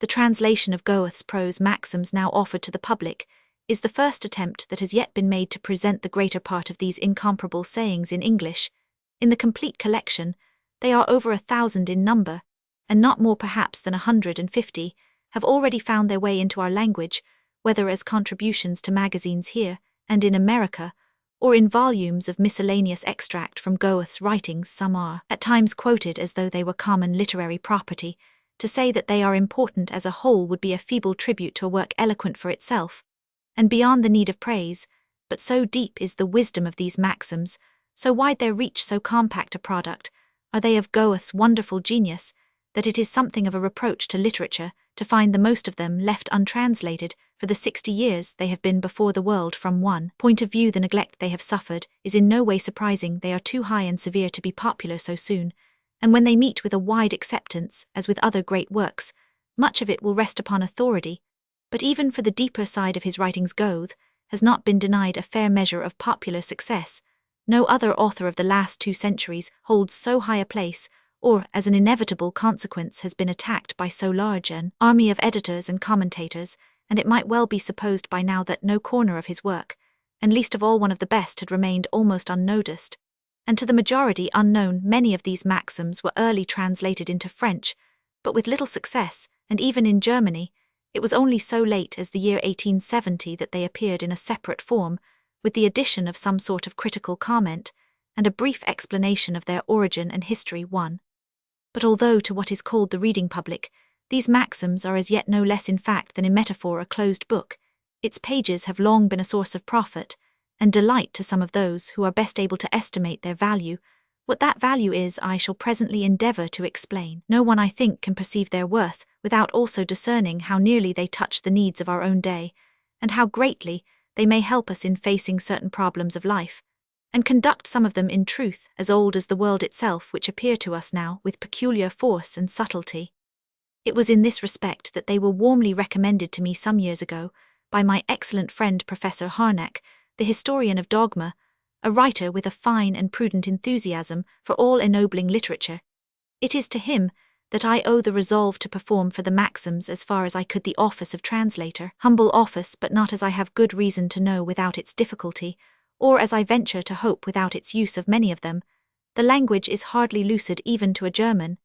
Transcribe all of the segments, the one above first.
The translation of Goethe's prose maxims now offered to the public is the first attempt that has yet been made to present the greater part of these incomparable sayings in English. In the complete collection, they are over 1,000 in number, and not more perhaps than 150 have already found their way into our language, whether as contributions to magazines here and in America, or in volumes of miscellaneous extract from Goethe's writings. Some are at times quoted as though they were common literary property. To say that they are important as a whole would be a feeble tribute to a work eloquent for itself, and beyond the need of praise, but so deep is the wisdom of these maxims, so wide their reach, so compact a product are they of Goethe's wonderful genius, that it is something of a reproach to literature to find the most of them left untranslated for the 60 years they have been before the world. From one point of view, the neglect they have suffered is in no way surprising. They are too high and severe to be popular so soon, and when they meet with a wide acceptance, as with other great works, much of it will rest upon authority. But even for the deeper side of his writings, Goethe has not been denied a fair measure of popular success. No other author of the last 2 centuries holds so high a place, or, as an inevitable consequence, has been attacked by so large an army of editors and commentators, and it might well be supposed by now that no corner of his work, and least of all one of the best, had remained almost unnoticed. And to the majority unknown, many of these maxims were early translated into French, but with little success, and even in Germany, it was only so late as the year 1870 that they appeared in a separate form, with the addition of some sort of critical comment, and a brief explanation of their origin and history. 1. But although to what is called the reading public, these maxims are as yet no less in fact than in metaphor a closed book, its pages have long been a source of profit and delight to some of those who are best able to estimate their value. What that value is, I shall presently endeavour to explain. No one, I think, can perceive their worth without also discerning how nearly they touch the needs of our own day, and how greatly they may help us in facing certain problems of life, and conduct some of them in truth as old as the world itself, which appear to us now with peculiar force and subtlety. It was in this respect that they were warmly recommended to me some years ago by my excellent friend Professor Harnack, the historian of dogma, a writer with a fine and prudent enthusiasm for all ennobling literature. It is to him that I owe the resolve to perform for the maxims as far as I could the office of translator, humble office, but not, as I have good reason to know, without its difficulty, or as I venture to hope without its use of many of them. The language is hardly lucid even to a German,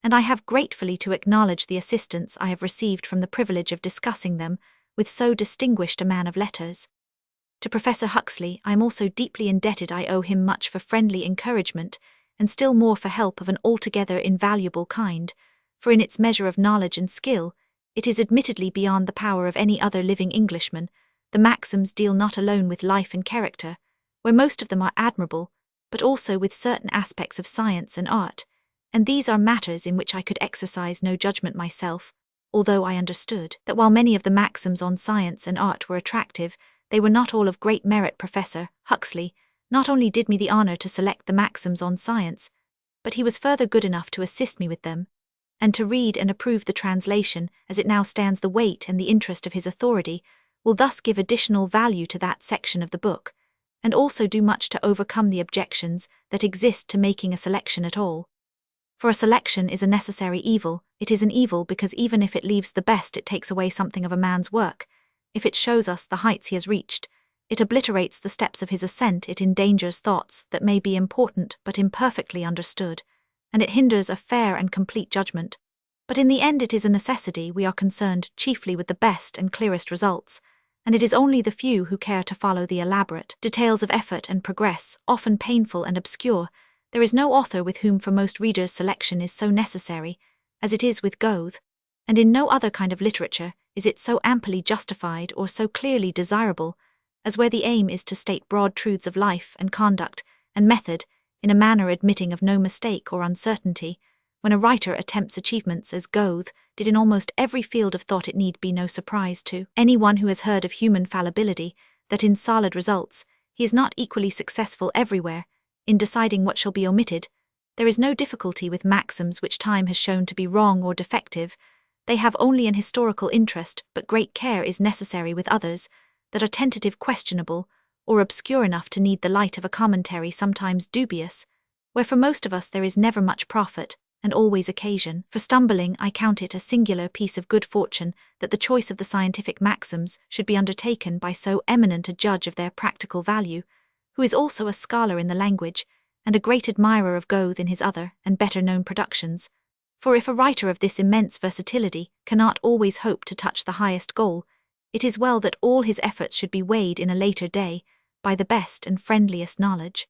and I have gratefully to acknowledge the assistance I have received from the privilege of discussing them with so distinguished a man of letters. To Professor Huxley I am also deeply indebted. I owe him much for friendly encouragement, and still more for help of an altogether invaluable kind, for in its measure of knowledge and skill, it is admittedly beyond the power of any other living Englishman. The maxims deal not alone with life and character, where most of them are admirable, but also with certain aspects of science and art, and these are matters in which I could exercise no judgment myself, although I understood that while many of the maxims on science and art were attractive, they were not all of great merit. Professor Huxley not only did me the honour to select the maxims on science, but he was further good enough to assist me with them, and to read and approve the translation as it now stands. The weight and the interest of his authority will thus give additional value to that section of the book, and also do much to overcome the objections that exist to making a selection at all. For a selection is a necessary evil. It is an evil because even if it leaves the best, it takes away something of a man's work. If it shows us the heights he has reached, it obliterates the steps of his ascent. It endangers thoughts that may be important but imperfectly understood, and it hinders a fair and complete judgment. But in the end it is a necessity. We are concerned chiefly with the best and clearest results, and it is only the few who care to follow the elaborate details of effort and progress, often painful and obscure. There is no author with whom for most readers selection is so necessary as it is with Goethe, and in no other kind of literature is it so amply justified or so clearly desirable as where the aim is to state broad truths of life and conduct and method in a manner admitting of no mistake or uncertainty. When a writer attempts achievements as Goethe did in almost every field of thought, it need be no surprise to anyone who has heard of human fallibility that in solid results he is not equally successful everywhere. In deciding what shall be omitted, there is no difficulty with maxims which time has shown to be wrong or defective. They have only an historical interest, but great care is necessary with others that are tentative, questionable, or obscure enough to need the light of a commentary sometimes dubious, where for most of us there is never much profit, and always occasion for stumbling. I count it a singular piece of good fortune that the choice of the scientific maxims should be undertaken by so eminent a judge of their practical value, who is also a scholar in the language, and a great admirer of Goethe in his other and better-known productions. For if a writer of this immense versatility cannot always hope to touch the highest goal, it is well that all his efforts should be weighed in a later day by the best and friendliest knowledge.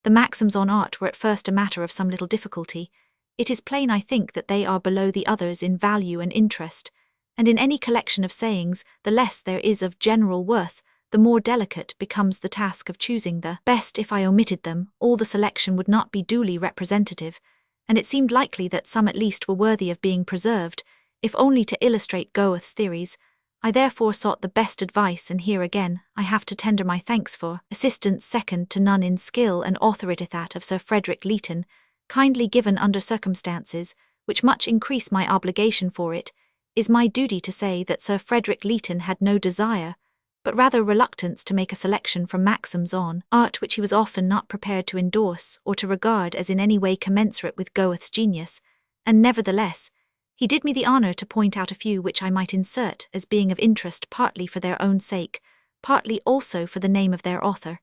The maxims on art were at first a matter of some little difficulty. It is plain, I think, that they are below the others in value and interest, and in any collection of sayings, the less there is of general worth, the more delicate becomes the task of choosing the best. If I omitted them, all the selection would not be duly representative, and it seemed likely that some at least were worthy of being preserved, if only to illustrate Goethe's theories. I therefore sought the best advice, and here again I have to tender my thanks for assistance second to none in skill and authority, that of Sir Frederick Leighton, kindly given under circumstances which much increase my obligation for it. Is my duty to say that Sir Frederick Leighton had no desire, but rather reluctance to make a selection from maxims on art which he was often not prepared to endorse or to regard as in any way commensurate with Goethe's genius, and nevertheless he did me the honour to point out a few which I might insert as being of interest partly for their own sake, partly also for the name of their author.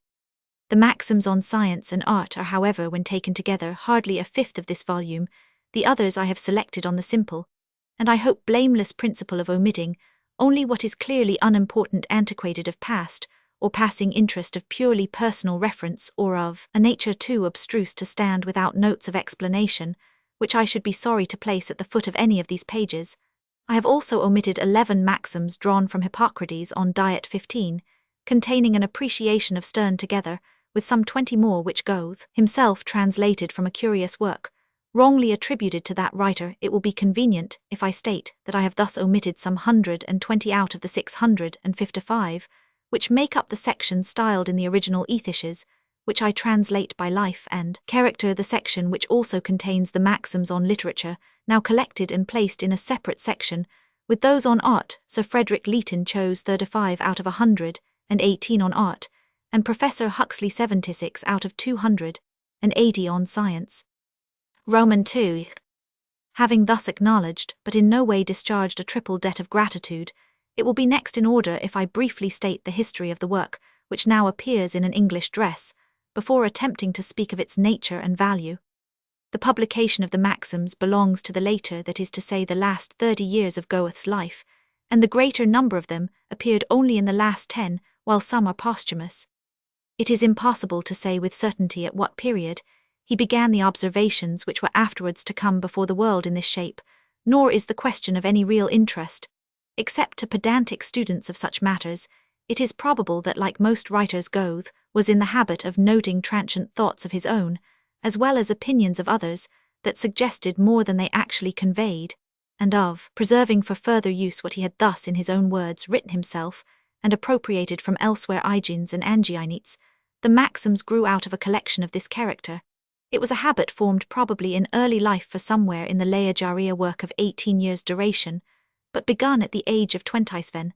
The maxims on science and art are, however, when taken together, hardly a fifth of this volume. The others I have selected on the simple, and I hope blameless principle of omitting only what is clearly unimportant, antiquated of past, or passing interest of purely personal reference, or of a nature too abstruse to stand without notes of explanation, which I should be sorry to place at the foot of any of these pages. I have also omitted 11 maxims drawn from Hippocrates on Diet 15, containing an appreciation of Sterne, together with some 20 more which Goethe himself translated from a curious work, wrongly attributed to that writer. It will be convenient if I state that I have thus omitted some 120 out of the 655, which make up the section styled in the original ethices, which I translate by life and character. The section which also contains the maxims on literature, now collected and placed in a separate section, with those on art. Sir Frederick Leighton chose 35 out of 118 on art, and Professor Huxley 76 out of 280 on science. Roman 2. Having thus acknowledged, but in no way discharged, a triple debt of gratitude, it will be next in order if I briefly state the history of the work, which now appears in an English dress, before attempting to speak of its nature and value. The publication of the maxims belongs to the later, that is to say, the last 30 years of Goethe's life, and the greater number of them appeared only in the last 10, while some are posthumous. It is impossible to say with certainty at what period he began the observations which were afterwards to come before the world in this shape, nor is the question of any real interest. Except to pedantic students of such matters, it is probable that, like most writers, Goethe was in the habit of noting transient thoughts of his own, as well as opinions of others, that suggested more than they actually conveyed, and of preserving for further use what he had thus in his own words written himself, and appropriated from elsewhere. Hygiens and Angianites, the maxims grew out of a collection of this character. It was a habit formed probably in early life for somewhere in the Leojaria work of 18 years' duration, but begun at the age of 27,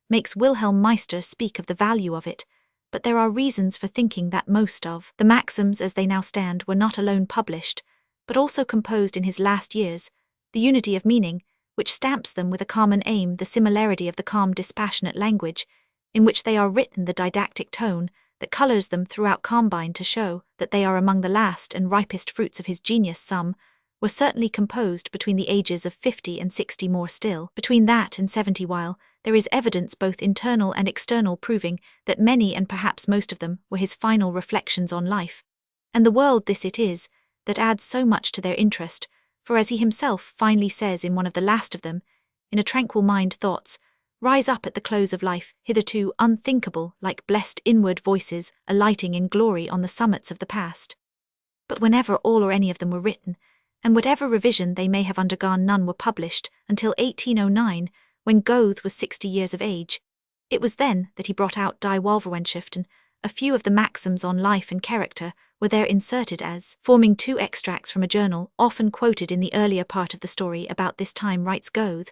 makes Wilhelm Meister speak of the value of it, but there are reasons for thinking that most of the maxims as they now stand were not alone published, but also composed in his last years. The unity of meaning, which stamps them with a common aim, the similarity of the calm dispassionate language, in which they are written, the didactic tone that colours them throughout, combine to show that they are among the last and ripest fruits of his genius. Some were certainly composed between the ages of 50 and 60, more still between that and 70, while there is evidence both internal and external proving that many and perhaps most of them were his final reflections on life and the world. This it is that adds so much to their interest, for as he himself finely says in one of the last of them, in a tranquil mind thoughts rise up at the close of life, hitherto unthinkable, like blessed inward voices alighting in glory on the summits of the past. But whenever all or any of them were written, and whatever revision they may have undergone, none were published until 1809, when Goethe was 60 years of age. It was then that he brought out Die Wolverwenschaft. A few of the maxims on life and character were there inserted as forming 2 extracts from a journal often quoted in the earlier part of the story. About this time, writes Goethe,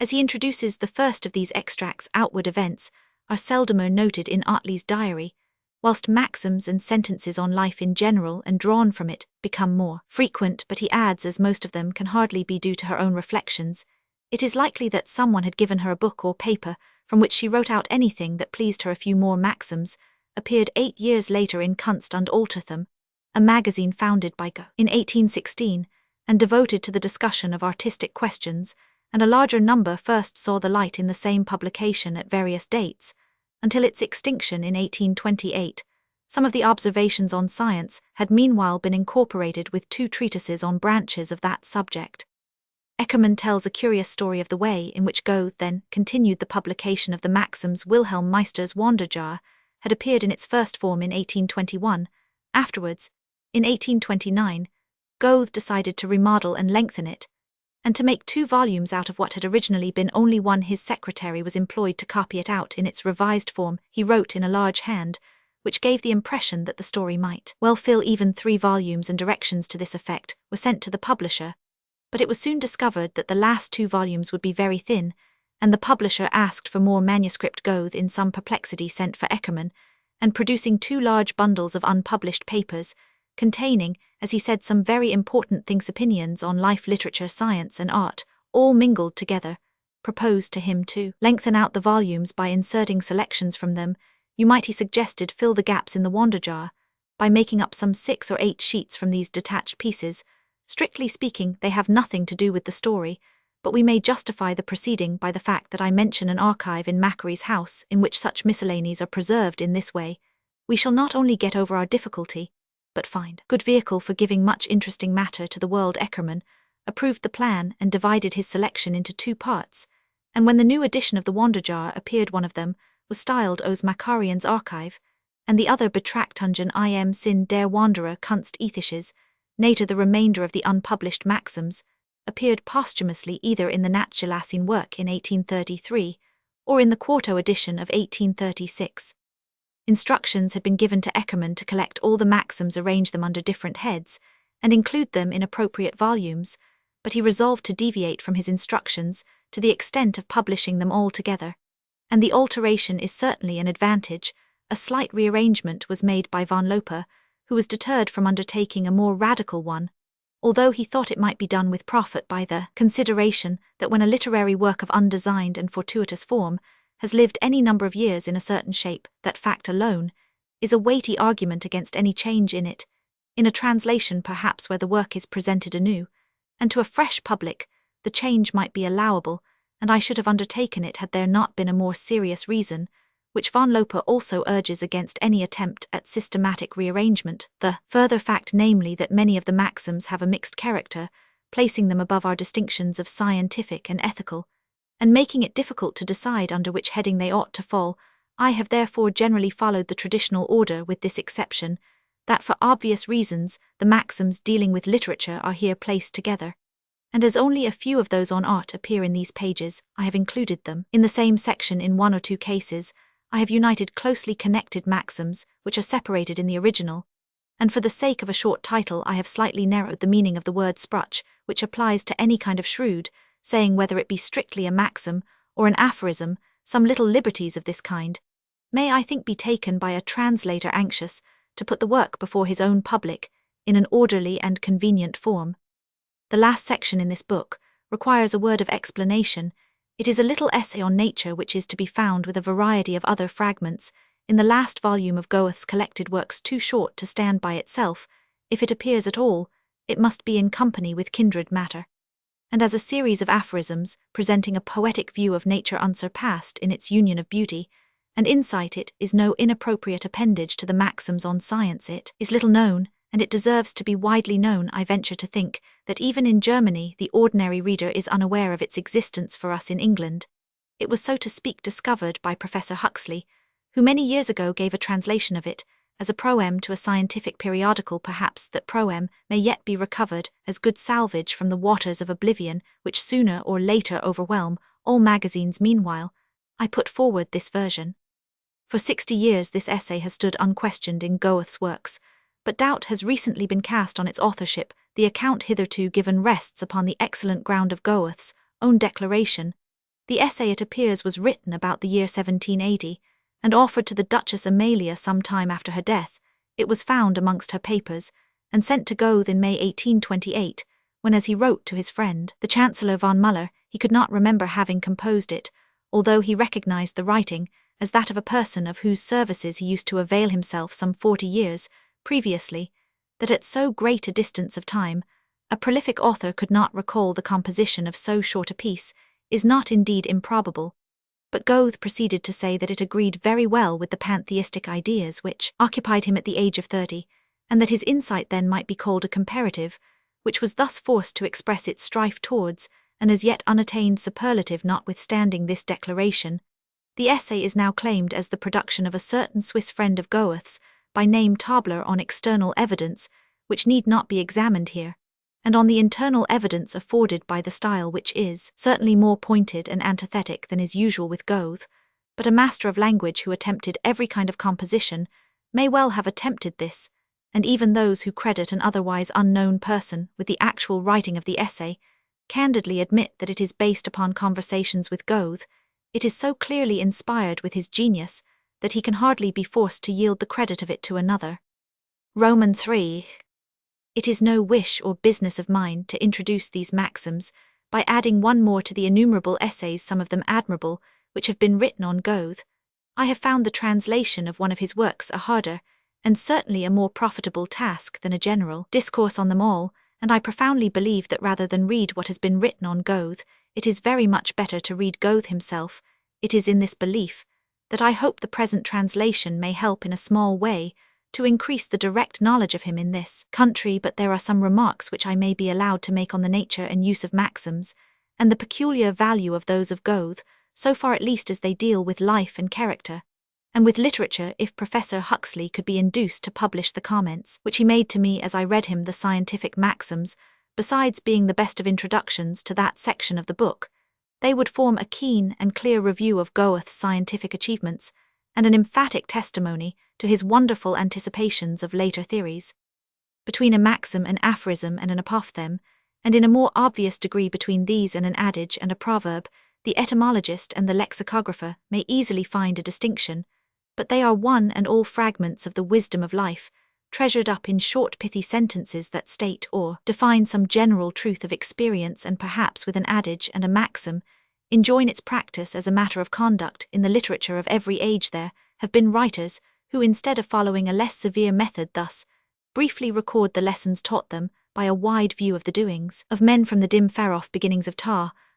as he introduces the first of these extracts, outward events are seldomer noted in Otley's diary, whilst maxims and sentences on life in general and drawn from it become more frequent, but he adds, as most of them can hardly be due to her own reflections, it is likely that someone had given her a book or paper from which she wrote out anything that pleased her. A few more maxims appeared 8 years later in Kunst und Alterthum, a magazine founded by Goethe in 1816 and devoted to the discussion of artistic questions, and a larger number first saw the light in the same publication at various dates, until its extinction in 1828. Some of the observations on science had meanwhile been incorporated with 2 treatises on branches of that subject. Eckermann tells a curious story of the way in which Goethe then continued the publication of the Maxims. Wilhelm Meister's Wanderjahr had appeared in its first form in 1821. Afterwards, in 1829, Goethe decided to remodel and lengthen it, and to make 2 volumes out of what had originally been only one. His secretary was employed to copy it out in its revised form. He wrote in a large hand, which gave the impression that the story might well fill even 3 volumes, and directions to this effect were sent to the publisher. But it was soon discovered that the last 2 volumes would be very thin, and the publisher asked for more manuscript. Goethe, in some perplexity, sent for Eckermann, and producing 2 large bundles of unpublished papers, containing, as he said, some very important things, opinions on life, literature, science, and art, all mingled together, proposed to him to lengthen out the volumes by inserting selections from them. You might, he suggested, fill the gaps in the Wanderjahr by making up some 6 or 8 sheets from these detached pieces. Strictly speaking, they have nothing to do with the story, but we may justify the proceeding by the fact that I mention an archive in Macquarie's house in which such miscellanies are preserved. In this way, we shall not only get over our difficulty, but find good vehicle for giving much interesting matter to the world. Eckermann approved the plan and divided his selection into 2 parts, and when the new edition of the Wanderjahr appeared, one of them was styled Os Macarians Archive, and the other Betrachtungen im Sinn der Wanderer Kunstethisches. Later, the remainder of the unpublished maxims appeared posthumously either in the Nachgelassene work in 1833 or in the quarto edition of 1836. Instructions had been given to Eckermann to collect all the maxims, arrange them under different heads, and include them in appropriate volumes, but he resolved to deviate from his instructions to the extent of publishing them all together. And the alteration is certainly an advantage. A slight rearrangement was made by von Loper, who was deterred from undertaking a more radical one, although he thought it might be done with profit, by the consideration that when a literary work of undesigned and fortuitous form has lived any number of years in a certain shape, that fact alone is a weighty argument against any change in it, in a translation perhaps where the work is presented anew, and to a fresh public, the change might be allowable, and I should have undertaken it had there not been a more serious reason, which von Loper also urges against any attempt at systematic rearrangement, the further fact, namely, that many of the maxims have a mixed character, placing them above our distinctions of scientific and ethical, and making it difficult to decide under which heading they ought to fall. I have therefore generally followed the traditional order, with this exception, that for obvious reasons the maxims dealing with literature are here placed together, and as only a few of those on art appear in these pages, I have included them in the same section. In 1 or 2 cases, I have united closely connected maxims which are separated in the original, and for the sake of a short title I have slightly narrowed the meaning of the word sprach, which applies to any kind of shrewd, saying whether it be strictly a maxim or an aphorism. Some little liberties of this kind may, I think, be taken by a translator anxious to put the work before his own public in an orderly and convenient form. The last section in this book requires a word of explanation. It is a little essay on nature which is to be found with a variety of other fragments in the last volume of Goethe's collected works, too short to stand by itself. If it appears at all, it must be in company with kindred matter, and as a series of aphorisms presenting a poetic view of nature unsurpassed in its union of beauty and insight. It is no inappropriate appendage to the maxims on science. It is little known, and it deserves to be widely known. I venture to think that even in Germany the ordinary reader is unaware of its existence. For us in England, it was, so to speak, discovered by Professor Huxley, who many years ago gave a translation of it as a proem to a scientific periodical. Perhaps that proem may yet be recovered as good salvage from the waters of oblivion which sooner or later overwhelm all magazines. Meanwhile, I put forward this version. For 60 years this essay has stood unquestioned in Goethe's works, but doubt has recently been cast on its authorship. The account hitherto given rests upon the excellent ground of Goethe's own declaration. The essay, it appears, was written about the year 1780, and offered to the Duchess Amalia some time after her death, it was found amongst her papers, and sent to Goethe in May 1828, when, as he wrote to his friend, the Chancellor von Müller, he could not remember having composed it, although he recognized the writing as that of a person of whose services he used to avail himself some 40 years previously, that at so great a distance of time, a prolific author could not recall the composition of so short a piece, is not indeed improbable. But Goethe proceeded to say that it agreed very well with the pantheistic ideas which occupied him at the age of 30, and that his insight then might be called a comparative, which was thus forced to express its strife towards an as yet unattained superlative. Notwithstanding this declaration, the essay is now claimed as the production of a certain Swiss friend of Goethe's, by name Tabler, on external evidence, which need not be examined here, and on the internal evidence afforded by the style, which is certainly more pointed and antithetic than is usual with Goethe. But a master of language who attempted every kind of composition may well have attempted this, and even those who credit an otherwise unknown person with the actual writing of the essay candidly admit that it is based upon conversations with Goethe. It is so clearly inspired with his genius that he can hardly be forced to yield the credit of it to another. Roman 3. It is no wish or business of mine to introduce these maxims by adding one more to the innumerable essays, some of them admirable, which have been written on Goethe. I have found the translation of one of his works a harder, and certainly a more profitable task than a general discourse on them all, and I profoundly believe that rather than read what has been written on Goethe, it is very much better to read Goethe himself. It is in this belief that I hope the present translation may help in a small way to increase the direct knowledge of him in this country. But there are some remarks which I may be allowed to make on the nature and use of maxims, and the peculiar value of those of Goethe, so far at least as they deal with life and character, and with literature. If Professor Huxley could be induced to publish the comments which he made to me as I read him the scientific maxims, besides being the best of introductions to that section of the book, they would form a keen and clear review of Goethe's scientific achievements, and an emphatic testimony to his wonderful anticipations of later theories. Between a maxim, an aphorism, and an apophthegm, and in a more obvious degree between these and an adage and a proverb, the etymologist and the lexicographer may easily find a distinction, but they are one and all fragments of the wisdom of life, treasured up in short pithy sentences that state or define some general truth of experience, and perhaps with an adage and a maxim enjoin its practice as a matter of conduct. In the literature of every age there have been writers who, instead of following a less severe method, thus briefly record the lessons taught them by a wide view of the doings of men, from the dim far-off beginnings of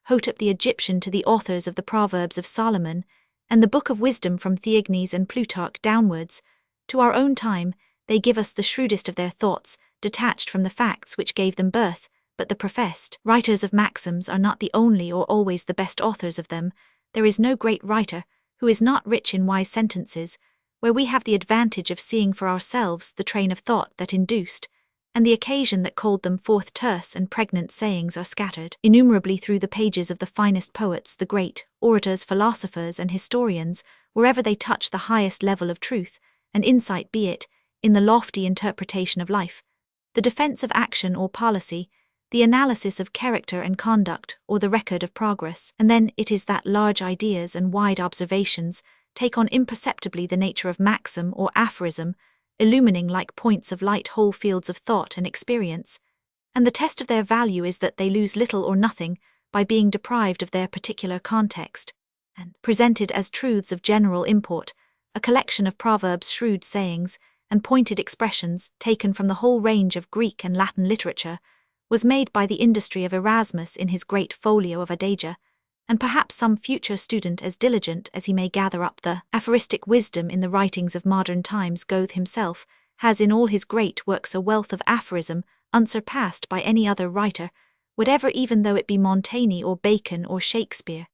Hotep the Egyptian to the authors of the Proverbs of Solomon and the Book of Wisdom, from Theognis and Plutarch downwards to our own time. They give us the shrewdest of their thoughts, detached from the facts which gave them birth. But the professed writers of maxims are not the only or always the best authors of them. There is no great writer who is not rich in wise sentences, where we have the advantage of seeing for ourselves the train of thought that induced, and the occasion that called them forth. Terse and pregnant sayings are scattered innumerably through the pages of the finest poets, the great orators, philosophers, and historians, wherever they touch the highest level of truth and insight, be it in the lofty interpretation of life, the defense of action or policy, the analysis of character and conduct, or the record of progress. And then it is that large ideas and wide observations take on imperceptibly the nature of maxim or aphorism, illumining like points of light whole fields of thought and experience. And the test of their value is that they lose little or nothing by being deprived of their particular context, and presented as truths of general import, a collection of proverbs, shrewd sayings, and pointed expressions taken from the whole range of Greek and Latin literature, was made by the industry of Erasmus in his great folio of Adagia, and perhaps some future student as diligent as he may gather up the aphoristic wisdom in the writings of modern times. Goethe himself has in all his great works a wealth of aphorism unsurpassed by any other writer, whatever, even though it be Montaigne or Bacon or Shakespeare,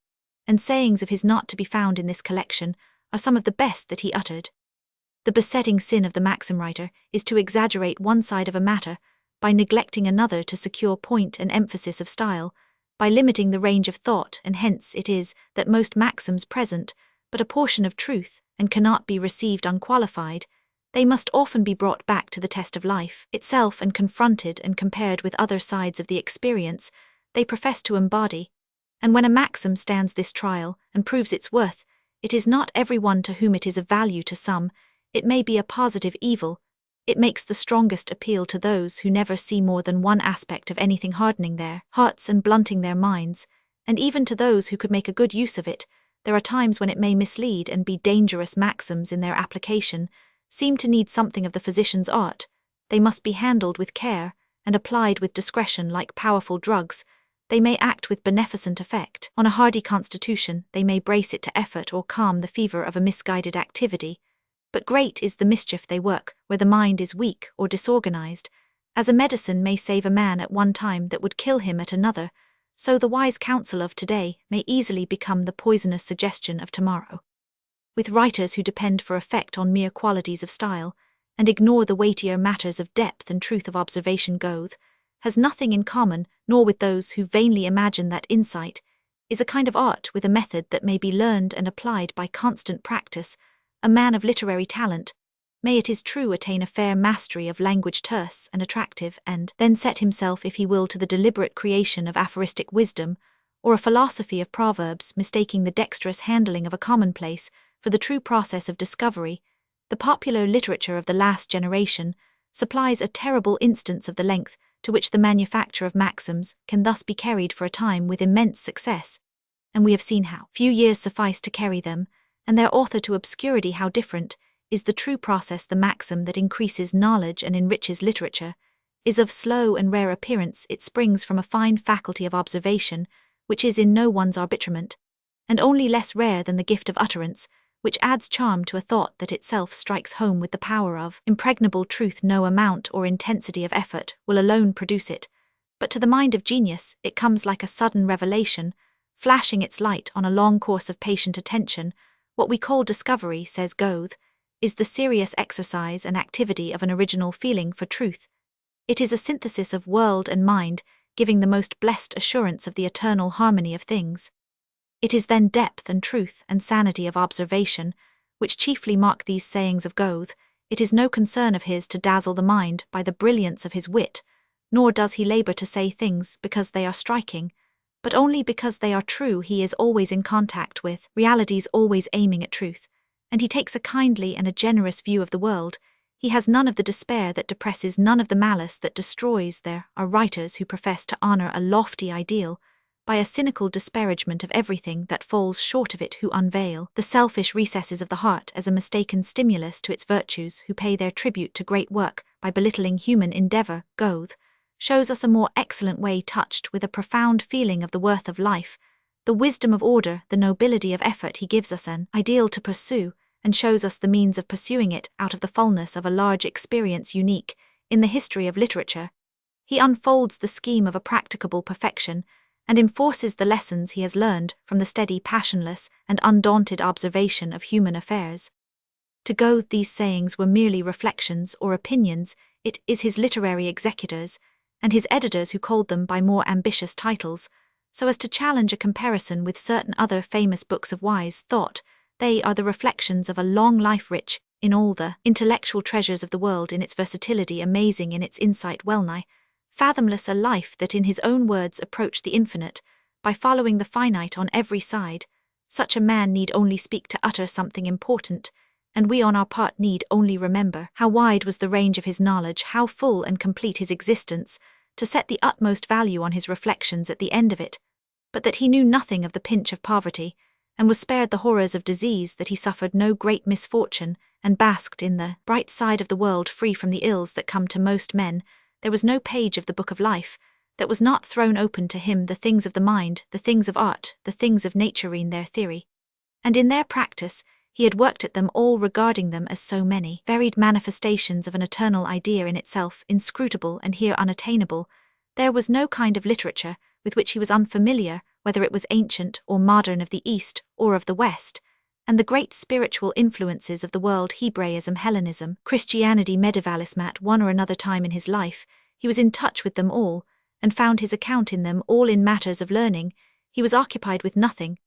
and sayings of his not to be found in this collection are some of the best that he uttered. The besetting sin of the maxim writer is to exaggerate one side of a matter by neglecting another to secure point and emphasis of style, by limiting the range of thought, and hence it is that most maxims present but a portion of truth and cannot be received unqualified. They must often be brought back to the test of life itself and confronted and compared with other sides of the experience they profess to embody. And when a maxim stands this trial and proves its worth, It is not every one to whom it is of value. To some, it may be a positive evil. It makes the strongest appeal to those who never see more than one aspect of anything, hardening their hearts and blunting their minds, and even to those who could make a good use of it. There are times when it may mislead and be dangerous. Maxims in their application seem to need something of the physician's art. They must be handled with care and applied with discretion. Like powerful drugs, they may act with beneficent effect on a hardy constitution. They may brace it to effort or calm the fever of a misguided activity. But great is the mischief they work where the mind is weak or disorganized. As a medicine may save a man at one time that would kill him at another, so the wise counsel of today may easily become the poisonous suggestion of tomorrow. With writers who depend for effect on mere qualities of style, and ignore the weightier matters of depth and truth of observation, Goethe has nothing in common, nor with those who vainly imagine that insight is a kind of art with a method that may be learned and applied by constant practice. A man of literary talent may, it is true, attain a fair mastery of language terse and attractive, and then set himself, if he will, to the deliberate creation of aphoristic wisdom, or a philosophy of proverbs, mistaking the dexterous handling of a commonplace for the true process of discovery. The popular literature of the last generation supplies a terrible instance of the length to which the manufacture of maxims can thus be carried for a time with immense success, and we have seen how few years suffice to carry them, and their author to obscurity. How different is the true process! The maxim that increases knowledge and enriches literature is of slow and rare appearance. It springs from a fine faculty of observation, which is in no one's arbitrament, and only less rare than the gift of utterance, which adds charm to a thought that itself strikes home with the power of impregnable truth. No amount or intensity of effort will alone produce it, but to the mind of genius it comes like a sudden revelation, flashing its light on a long course of patient attention. What we call discovery, says Goethe, is the serious exercise and activity of an original feeling for truth. It is a synthesis of world and mind, giving the most blessed assurance of the eternal harmony of things. It is then depth and truth and sanity of observation which chiefly mark these sayings of Goethe. It is no concern of his to dazzle the mind by the brilliance of his wit, nor does he labor to say things because they are striking, but only because they are true. He is always in contact with realities, always aiming at truth, and he takes a kindly and a generous view of the world. He has none of the despair that depresses, none of the malice that destroys. There are writers who profess to honor a lofty ideal by a cynical disparagement of everything that falls short of it, who unveil the selfish recesses of the heart as a mistaken stimulus to its virtues, who pay their tribute to great work by belittling human endeavor. Goethe shows us a more excellent way, touched with a profound feeling of the worth of life, the wisdom of order, the nobility of effort. He gives us an ideal to pursue, and shows us the means of pursuing it out of the fullness of a large experience unique in the history of literature. He unfolds the scheme of a practicable perfection, and enforces the lessons he has learned from the steady, passionless, and undaunted observation of human affairs. To Goethe these sayings were merely reflections or opinions. It is his literary executors and his editors who called them by more ambitious titles, so as to challenge a comparison with certain other famous books of wise thought. They are the reflections of a long life, rich in all the intellectual treasures of the world, in its versatility, amazing in its insight, well-nigh fathomless, a life that in his own words approached the infinite by following the finite on every side. Such a man need only speak to utter something important, and we on our part need only remember how wide was the range of his knowledge, how full and complete his existence, to set the utmost value on his reflections at the end of it, but that he knew nothing of the pinch of poverty, and was spared the horrors of disease, that he suffered no great misfortune, and basked in the bright side of the world, free from the ills that come to most men. There was no page of the book of life that was not thrown open to him. The things of the mind, the things of art, the things of nature in their theory, and in their practice, he had worked at them all, regarding them as so many varied manifestations of an eternal idea in itself, inscrutable and here unattainable. There was no kind of literature with which he was unfamiliar, whether it was ancient or modern, of the East or of the West, and the great spiritual influences of the world, Hebraism, Hellenism, Christianity, medievalism. At one or another time in his life, he was in touch with them all, and found his account in them all. In matters of learning, he was occupied with nothing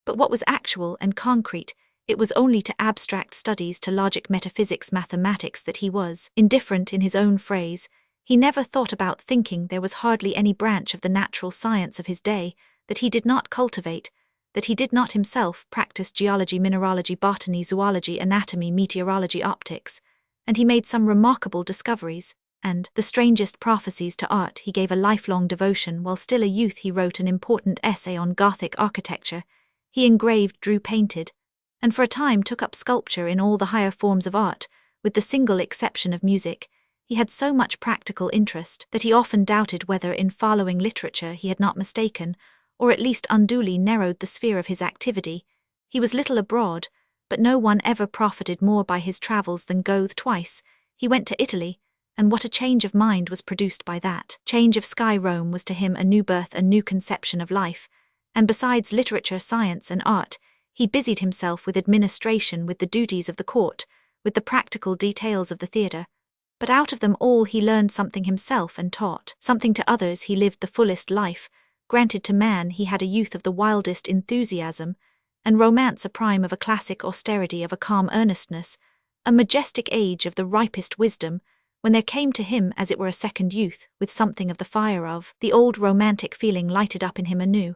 but what was actual and concrete. It was only to abstract studies, to logic, metaphysics, mathematics, that he was indifferent. In his own phrase, he never thought about thinking. There was hardly any branch of the natural science of his day that he did not cultivate. that he did not himself practice geology, mineralogy, botany, zoology, anatomy, meteorology, optics, and he made some remarkable discoveries, and the strangest prophecies to art. He gave a lifelong devotion. While still a youth he wrote an important essay on Gothic architecture. He engraved, drew, painted, and for a time took up sculpture in all the higher forms of art, with the single exception of music. He had so much practical interest that he often doubted whether in following literature he had not mistaken, or at least unduly narrowed the sphere of his activity. He was little abroad, but no one ever profited more by his travels than Goethe. Twice he went to Italy, and what a change of mind was produced by that change of sky! Rome was to him a new birth, a new conception of life, and besides literature, science, and art, he busied himself with administration, with the duties of the court, with the practical details of the theatre. But out of them all he learned something himself and taught something to others. He lived the fullest life granted to man. He had a youth of the wildest enthusiasm, and romance, a prime of a classic austerity, of a calm earnestness, a majestic age of the ripest wisdom, when there came to him as it were a second youth, with something of the fire of the old romantic feeling lighted up in him anew.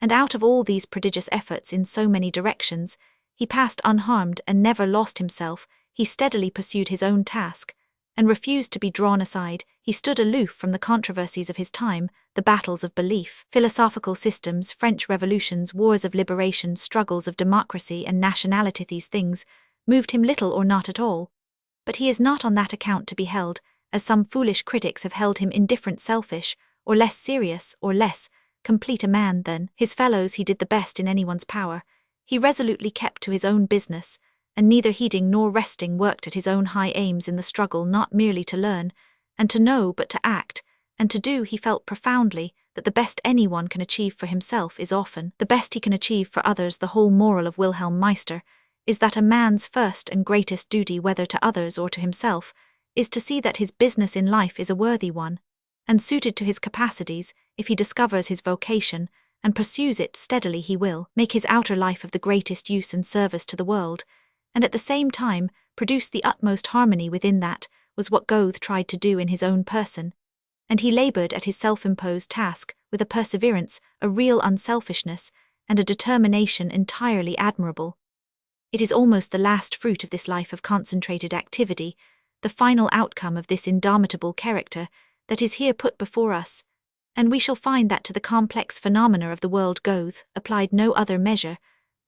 And out of all these prodigious efforts in so many directions, he passed unharmed and never lost himself. He steadily pursued his own task, and refused to be drawn aside. He stood aloof from the controversies of his time, the battles of belief, philosophical systems, French revolutions, wars of liberation, struggles of democracy and nationality. These things moved him little or not at all. But he is not on that account to be held, as some foolish critics have held him, indifferent, selfish, or less serious, or less complete a man than his fellows. He did the best in anyone's power. He resolutely kept to his own business, and neither heeding nor resting worked at his own high aims in the struggle not merely to learn and to know but to act and to do. He felt profoundly that the best anyone can achieve for himself is often the best he can achieve for others. The whole moral of Wilhelm Meister is that a man's first and greatest duty, whether to others or to himself, is to see that his business in life is a worthy one, and suited to his capacities. If he discovers his vocation and pursues it steadily, he will make his outer life of the greatest use and service to the world, and at the same time produce the utmost harmony within. That was what Goethe tried to do in his own person, and he laboured at his self-imposed task with a perseverance, a real unselfishness, and a determination entirely admirable. It is almost the last fruit of this life of concentrated activity, the final outcome of this indomitable character, that is here put before us, and we shall find that to the complex phenomena of the world Goethe applied no other measure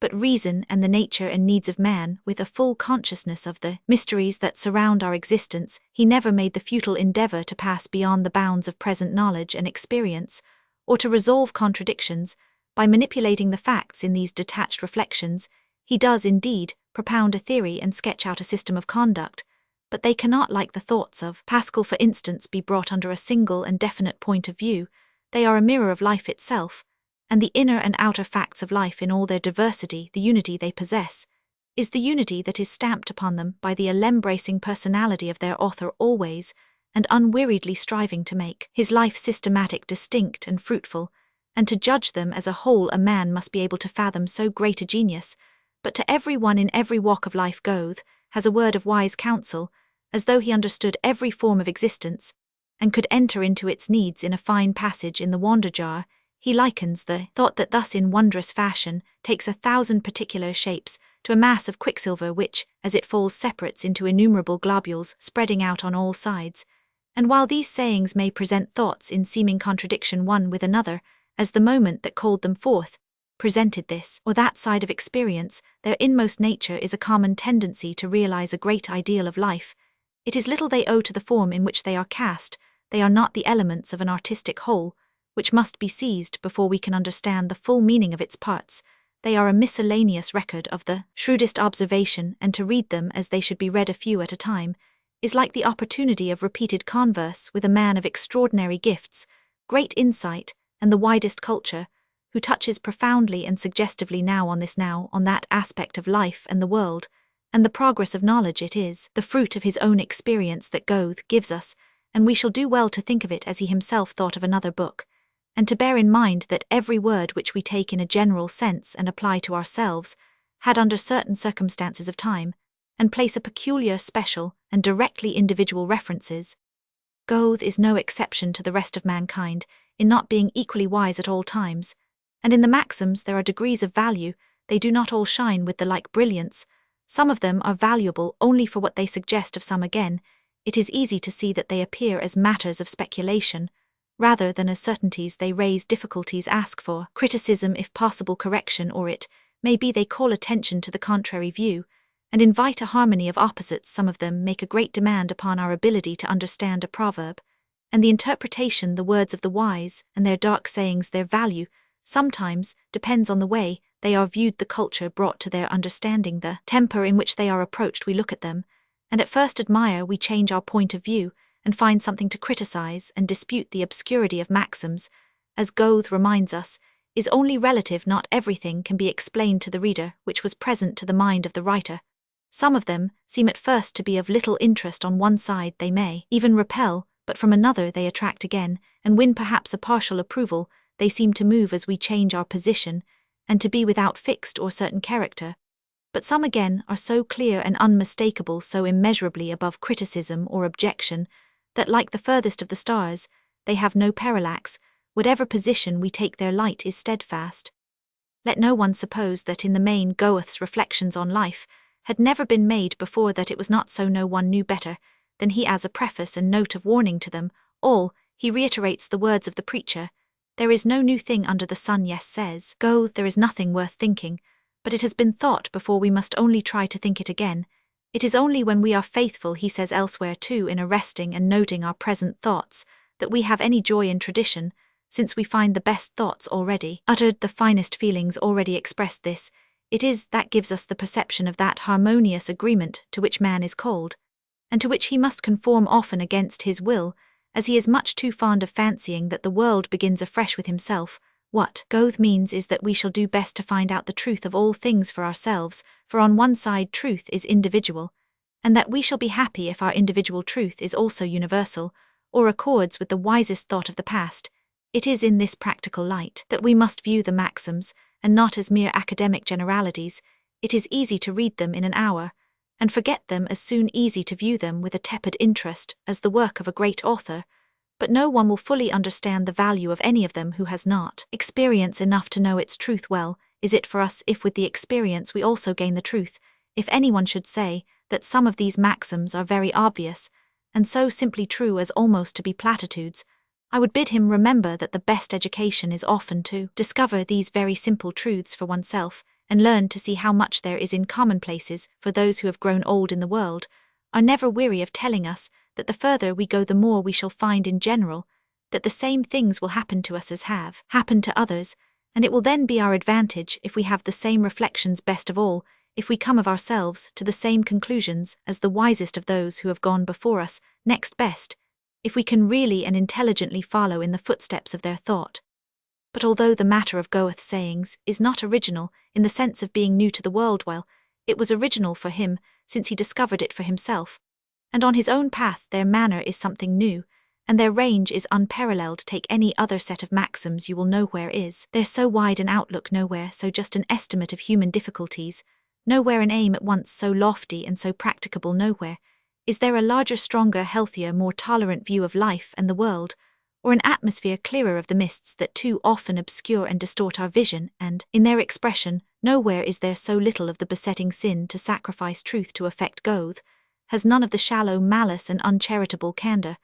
but reason and the nature and needs of man. With a full consciousness of the mysteries that surround our existence, he never made the futile endeavour to pass beyond the bounds of present knowledge and experience, or to resolve contradictions by manipulating the facts. In these detached reflections, he does indeed propound a theory and sketch out a system of conduct, but they cannot, like the thoughts of Pascal for instance, be brought under a single and definite point of view. They are a mirror of life itself, and the inner and outer facts of life in all their diversity. The unity they possess is the unity that is stamped upon them by the all-embracing personality of their author, always and unweariedly striving to make his life systematic, distinct, and fruitful, and to judge them as a whole. A man must be able to fathom so great a genius, but to every one in every walk of life Goethe has a word of wise counsel, as though he understood every form of existence, and could enter into its needs. In a fine passage in the Wanderjahr, he likens the thought that thus in wondrous fashion takes 1,000 particular shapes to a mass of quicksilver which, as it falls, separates into innumerable globules spreading out on all sides. And while these sayings may present thoughts in seeming contradiction one with another, as the moment that called them forth presented this or that side of experience, their inmost nature is a common tendency to realize a great ideal of life. It is little they owe to the form in which they are cast. They are not the elements of an artistic whole, which must be seized before we can understand the full meaning of its parts. They are a miscellaneous record of the shrewdest observation, and to read them as they should be read, a few at a time, is like the opportunity of repeated converse with a man of extraordinary gifts, great insight, and the widest culture, who touches profoundly and suggestively now on this, now on that aspect of life and the world, and the progress of knowledge. It is the fruit of his own experience that Goethe gives us, and we shall do well to think of it as he himself thought of another book, and to bear in mind that every word which we take in a general sense and apply to ourselves had under certain circumstances of time, and place a peculiar, special, and directly individual references. Goethe is no exception to the rest of mankind in not being equally wise at all times, And in the maxims there are degrees of value, they do not all shine with the like brilliance. Some of them are valuable only for what they suggest of some again. It is easy to see that they appear as matters of speculation, rather than as certainties they raise difficulties ask for criticism if possible correction or it may be they call attention to the contrary view, and invite a harmony of opposites. Some of them make a great demand upon our ability to understand a proverb, and the interpretation the words of the wise, and their dark sayings their value, sometimes depends on the way they are viewed, the culture brought to their understanding, the temper in which they are approached. We look at them, and at first admire, we change our point of view, and find something to criticize and dispute. The obscurity of maxims, as Goethe reminds us, is only relative. Not everything can be explained to the reader which was present to the mind of the writer. Some of them seem at first to be of little interest. On one side they may even repel, but from another they attract again, and win perhaps a partial approval. They seem to move as we change our position, and to be without fixed or certain character. But some again are so clear and unmistakable, so immeasurably above criticism or objection, that like the furthest of the stars, they have no parallax. Whatever position we take, their light is steadfast. Let no one suppose that in the main Goethe's reflections on life had never been made before, that it was not so. No one knew better than he. As a preface and note of warning to them all, he reiterates the words of the preacher, "There is no new thing under the sun." Yes, says Goethe, there is nothing worth thinking, but it has been thought before. We must only try to think it again. It is only when we are faithful, he says elsewhere too, in arresting and noting our present thoughts, that we have any joy in tradition, since we find the best thoughts already uttered, the finest feelings already expressed. This it is that gives us the perception of that harmonious agreement to which man is called, and to which he must conform often against his will, as he is much too fond of fancying that the world begins afresh with himself. What Goethe means is that we shall do best to find out the truth of all things for ourselves, for on one side truth is individual, and that we shall be happy if our individual truth is also universal, or accords with the wisest thought of the past. It is in this practical light that we must view the maxims, and not as mere academic generalities. It is easy to read them in an hour, and forget them as soon. Easy to view them with a tepid interest as the work of a great author, but no one will fully understand the value of any of them who has not experience enough to know its truth. Well is it for us if with the experience we also gain the truth. If anyone should say that some of these maxims are very obvious, and so simply true as almost to be platitudes, I would bid him remember that the best education is often to discover these very simple truths for oneself, and learn to see how much there is in commonplaces. For those who have grown old in the world are never weary of telling us that the further we go the more we shall find in general that the same things will happen to us as have happened to others, and it will then be our advantage if we have the same reflections. Best of all, if we come of ourselves to the same conclusions as the wisest of those who have gone before us. Next best, if we can really and intelligently follow in the footsteps of their thought. But although the matter of Goethe's sayings is not original in the sense of being new to the world, well, it was original for him, since he discovered it for himself, and on his own path. Their manner is something new, and their range is unparalleled. Take any other set of maxims, you will nowhere is there so wide an outlook, nowhere so just an estimate of human difficulties, nowhere an aim at once so lofty and so practicable, nowhere is there a larger, stronger, healthier, more tolerant view of life and the world, or an atmosphere clearer of the mists that too often obscure and distort our vision, and, in their expression, nowhere is there so little of the besetting sin to sacrifice truth to effect. Goethe has none of the shallow malice and uncharitable candor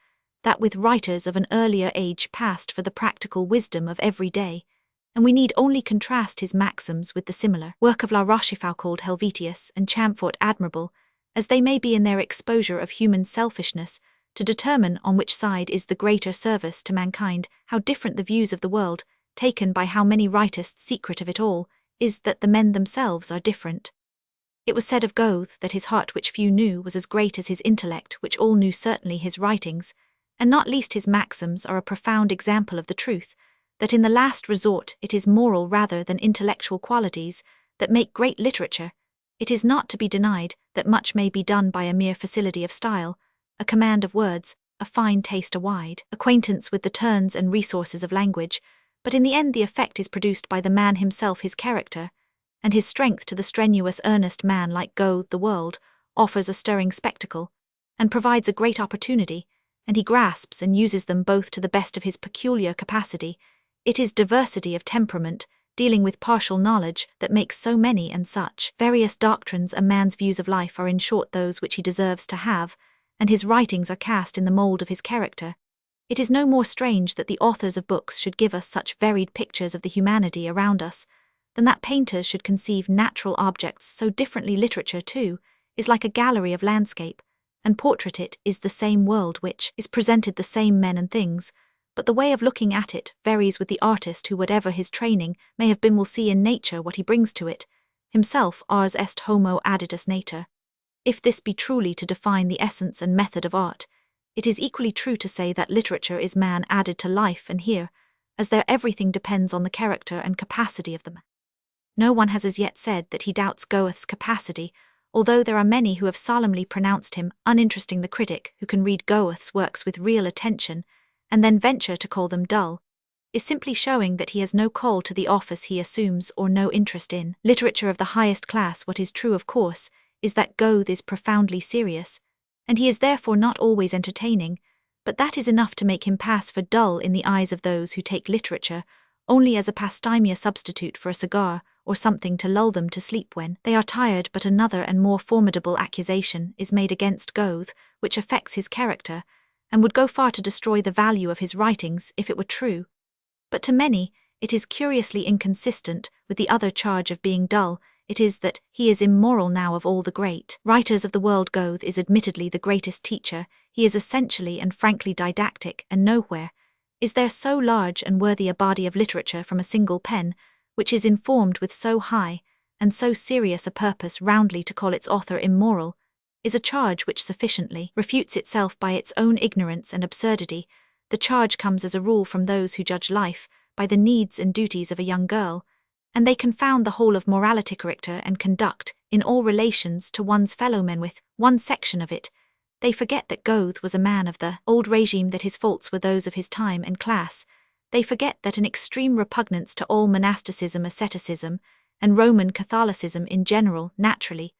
that with writers of an earlier age passed for the practical wisdom of every day, and we need only contrast his maxims with the similar work of La Rochefoucauld called Helvetius and Champfort admirable, as they may be in their exposure of human selfishness, to determine on which side is the greater service to mankind. How different the views of the world, taken by how many writers. The secret of it all is that the men themselves are different. It was said of Goethe that his heart, which few knew, was as great as his intellect, which all knew. Certainly his writings, and not least his maxims, are a profound example of the truth, that in the last resort it is moral rather than intellectual qualities that make great literature. It is not to be denied that much may be done by a mere facility of style, a command of words, a fine taste, a wide acquaintance with the turns and resources of language, but in the end the effect is produced by the man himself, his character, and his strength. To the strenuous, earnest man like Goethe, the world offers a stirring spectacle, and provides a great opportunity, and he grasps and uses them both to the best of his peculiar capacity. It is diversity of temperament, dealing with partial knowledge that makes so many and such various doctrines a man's views of life are in short those which he deserves to have, and his writings are cast in the mould of his character. It is no more strange that the authors of books should give us such varied pictures of the humanity around us, than that painters should conceive natural objects so differently. Literature, too, is like a gallery of landscape, and portrait it is the same world which is presented the same men and things, but the way of looking at it varies with the artist who, whatever his training may have been, will see in nature what he brings to it. Himself ars est homo additus natur. If this be truly to define the essence and method of art, it is equally true to say that literature is man added to life, and here, as there, everything depends on the character and capacity of the man. No one has as yet said that he doubts Goethe's capacity, although there are many who have solemnly pronounced him uninteresting. The critic who can read Goethe's works with real attention, and then venture to call them dull, is simply showing that he has no call to the office he assumes or no interest in literature of the highest class. What is true, of course, is that Goethe is profoundly serious, and he is therefore not always entertaining, but that is enough to make him pass for dull in the eyes of those who take literature only as a pastime, a substitute for a cigar, or something to lull them to sleep when they are tired. But another and more formidable accusation is made against Goethe, which affects his character, and would go far to destroy the value of his writings if it were true. But to many, it is curiously inconsistent with the other charge of being dull. It is that he is immoral. Now, of all the great writers of the world, Goethe is admittedly the greatest teacher. He is essentially and frankly didactic, and nowhere is there so large and worthy a body of literature from a single pen, which is informed with so high and so serious a purpose. Roundly to call its author immoral is a charge which sufficiently refutes itself by its own ignorance and absurdity. The charge comes as a rule from those who judge life by the needs and duties of a young girl, and they confound the whole of morality, character, and conduct in all relations to one's fellow men with one section of it. They forget that Goethe was a man of the old regime, that his faults were those of his time and class. They forget that an extreme repugnance to all monasticism, asceticism, and Roman Catholicism in general naturally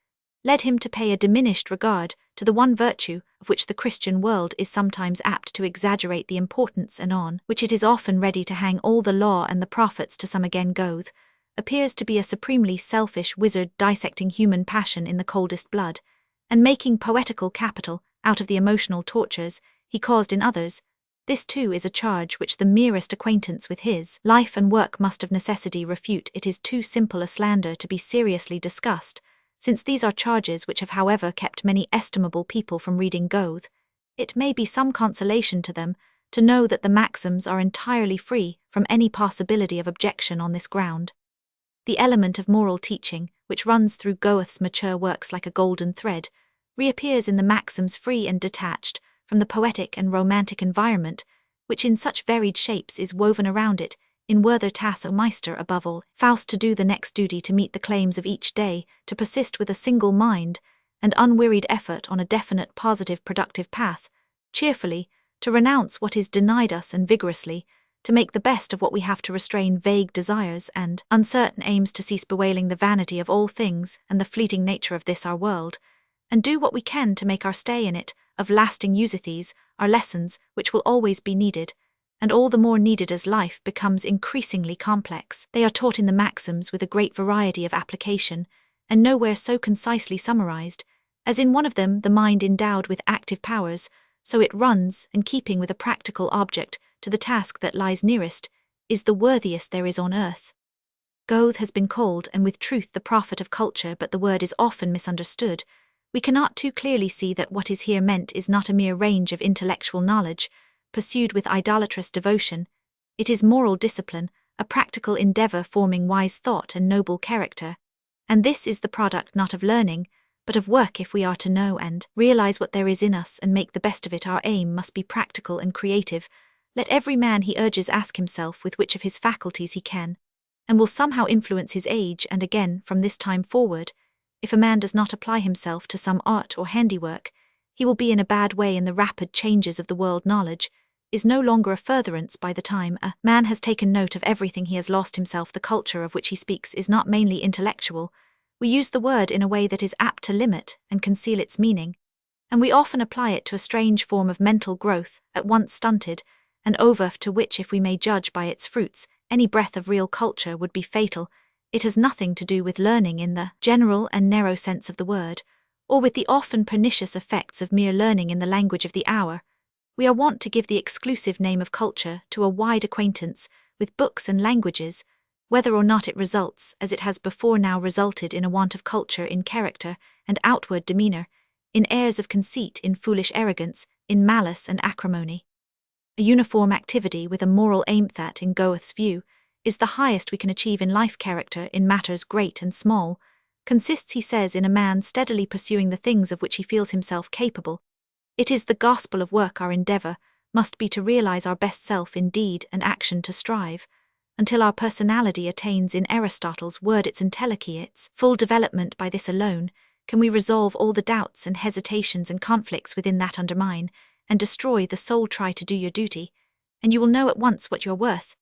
led him to pay a diminished regard to the one virtue of which the Christian world is sometimes apt to exaggerate the importance, and on which it is often ready to hang all the law and the prophets. To some again, Goethe appears to be a supremely selfish wizard, dissecting human passion in the coldest blood, and making poetical capital out of the emotional tortures he caused in others. This too is a charge which the merest acquaintance with his life and work must of necessity refute. It is too simple a slander to be seriously discussed, since these are charges which have however kept many estimable people from reading Goethe. It may be some consolation to them to know that the Maxims are entirely free from any possibility of objection on this ground. The element of moral teaching, which runs through Goethe's mature works like a golden thread, reappears in the Maxims, free and detached from the poetic and romantic environment which in such varied shapes is woven around it. In Werther Tasso Meister, above all, Faust, to do the next duty, to meet the claims of each day, to persist with a single mind and unwearied effort on a definite, positive, productive path, cheerfully to renounce what is denied us, and vigorously to make the best of what we have, to restrain vague desires and uncertain aims, to cease bewailing the vanity of all things and the fleeting nature of this our world, and do what we can to make our stay in it of lasting use. These are lessons which will always be needed, and all the more needed as life becomes increasingly complex. They are taught in the Maxims with a great variety of application, and nowhere so concisely summarized as in one of them. The mind endowed with active powers, so it runs, and keeping with a practical object to the task that lies nearest, is the worthiest there is on earth. Goethe has been called, and with truth, the prophet of culture, but the word is often misunderstood. We cannot too clearly see that what is here meant is not a mere range of intellectual knowledge, pursued with idolatrous devotion. It is moral discipline, a practical endeavor forming wise thought and noble character. And this is the product not of learning, but of work. If we are to know and realize what there is in us and make the best of it, our aim must be practical and creative. Let every man, he urges, ask himself with which of his faculties he can and will somehow influence his age, and again from this time forward. If a man does not apply himself to some art or handiwork, he will be in a bad way in the rapid changes of the world. Knowledge is no longer a furtherance. By the time a man has taken note of everything, he has lost himself. The culture of which he speaks is not mainly intellectual. We use the word in a way that is apt to limit and conceal its meaning, and we often apply it to a strange form of mental growth, at once stunted, and over to which, if we may judge by its fruits, any breath of real culture would be fatal. It has nothing to do with learning in the general and narrow sense of the word, or with the often pernicious effects of mere learning in the language of the hour. We are wont to give the exclusive name of culture to a wide acquaintance with books and languages, whether or not it results, as it has before now resulted, in a want of culture in character and outward demeanour, in airs of conceit, in foolish arrogance, in malice and acrimony. A uniform activity with a moral aim that, in Goethe's view, is the highest we can achieve in life. Character, in matters great and small, consists, he says, in a man steadily pursuing the things of which he feels himself capable. It is the gospel of work. Our endeavour must be to realize our best self in deed and action, to strive until our personality attains, in Aristotle's word, its entelechy, its full development. By this alone can we resolve all the doubts and hesitations and conflicts within that undermine and destroy the soul. Try to do your duty, and you will know at once what you're worth,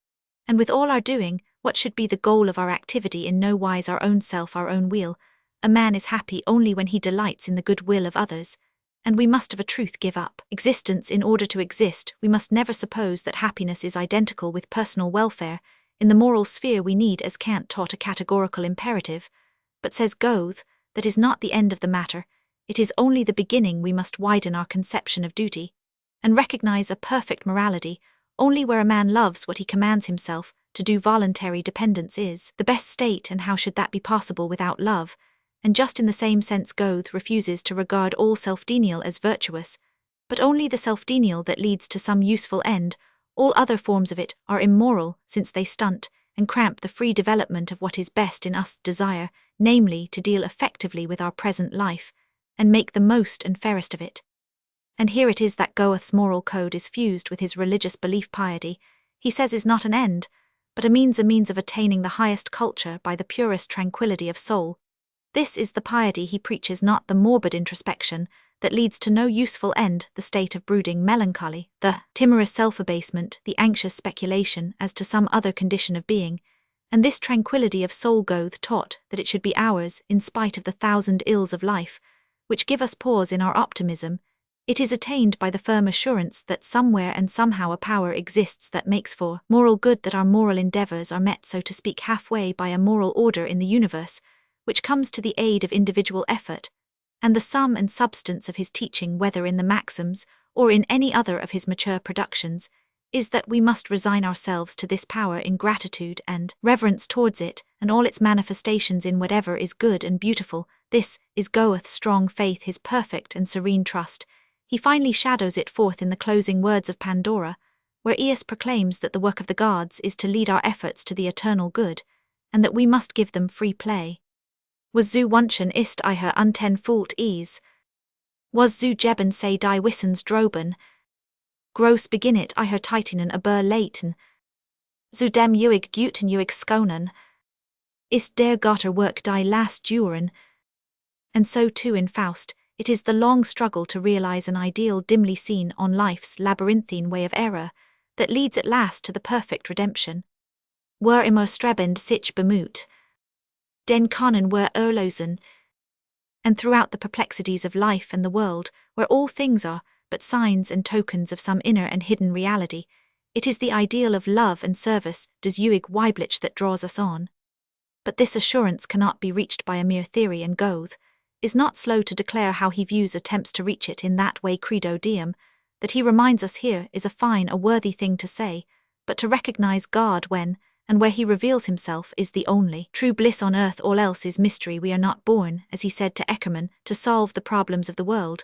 and with all our doing, what should be the goal of our activity. In no wise our own self, our own weal. A man is happy only when he delights in the good will of others, and we must of a truth give up existence in order to exist. We must never suppose that happiness is identical with personal welfare. In the moral sphere we need, as Kant taught, a categorical imperative, but, says Goethe, that is not the end of the matter, it is only the beginning. We must widen our conception of duty, and recognize a perfect morality only where a man loves what he commands himself to do. Voluntary dependence is the best state, and how should that be possible without love? And just in the same sense Goethe refuses to regard all self-denial as virtuous, but only the self-denial that leads to some useful end. All other forms of it are immoral, since they stunt and cramp the free development of what is best in us. Desire, namely, to deal effectively with our present life, and make the most and fairest of it. And here it is that Goethe's moral code is fused with his religious belief. Piety, he says, is not an end, but a means of attaining the highest culture by the purest tranquility of soul. This is the piety he preaches, not the morbid introspection that leads to no useful end, the state of brooding melancholy, the timorous self-abasement, the anxious speculation as to some other condition of being. And this tranquility of soul Goethe taught that it should be ours, in spite of the thousand ills of life, which give us pause in our optimism. It is attained by the firm assurance that somewhere and somehow a power exists that makes for moral good, that our moral endeavours are met, so to speak, halfway by a moral order in the universe, which comes to the aid of individual effort. And the sum and substance of his teaching, whether in the Maxims or in any other of his mature productions, is that we must resign ourselves to this power in gratitude and reverence towards it and all its manifestations in whatever is good and beautiful. This is Goethe's strong faith, his perfect and serene trust. He finally shadows it forth in the closing words of Pandora, where Aeneas proclaims that the work of the gods is to lead our efforts to the eternal good, and that we must give them free play. Was zu wünschen ist ihr untenfold ease. Was zu geben sei die Wissens droben. Groß beginnet ihr Titinen aber laten. Zu dem uig guten uig skonen. Ist der Götter Werk die last duren. And so too in Faust, it is the long struggle to realize an ideal dimly seen on life's labyrinthine way of error that leads at last to the perfect redemption. Were immer strebend sich bemüht. Den können wir erlösen. And throughout the perplexities of life and the world, where all things are but signs and tokens of some inner and hidden reality, it is the ideal of love and service, des ewig Weiblich, that draws us on. But this assurance cannot be reached by a mere theory, and Goethe is not slow to declare how he views attempts to reach it in that way. Credo diem, that he reminds us here, is a fine, a worthy thing to say, but to recognize God when and where he reveals himself is the only true bliss on earth. All else is mystery. We are not born, as he said to Eckermann, to solve the problems of the world,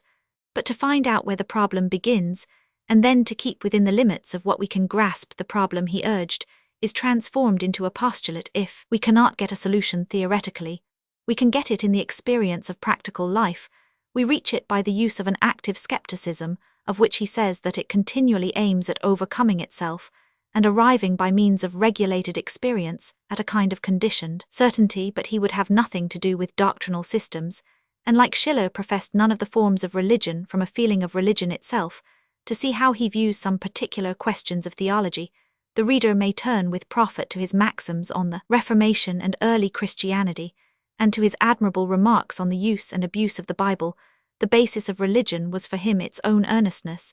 but to find out where the problem begins, and then to keep within the limits of what we can grasp. The problem, he urged, is transformed into a postulate. If we cannot get a solution theoretically, we can get it in the experience of practical life. We reach it by the use of an active skepticism, of which he says that it continually aims at overcoming itself, and arriving by means of regulated experience at a kind of conditioned certainty. But he would have nothing to do with doctrinal systems, and like Schiller professed none of the forms of religion from a feeling of religion itself. To see how he views some particular questions of theology, the reader may turn with profit to his maxims on the Reformation and early Christianity, and to his admirable remarks on the use and abuse of the Bible. The basis of religion was for him its own earnestness,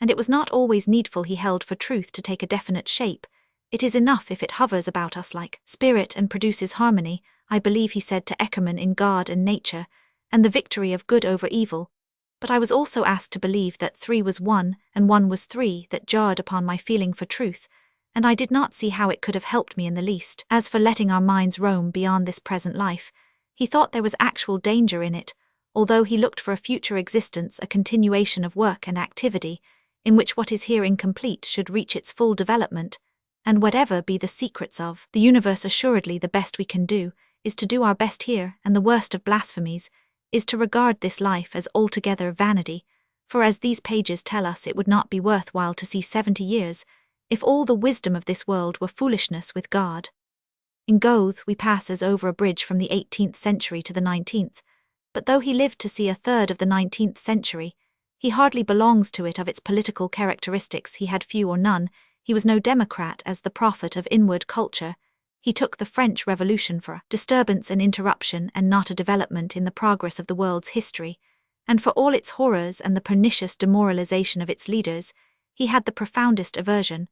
and it was not always needful, he held, for truth to take a definite shape. It is enough if it hovers about us like spirit and produces harmony, I believe he said to Eckermann in God and Nature, and the victory of good over evil. But I was also asked to believe that 3 was 1 and 1 was 3. That jarred upon my feeling for truth, and I did not see how it could have helped me in the least. As for letting our minds roam beyond this present life, he thought there was actual danger in it, although he looked for a future existence, a continuation of work and activity, in which what is here incomplete should reach its full development, and whatever be the secrets of the universe, assuredly the best we can do is to do our best here, and the worst of blasphemies is to regard this life as altogether vanity, for as these pages tell us, it would not be worth while to see 70 years, if all the wisdom of this world were foolishness with God. In Goethe we pass as over a bridge from the 18th century to the 19th, but though he lived to see a third of the 19th century, he hardly belongs to it. Of its political characteristics he had few or none. He was no democrat as the prophet of inward culture. He took the French Revolution for a disturbance and interruption and not a development in the progress of the world's history, and for all its horrors and the pernicious demoralization of its leaders, he had the profoundest aversion.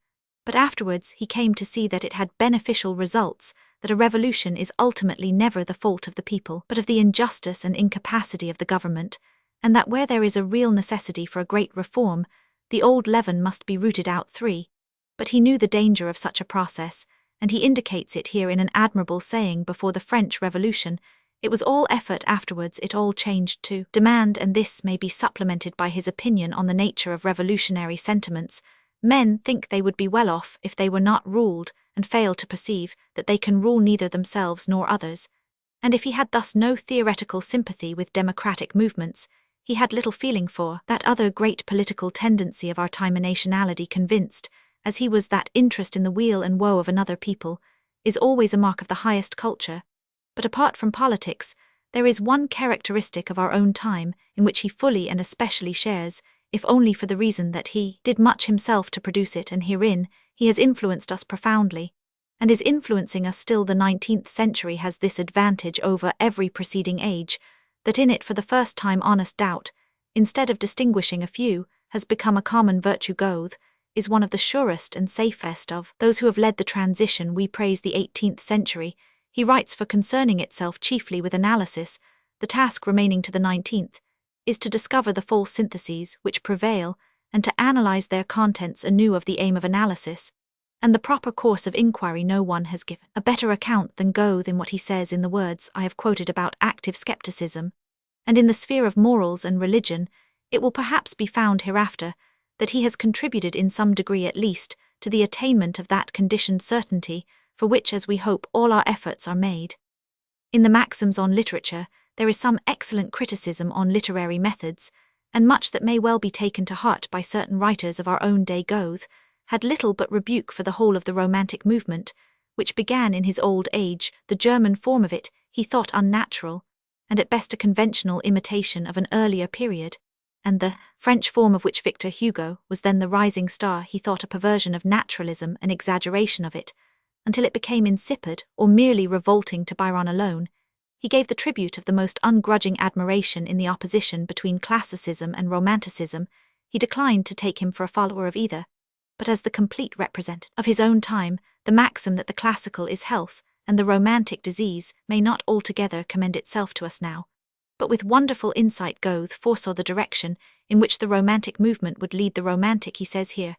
But afterwards he came to see that it had beneficial results, that a revolution is ultimately never the fault of the people, but of the injustice and incapacity of the government, and that where there is a real necessity for a great reform, the old leaven must be rooted out. 3. But he knew the danger of such a process, and he indicates it here in an admirable saying. Before the French Revolution, it was all effort; afterwards it all changed to demand, and this may be supplemented by his opinion on the nature of revolutionary sentiments. Men think they would be well off if they were not ruled, and fail to perceive that they can rule neither themselves nor others. And if he had thus no theoretical sympathy with democratic movements, he had little feeling for that other great political tendency of our time, a nationality, convinced, as he was, that interest in the weal and woe of another people is always a mark of the highest culture. But apart from politics, there is one characteristic of our own time in which he fully and especially shares, if only for the reason that he did much himself to produce it, and herein he has influenced us profoundly, and is influencing us still. The 19th century has this advantage over every preceding age, that in it for the first time honest doubt, instead of distinguishing a few, has become a common virtue. Goethe is one of the surest and safest of those who have led the transition. We praise the 18th century, he writes, for concerning itself chiefly with analysis. The task remaining to the 19th is to discover the false syntheses which prevail, and to analyze their contents anew. Of the aim of analysis and the proper course of inquiry, no one has given a better account than Goethe in what he says in the words I have quoted about active skepticism, and in the sphere of morals and religion. It will perhaps be found hereafter that he has contributed in some degree at least to the attainment of that conditioned certainty for which, as we hope, all our efforts are made. In the Maxims on Literature there is some excellent criticism on literary methods, and much that may well be taken to heart by certain writers of our own day. Goethe had little but rebuke for the whole of the Romantic movement, which began in his old age. The German form of it he thought unnatural, and at best a conventional imitation of an earlier period, and the French form, of which Victor Hugo was then the rising star, he thought a perversion of naturalism, an exaggeration of it, until it became insipid or merely revolting to Byron alone. He gave the tribute of the most ungrudging admiration in the opposition between classicism and romanticism. He declined to take him for a follower of either, but as the complete representative of his own time. The maxim that the classical is health and the romantic disease may not altogether commend itself to us now, but with wonderful insight Goethe foresaw the direction in which the romantic movement would lead. The romantic, he says here,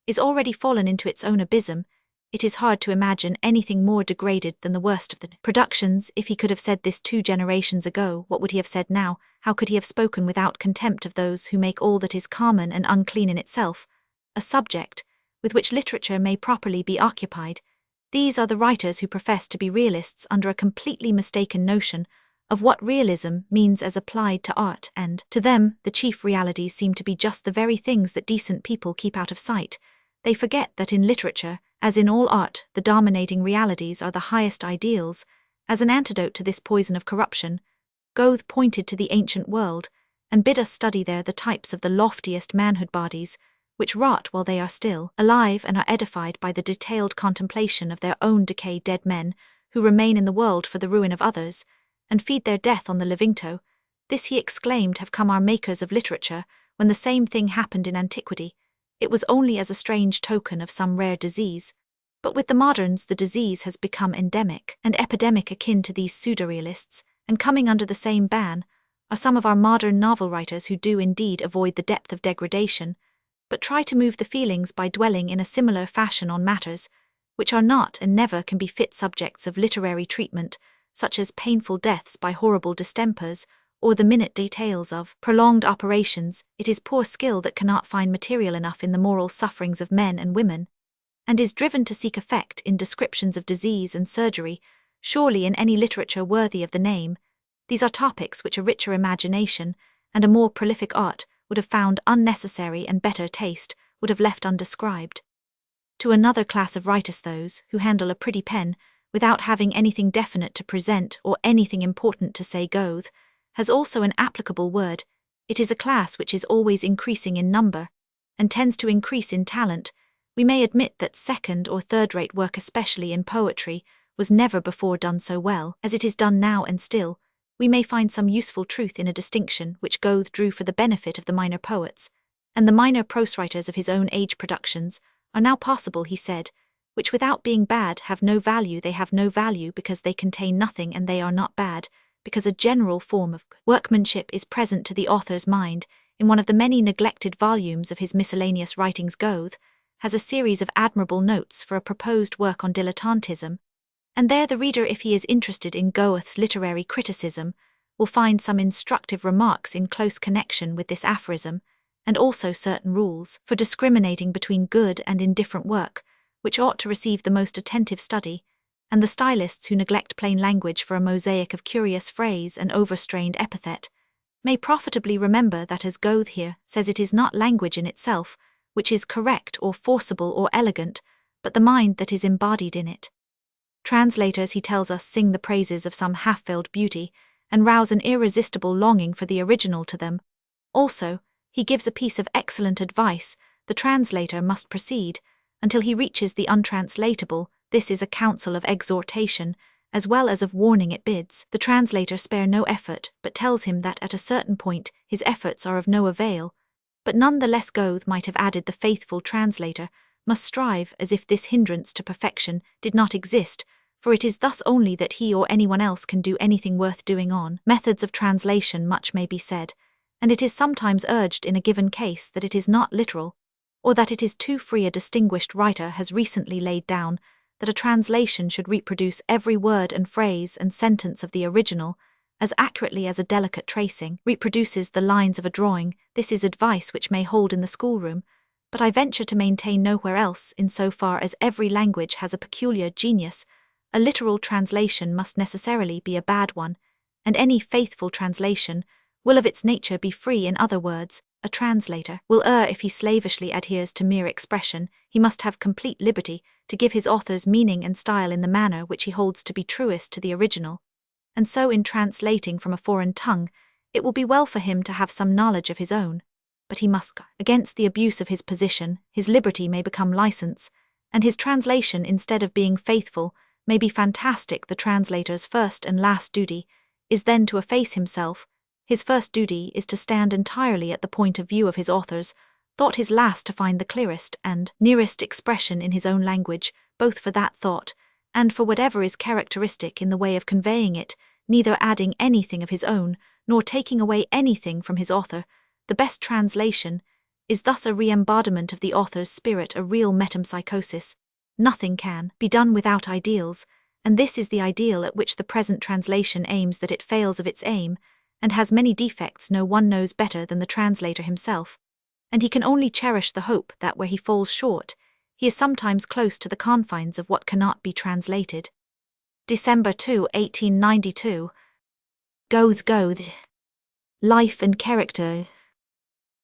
is already fallen into its own abysm. It is hard to imagine anything more degraded than the worst of the productions. If he could have said this 2 generations ago, what would he have said now? How could he have spoken without contempt of those who make all that is common and unclean in itself a subject with which literature may properly be occupied? These are the writers who profess to be realists under a completely mistaken notion of what realism means as applied to art, and to them the chief realities seem to be just the very things that decent people keep out of sight. They forget that in literature, as in all art, the dominating realities are the highest ideals. As an antidote to this poison of corruption, Goethe pointed to the ancient world, and bid us study there the types of the loftiest manhood bodies, which rot while they are still alive and are edified by the detailed contemplation of their own decay. Dead men, who remain in the world for the ruin of others, and feed their death on the livingto. This, he exclaimed, have come our makers of literature, when the same thing happened in antiquity. It was only as a strange token of some rare disease. But with the moderns, the disease has become endemic and epidemic, akin to these pseudo-realists, and coming under the same ban are some of our modern novel writers who do indeed avoid the depth of degradation, but try to move the feelings by dwelling in a similar fashion on matters which are not and never can be fit subjects of literary treatment, such as painful deaths by horrible distempers, or the minute details of prolonged operations. It is poor skill that cannot find material enough in the moral sufferings of men and women, and is driven to seek effect in descriptions of disease and surgery, surely in any literature worthy of the name. These are topics which a richer imagination and a more prolific art would have found unnecessary, and better taste would have left undescribed. To another class of writers, those who handle a pretty pen without having anything definite to present or anything important to say, Goethe has also an applicable word. It is a class which is always increasing in number, and tends to increase in talent. We may admit that second or third-rate work, especially in poetry, was never before done so well as it is done now, and still, we may find some useful truth in a distinction which Goethe drew for the benefit of the minor poets, and the minor prose writers of his own age. Productions are now possible, he said, which without being bad have no value. They have no value because they contain nothing, and they are not bad because a general form of workmanship is present to the author's mind. In one of the many neglected volumes of his miscellaneous writings, Goethe has a series of admirable notes for a proposed work on dilettantism, and there the reader, if he is interested in Goethe's literary criticism, will find some instructive remarks in close connection with this aphorism, and also certain rules for discriminating between good and indifferent work, which ought to receive the most attentive study, and the stylists who neglect plain language for a mosaic of curious phrase and overstrained epithet may profitably remember that, as Goethe here says, it is not language in itself which is correct or forcible or elegant, but the mind that is embodied in it. Translators, he tells us, sing the praises of some half-veiled beauty, and rouse an irresistible longing for the original to them. Also, he gives a piece of excellent advice: the translator must proceed until he reaches the untranslatable. This is a counsel of exhortation, as well as of warning. It bids the translator spare no effort, but tells him that at a certain point his efforts are of no avail. But none the less, Goethe might have added, the faithful translator must strive as if this hindrance to perfection did not exist, for it is thus only that he or anyone else can do anything worth doing. On methods of translation much may be said, and it is sometimes urged in a given case that it is not literal, or that it is too free. A distinguished writer has recently laid down that a translation should reproduce every word and phrase and sentence of the original as accurately as a delicate tracing reproduces the lines of a drawing. This is advice which may hold in the schoolroom, but I venture to maintain nowhere else. In so far as every language has a peculiar genius, a literal translation must necessarily be a bad one, and any faithful translation will of its nature be free. In other words, a translator will err if he slavishly adheres to mere expression. He must have complete liberty to give his author's meaning and style in the manner which he holds to be truest to the original, and so in translating from a foreign tongue, it will be well for him to have some knowledge of his own. But he must guard against the abuse of his position. His liberty may become license, and his translation, instead of being faithful, may be fantastic. The translator's first and last duty is then to efface himself. His first duty is to stand entirely at the point of view of his author's thought, his last to find the clearest and nearest expression in his own language, both for that thought and for whatever is characteristic in the way of conveying it, neither adding anything of his own, nor taking away anything from his author. The best translation is thus a re-embodiment of the author's spirit, a real metempsychosis. Nothing can be done without ideals, and this is the ideal at which the present translation aims. That it fails of its aim, and has many defects, no one knows better than the translator himself, and he can only cherish the hope that where he falls short, he is sometimes close to the confines of what cannot be translated. December 2, 1892. Goethe. Life and character.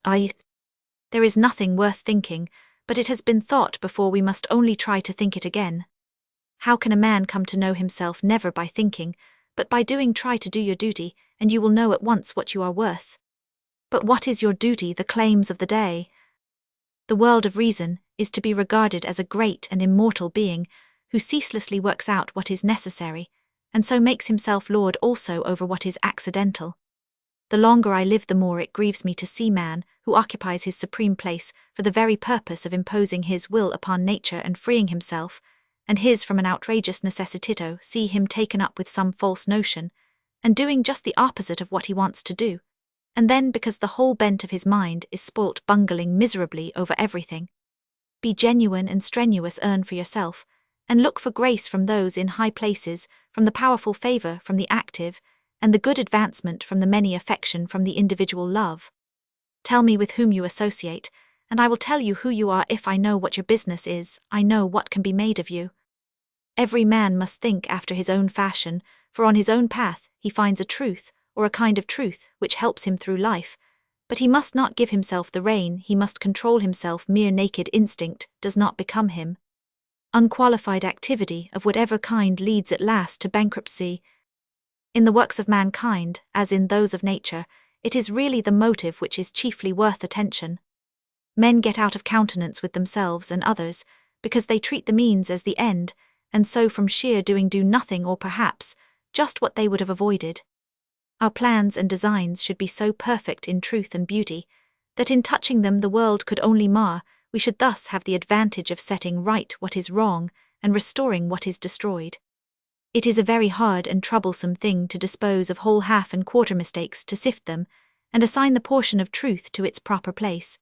There is nothing worth thinking, but it has been thought before. We must only try to think it again. How can a man come to know himself? Never by thinking, but by doing. Try to do your duty, and you will know at once what you are worth. But what is your duty? The claims of the day. The world of reason is to be regarded as a great and immortal being who ceaselessly works out what is necessary, and so makes himself lord also over what is accidental. The longer I live, the more it grieves me to see man, who occupies his supreme place for the very purpose of imposing his will upon nature and freeing himself, and his from an outrageous necessitito see him taken up with some false notion, and doing just the opposite of what he wants to do, and then because the whole bent of his mind is spoilt bungling miserably over everything. Be genuine and strenuous, earn for yourself, and look for grace from those in high places, from the powerful favor from the active, and the good advancement from the many, affection from the individual love. Tell me with whom you associate, and I will tell you who you are. If I know what your business is, I know what can be made of you. Every man must think after his own fashion, for on his own path he finds a truth, or a kind of truth, which helps him through life, but he must not give himself the rein, he must control himself. Mere naked instinct does not become him. Unqualified activity of whatever kind leads at last to bankruptcy. In the works of mankind, as in those of nature, it is really the motive which is chiefly worth attention. Men get out of countenance with themselves and others, because they treat the means as the end, and so from sheer doing do nothing, or perhaps just what they would have avoided. Our plans and designs should be so perfect in truth and beauty, that in touching them the world could only mar. We should thus have the advantage of setting right what is wrong, and restoring what is destroyed. It is a very hard and troublesome thing to dispose of whole half and quarter mistakes, to sift them, and assign the portion of truth to its proper place.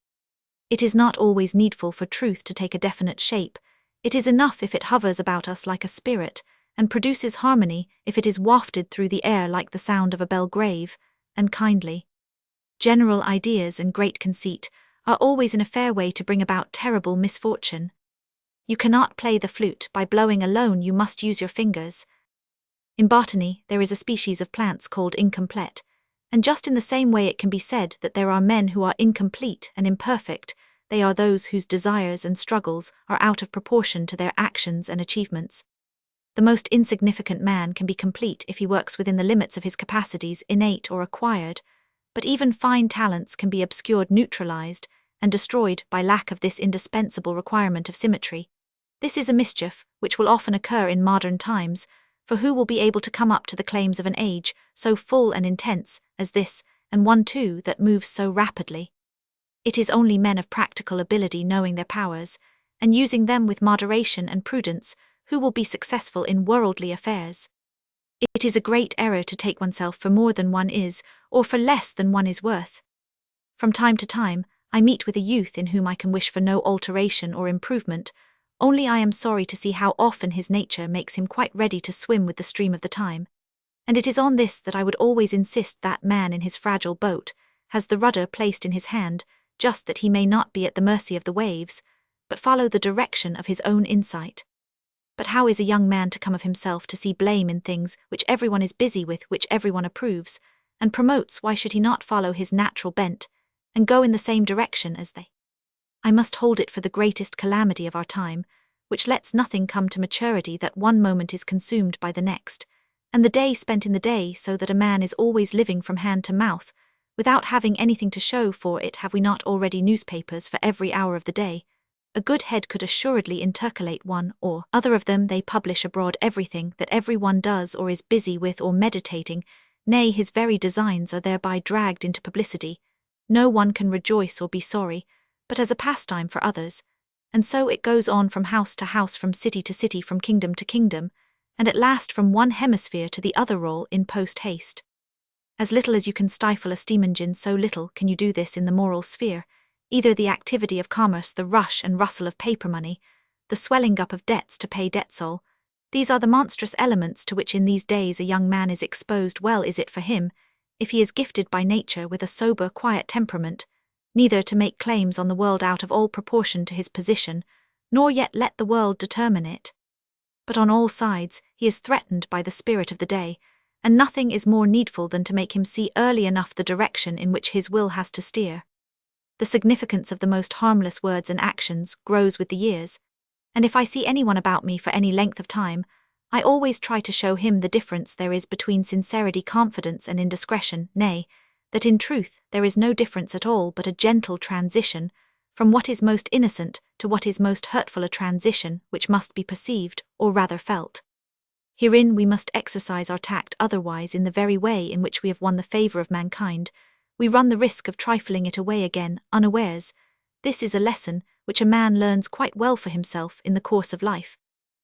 It is not always needful for truth to take a definite shape. It is enough if it hovers about us like a spirit, and produces harmony if it is wafted through the air like the sound of a bell, grave and kindly. General ideas and great conceit are always in a fair way to bring about terrible misfortune. You cannot play the flute by blowing alone, you must use your fingers. In botany there is a species of plants called incomplete, and just in the same way it can be said that there are men who are incomplete and imperfect. They are those whose desires and struggles are out of proportion to their actions and achievements. The most insignificant man can be complete if he works within the limits of his capacities, innate or acquired, but even fine talents can be obscured, neutralized, and destroyed by lack of this indispensable requirement of symmetry. This is a mischief which will often occur in modern times, for who will be able to come up to the claims of an age so full and intense as this, and one too that moves so rapidly? It is only men of practical ability, knowing their powers, and using them with moderation and prudence, who will be successful in worldly affairs. It is a great error to take oneself for more than one is, or for less than one is worth. From time to time, I meet with a youth in whom I can wish for no alteration or improvement, only I am sorry to see how often his nature makes him quite ready to swim with the stream of the time. And it is on this that I would always insist. That man in his fragile boat has the rudder placed in his hand, just that he may not be at the mercy of the waves, but follow the direction of his own insight. But how is a young man to come of himself to see blame in things which everyone is busy with, which everyone approves and promotes? Why should he not follow his natural bent, and go in the same direction as they? I must hold it for the greatest calamity of our time, which lets nothing come to maturity, that one moment is consumed by the next, and the day spent in the day, so that a man is always living from hand to mouth, without having anything to show for it. Have we not already newspapers for every hour of the day? A good head could assuredly intercalate one or other of them. They publish abroad everything that every one does or is busy with or meditating, nay, his very designs are thereby dragged into publicity. No one can rejoice or be sorry, but as a pastime for others, and so it goes on from house to house, from city to city, from kingdom to kingdom, and at last from one hemisphere to the other, all in post-haste. As little as you can stifle a steam engine, so little can you do this in the moral sphere. Either the activity of commerce, the rush and rustle of paper money, the swelling up of debts to pay debt-soul, these are the monstrous elements to which in these days a young man is exposed. Well is it for him, if he is gifted by nature with a sober, quiet temperament, neither to make claims on the world out of all proportion to his position, nor yet let the world determine it. But on all sides he is threatened by the spirit of the day, and nothing is more needful than to make him see early enough the direction in which his will has to steer. The significance of the most harmless words and actions grows with the years, and if I see anyone about me for any length of time, I always try to show him the difference there is between sincerity, confidence, and indiscretion, nay, that in truth there is no difference at all, but a gentle transition from what is most innocent to what is most hurtful, a transition which must be perceived, or rather felt. Herein we must exercise our tact, otherwise in the very way in which we have won the favour of mankind, we run the risk of trifling it away again, unawares. This is a lesson which a man learns quite well for himself in the course of life.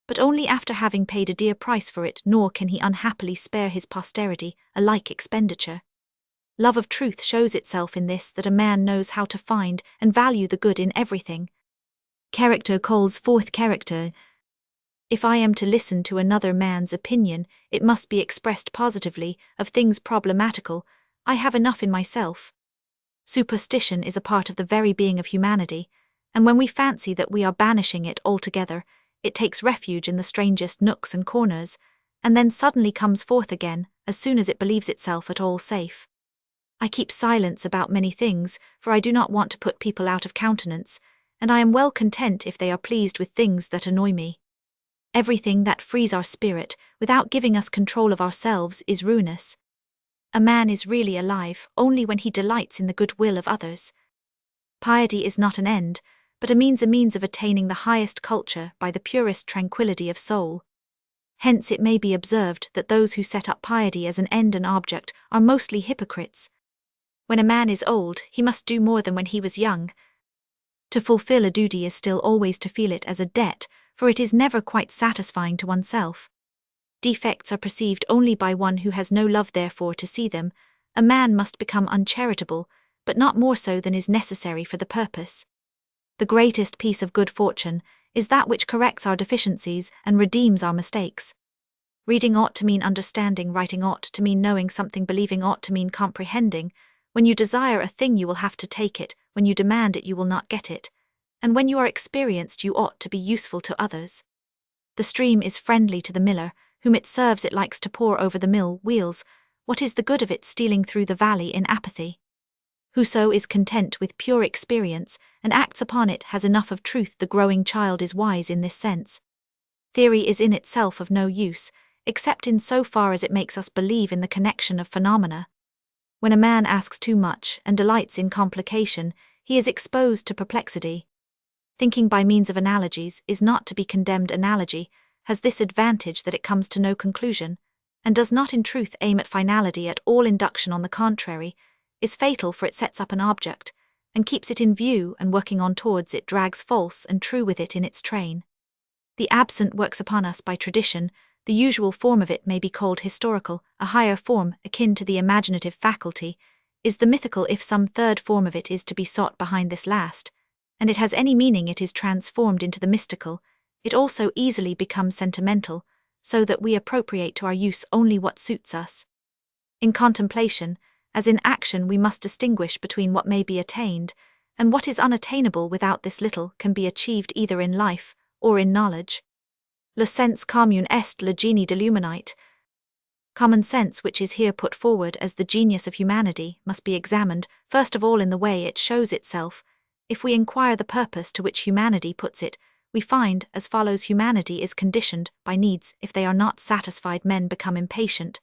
but only after having paid a dear price for it, nor can he unhappily spare his posterity a like expenditure. Love of truth shows itself in this, that a man knows how to find and value the good in everything. Character calls forth character. If I am to listen to another man's opinion, it must be expressed positively. Of things problematical, I have enough in myself. Superstition is a part of the very being of humanity, and when we fancy that we are banishing it altogether, it takes refuge in the strangest nooks and corners, and then suddenly comes forth again, as soon as it believes itself at all safe. I keep silence about many things, for I do not want to put people out of countenance, and I am well content if they are pleased with things that annoy me. Everything that frees our spirit, without giving us control of ourselves, is ruinous. A man is really alive only when he delights in the good will of others. Piety is not an end, but a means of attaining the highest culture by the purest tranquility of soul. Hence it may be observed that those who set up piety as an end and object are mostly hypocrites. When a man is old, he must do more than when he was young. To fulfill a duty is still always to feel it as a debt, for it is never quite satisfying to oneself. Defects are perceived only by one who has no love therefore to see them. A man must become uncharitable, but not more so than is necessary for the purpose. The greatest piece of good fortune is that which corrects our deficiencies and redeems our mistakes. Reading ought to mean understanding, writing ought to mean knowing something, believing ought to mean comprehending. When you desire a thing you will have to take it, when you demand it you will not get it, and when you are experienced you ought to be useful to others. The stream is friendly to the miller, whom it serves it likes to pour over the mill wheels. What is the good of it stealing through the valley in apathy? Whoso is content with pure experience, and acts upon it, has enough of truth. The growing child is wise in this sense. Theory is in itself of no use, except in so far as it makes us believe in the connection of phenomena. When a man asks too much and delights in complication, he is exposed to perplexity. Thinking by means of analogies is not to be condemned. Analogy has this advantage that it comes to no conclusion, and does not in truth aim at finality at all. Induction, on the contrary, is fatal, for it sets up an object, and keeps it in view, and working on towards it drags false and true with it in its train. The absent works upon us by tradition. The usual form of it may be called historical. A higher form, akin to the imaginative faculty, is the mythical. If some third form of it is to be sought behind this last, and it has any meaning, it is transformed into the mystical. It also easily becomes sentimental, so that we appropriate to our use only what suits us. In contemplation, as in action, we must distinguish between what may be attained, and what is unattainable. Without this little can be achieved either in life or in knowledge. Le sens commune est le génie de l'humanité. Common sense, which is here put forward as the genius of humanity, must be examined, first of all, in the way it shows itself. If we inquire the purpose to which humanity puts it, we find as follows: humanity is conditioned by needs. If they are not satisfied, men become impatient,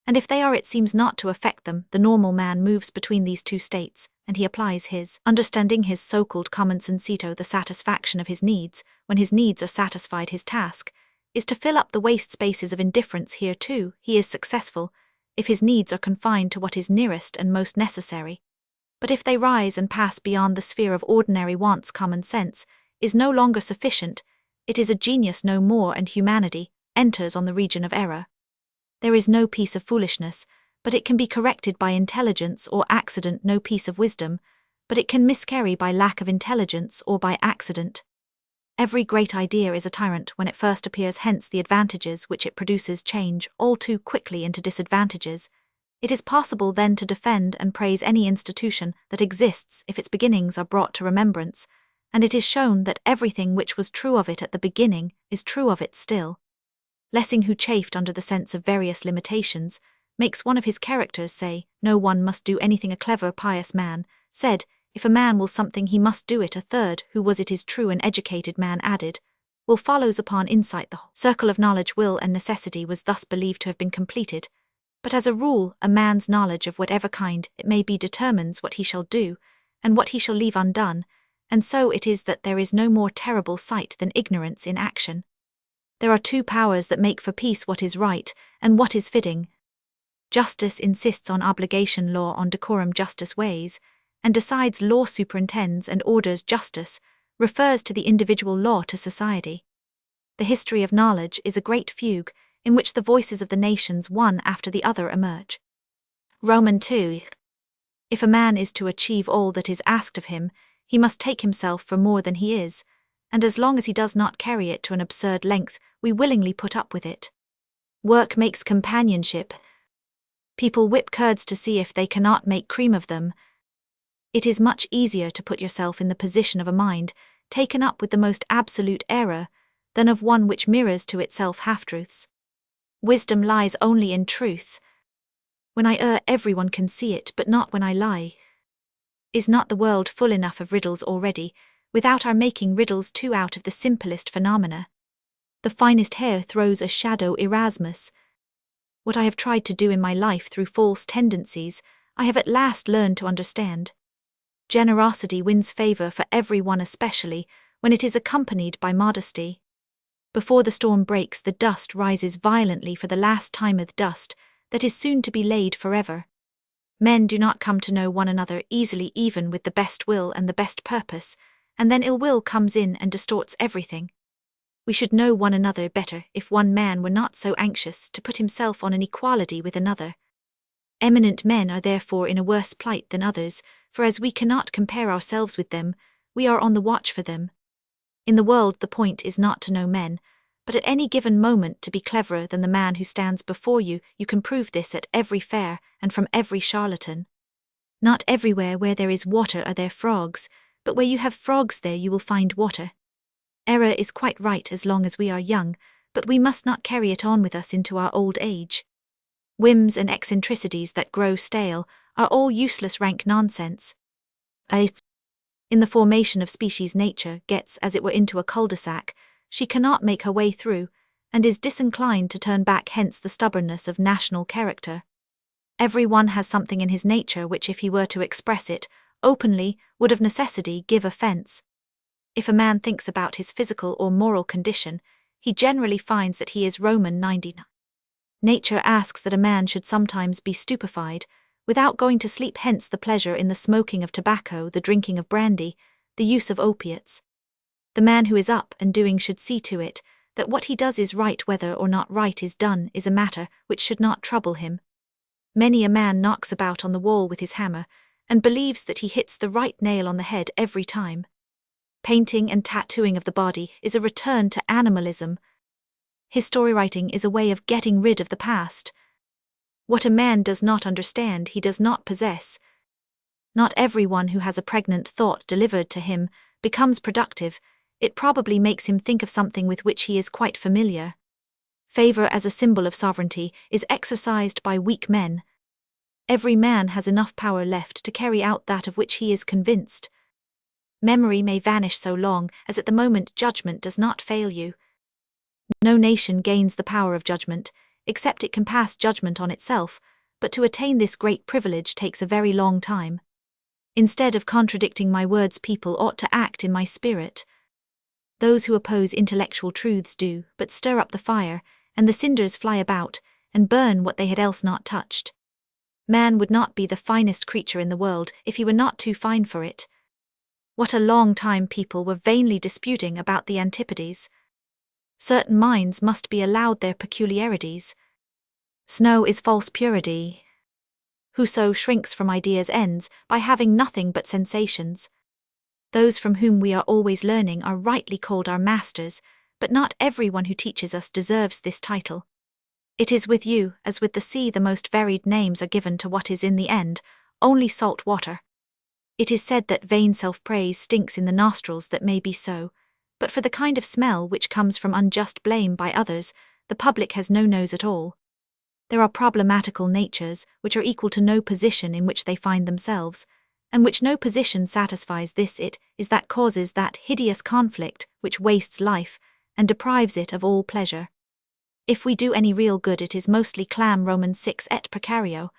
and if they are, it seems not to affect them. The normal man moves between these two states, and he applies his understanding, his so-called common sensito, the satisfaction of his needs. When his needs are satisfied, his task is to fill up the waste spaces of indifference. Here too he is successful, if his needs are confined to what is nearest and most necessary. But if they rise and pass beyond the sphere of ordinary wants, common sense is no longer sufficient, it is a genius no more, and humanity enters on the region of error. There is no piece of foolishness, but it can be corrected by intelligence, or accident; no piece of wisdom, but it can miscarry by lack of intelligence or by accident. Every great idea is a tyrant when it first appears, hence the advantages which it produces change all too quickly into disadvantages. It is possible then to defend and praise any institution that exists if its beginnings are brought to remembrance, and it is shown that everything which was true of it at the beginning is true of it still. Lessing, who chafed under the sense of various limitations, makes one of his characters say, "No one must do anything." A clever, pious man said, "If a man will something, he must do it." A third, who was, it is true, an educated man, added, "Will follows upon insight." The circle of knowledge, will, and necessity was thus believed to have been completed. But as a rule, a man's knowledge of whatever kind it may be determines what he shall do, and what he shall leave undone, and so it is that there is no more terrible sight than ignorance in action. There are two powers that make for peace: what is right, and what is fitting. Justice insists on obligation, law on decorum. Justice weighs and decides, law superintends and orders. Justice refers to the individual, law to society. The history of knowledge is a great fugue, in which the voices of the nations one after the other emerge. Roman 2. If a man is to achieve all that is asked of him, he must take himself for more than he is, and as long as he does not carry it to an absurd length, we willingly put up with it. Work makes companionship. People whip curds to see if they cannot make cream of them. It is much easier to put yourself in the position of a mind taken up with the most absolute error than of one which mirrors to itself half-truths. Wisdom lies only in truth. When I err, everyone can see it, but not when I lie. Is not the world full enough of riddles already, without our making riddles too out of the simplest phenomena? The finest hair throws a shadow. Erasmus. What I have tried to do in my life through false tendencies, I have at last learned to understand. Generosity wins favor for every one, especially when it is accompanied by modesty. Before the storm breaks, the dust rises violently for the last time of dust that is soon to be laid forever. Men do not come to know one another easily, even with the best will and the best purpose, and then ill will comes in and distorts everything. We should know one another better if one man were not so anxious to put himself on an equality with another. Eminent men are therefore in a worse plight than others, for as we cannot compare ourselves with them, we are on the watch for them. In the world the point is not to know men, but at any given moment to be cleverer than the man who stands before you. You can prove this at every fair and from every charlatan. Not everywhere where there is water are there frogs, but where you have frogs there you will find water. Error is quite right as long as we are young, but we must not carry it on with us into our old age. Whims and eccentricities that grow stale are all useless rank nonsense. In the formation of species, nature gets as it were into a cul-de-sac. She cannot make her way through, and is disinclined to turn back, hence the stubbornness of national character. Every one has something in his nature which, if he were to express it openly, would of necessity give offence. If a man thinks about his physical or moral condition, he generally finds that he is Roman 99. Nature asks that a man should sometimes be stupefied, without going to sleep, hence the pleasure in the smoking of tobacco, the drinking of brandy, the use of opiates. The man who is up and doing should see to it that what he does is right. Whether or not right is done is a matter which should not trouble him. Many a man knocks about on the wall with his hammer, and believes that he hits the right nail on the head every time. Painting and tattooing of the body is a return to animalism. History writing is a way of getting rid of the past. What a man does not understand, he does not possess. Not everyone who has a pregnant thought delivered to him becomes productive. It probably makes him think of something with which he is quite familiar. Favor as a symbol of sovereignty is exercised by weak men. Every man has enough power left to carry out that of which he is convinced. Memory may vanish so long as at the moment judgment does not fail you. No nation gains the power of judgment, except it can pass judgment on itself, but to attain this great privilege takes a very long time. Instead of contradicting my words, people ought to act in my spirit. Those who oppose intellectual truths do but stir up the fire, and the cinders fly about, and burn what they had else not touched. Man would not be the finest creature in the world if he were not too fine for it. What a long time people were vainly disputing about the antipodes. Certain minds must be allowed their peculiarities. Snow is false purity. Whoso shrinks from ideas ends by having nothing but sensations. Those from whom we are always learning are rightly called our masters, but not everyone who teaches us deserves this title. It is with you, as with the sea, the most varied names are given to what is in the end only salt water. It is said that vain self-praise stinks in the nostrils. That may be so, but for the kind of smell which comes from unjust blame by others, the public has no nose at all. There are problematical natures which are equal to no position in which they find themselves, and which no position satisfies. This it is that causes that hideous conflict which wastes life and deprives it of all pleasure. If we do any real good, it is mostly clam. Roman 6 et precario.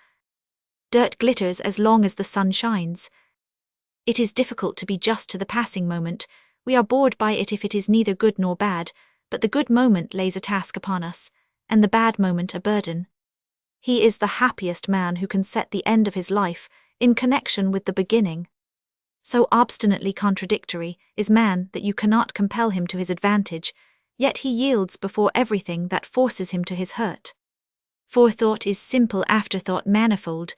Dirt glitters as long as the sun shines. It is difficult to be just to the passing moment. We are bored by it if it is neither good nor bad, but the good moment lays a task upon us, and the bad moment a burden. He is the happiest man who can set the end of his life in connection with the beginning. So obstinately contradictory is man that you cannot compel him to his advantage, yet he yields before everything that forces him to his hurt. Forethought is simple, afterthought manifold.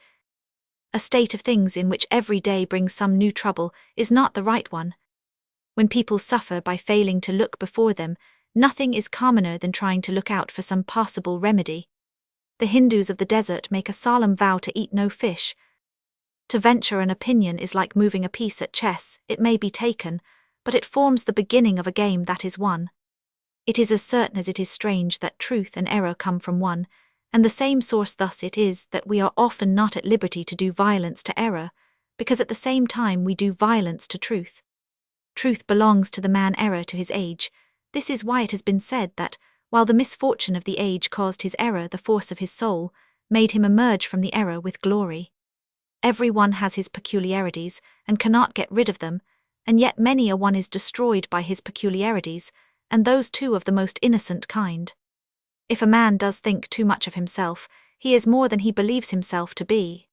A state of things in which every day brings some new trouble is not the right one. When people suffer by failing to look before them, nothing is commoner than trying to look out for some possible remedy. The Hindus of the desert make a solemn vow to eat no fish. To venture an opinion is like moving a piece at chess. It may be taken, but it forms the beginning of a game that is won. It is as certain as it is strange that truth and error come from one, and the same source. Thus it is that we are often not at liberty to do violence to error, because at the same time we do violence to truth. Truth belongs to the man, error to his age. This is why it has been said that, while the misfortune of the age caused his error, the force of his soul made him emerge from the error with glory. Every one has his peculiarities, and cannot get rid of them, and yet many a one is destroyed by his peculiarities, and those too of the most innocent kind. If a man does think too much of himself, he is more than he believes himself to be.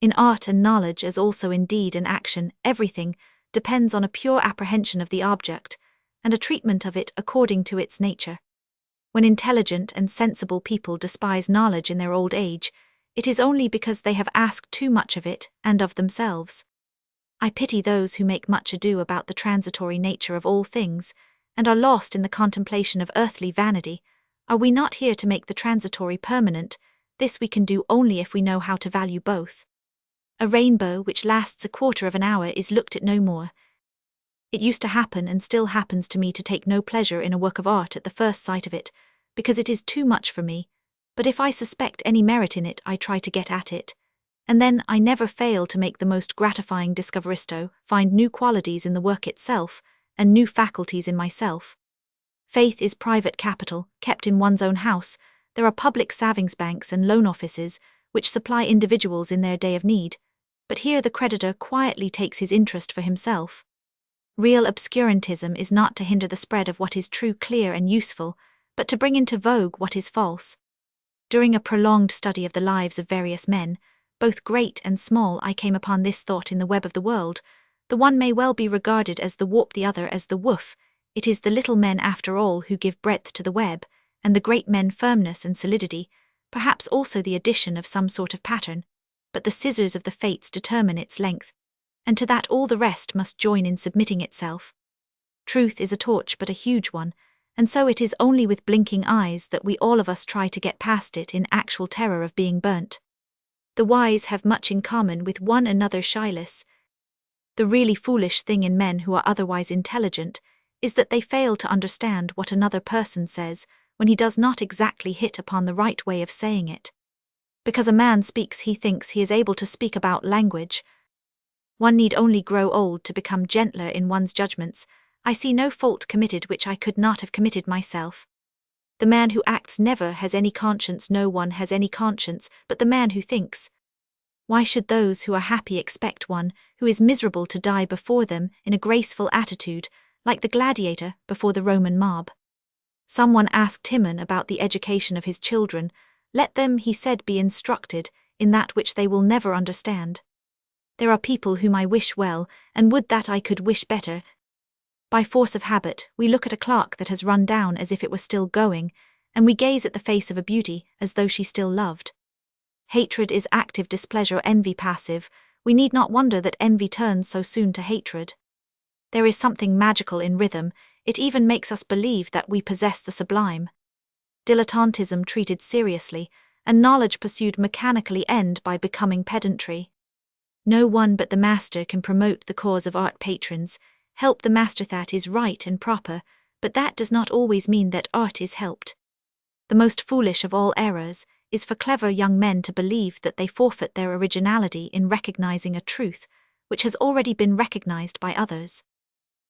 In art and knowledge, as also in deed and action, everything depends on a pure apprehension of the object, and a treatment of it according to its nature. When intelligent and sensible people despise knowledge in their old age, it is only because they have asked too much of it and of themselves. I pity those who make much ado about the transitory nature of all things, and are lost in the contemplation of earthly vanity. Are we not here to make the transitory permanent? This we can do only if we know how to value both. A rainbow which lasts a quarter of an hour is looked at no more. It used to happen, and still happens to me, to take no pleasure in a work of art at the first sight of it, because it is too much for me, but if I suspect any merit in it, I try to get at it, and then I never fail to make the most gratifying discoveristo, find new qualities in the work itself, and new faculties in myself. Faith is private capital, kept in one's own house. There are public savings banks and loan offices, which supply individuals in their day of need, but here the creditor quietly takes his interest for himself. Real obscurantism is not to hinder the spread of what is true, clear, and useful, but to bring into vogue what is false. During a prolonged study of the lives of various men, both great and small, I came upon this thought in the web of the world. The one may well be regarded as the warp, the other as the woof. It is the little men, after all, who give breadth to the web, and the great men firmness and solidity, perhaps also the addition of some sort of pattern, but the scissors of the fates determine its length, and to that all the rest must join in submitting itself. Truth is a torch, but a huge one, and so it is only with blinking eyes that we all of us try to get past it in actual terror of being burnt. The wise have much in common with one another, shyless. The really foolish thing in men who are otherwise intelligent is that they fail to understand what another person says when he does not exactly hit upon the right way of saying it. Because a man speaks, he thinks he is able to speak about language. One need only grow old to become gentler in one's judgments. I see no fault committed which I could not have committed myself. The man who acts never has any conscience. No one has any conscience but the man who thinks. Why should those who are happy expect one who is miserable to die before them in a graceful attitude, like the gladiator before the Roman mob? Someone asked Timon about the education of his children. Let them, he said, be instructed in that which they will never understand. There are people whom I wish well, and would that I could wish better. By force of habit, we look at a clock that has run down as if it were still going, and we gaze at the face of a beauty as though she still loved. Hatred is active displeasure, envy passive. We need not wonder that envy turns so soon to hatred. There is something magical in rhythm. It even makes us believe that we possess the sublime. Dilettantism treated seriously, and knowledge pursued mechanically, end by becoming pedantry. No one but the master can promote the cause of art. Patrons help the master. That is right and proper, but that does not always mean that art is helped. The most foolish of all errors is for clever young men to believe that they forfeit their originality in recognizing a truth which has already been recognized by others.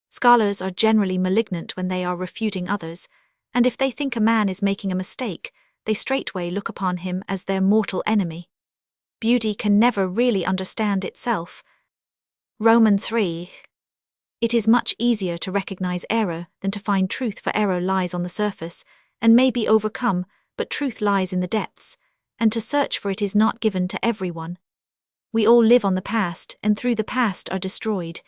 Scholars are generally malignant when they are refuting others, and if they think a man is making a mistake, they straightway look upon him as their mortal enemy. Beauty can never really understand itself. Roman 3. It is much easier to recognize error than to find truth, for error lies on the surface, and may be overcome, but truth lies in the depths, and to search for it is not given to everyone. We all live on the past, and through the past are destroyed.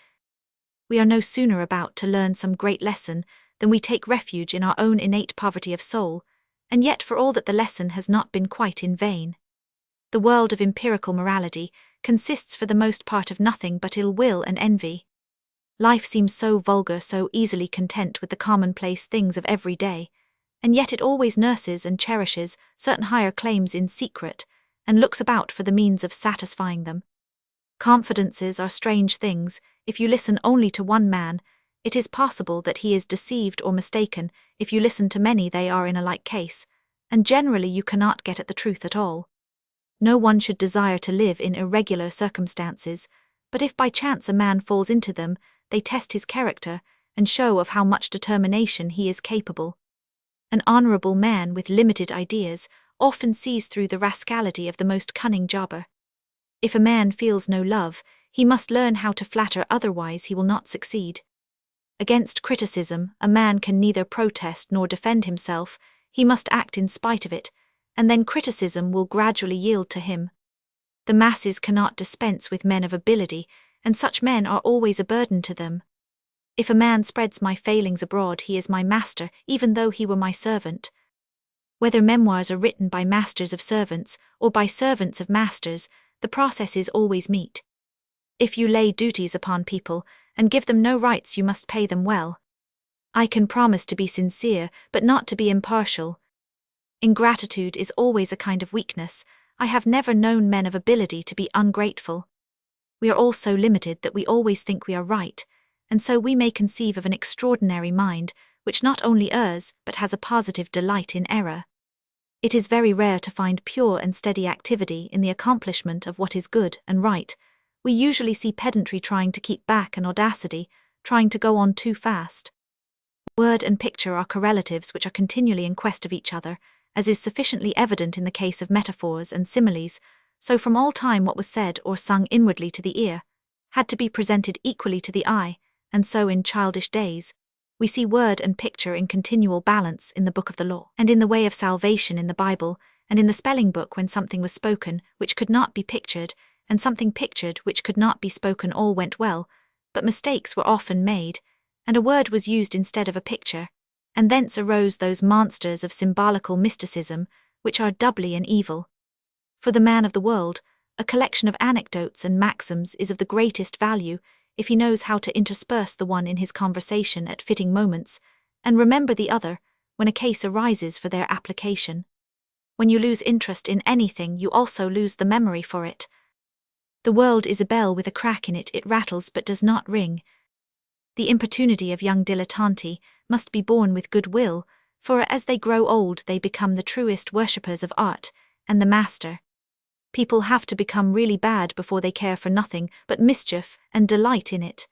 We are no sooner about to learn some great lesson then we take refuge in our own innate poverty of soul, and yet for all that the lesson has not been quite in vain. The world of empirical morality consists for the most part of nothing but ill will and envy. Life seems so vulgar, so easily content with the commonplace things of every day, and yet it always nurses and cherishes certain higher claims in secret, and looks about for the means of satisfying them. Confidences are strange things. If you listen only to one man, it is possible that he is deceived or mistaken. If you listen to many, they are in a like case, and generally you cannot get at the truth at all. No one should desire to live in irregular circumstances, but if by chance a man falls into them, they test his character and show of how much determination he is capable. An honorable man with limited ideas often sees through the rascality of the most cunning jobber. If a man feels no love, he must learn how to flatter, otherwise he will not succeed. Against criticism, a man can neither protest nor defend himself, he must act in spite of it, and then criticism will gradually yield to him. The masses cannot dispense with men of ability, and such men are always a burden to them. If a man spreads my failings abroad, he is my master, even though he were my servant. Whether memoirs are written by masters of servants, or by servants of masters, the processes always meet. If you lay duties upon people, and give them no rights, you must pay them well. I can promise to be sincere, but not to be impartial. Ingratitude is always a kind of weakness. I have never known men of ability to be ungrateful. We are all so limited that we always think we are right, and so we may conceive of an extraordinary mind, which not only errs, but has a positive delight in error. It is very rare to find pure and steady activity in the accomplishment of what is good and right. We usually see pedantry trying to keep back and audacity trying to go on too fast. Word and picture are correlatives which are continually in quest of each other, as is sufficiently evident in the case of metaphors and similes, so from all time what was said or sung inwardly to the ear had to be presented equally to the eye, and so in childish days we see word and picture in continual balance in the book of the law, and in the way of salvation in the Bible, and in the spelling book when something was spoken which could not be pictured, and something pictured which could not be spoken. All went well, but mistakes were often made, and a word was used instead of a picture, and thence arose those monsters of symbolical mysticism, which are doubly an evil. For the man of the world, a collection of anecdotes and maxims is of the greatest value, if he knows how to intersperse the one in his conversation at fitting moments, and remember the other when a case arises for their application. When you lose interest in anything, you also lose the memory for it. The world is a bell with a crack in it, it rattles but does not ring. The importunity of young dilettanti must be borne with good will, for as they grow old they become the truest worshippers of art, and the master. People have to become really bad before they care for nothing but mischief and delight in it.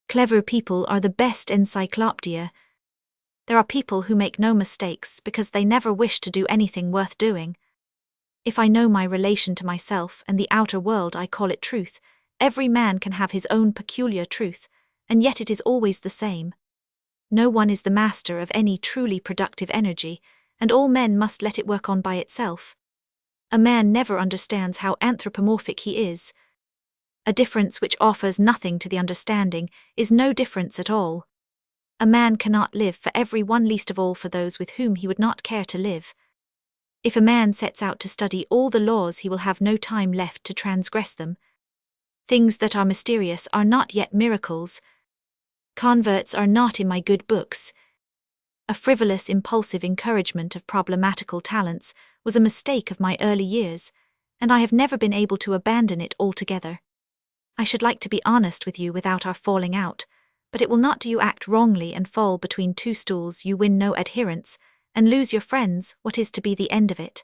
Clever people are the best encyclopedia. There are people who make no mistakes because they never wish to do anything worth doing. If I know my relation to myself and the outer world, I call it truth. Every man can have his own peculiar truth, and yet it is always the same. No one is the master of any truly productive energy, and all men must let it work on by itself. A man never understands how anthropomorphic he is. A difference which offers nothing to the understanding is no difference at all. A man cannot live for every one, least of all for those with whom he would not care to live. If a man sets out to study all the laws, he will have no time left to transgress them. Things that are mysterious are not yet miracles. Converts are not in my good books. A frivolous, impulsive encouragement of problematical talents was a mistake of my early years, and I have never been able to abandon it altogether. I should like to be honest with you without our falling out, but it will not do. You act wrongly and fall between two stools, you win no adherents, and lose your friends. What is to be the end of it?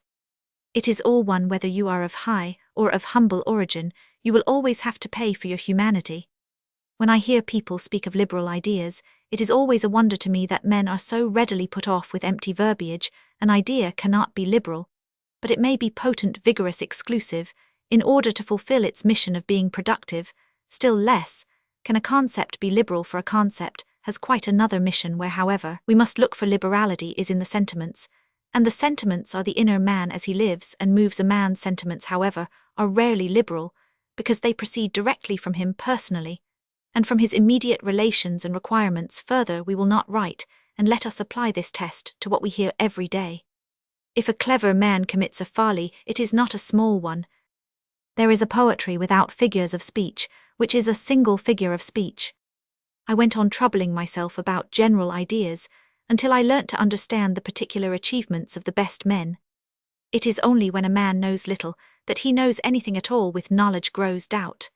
It is all one whether you are of high or of humble origin, you will always have to pay for your humanity. When I hear people speak of liberal ideas, it is always a wonder to me that men are so readily put off with empty verbiage. An idea cannot be liberal, but it may be potent, vigorous, exclusive, in order to fulfill its mission of being productive. Still less can a concept be liberal, for a concept has quite another mission. Where, however, we must look for liberality is in the sentiments, and the sentiments are the inner man as he lives and moves. A man's sentiments, however, are rarely liberal, because they proceed directly from him personally, and from his immediate relations and requirements. Further, we will not write and let us apply this test to what we hear every day. If a clever man commits a folly, it is not a small one. There is a poetry without figures of speech, which is a single figure of speech. I went on troubling myself about general ideas, until I learnt to understand the particular achievements of the best men. It is only when a man knows little that he knows anything at all. With knowledge grows doubt.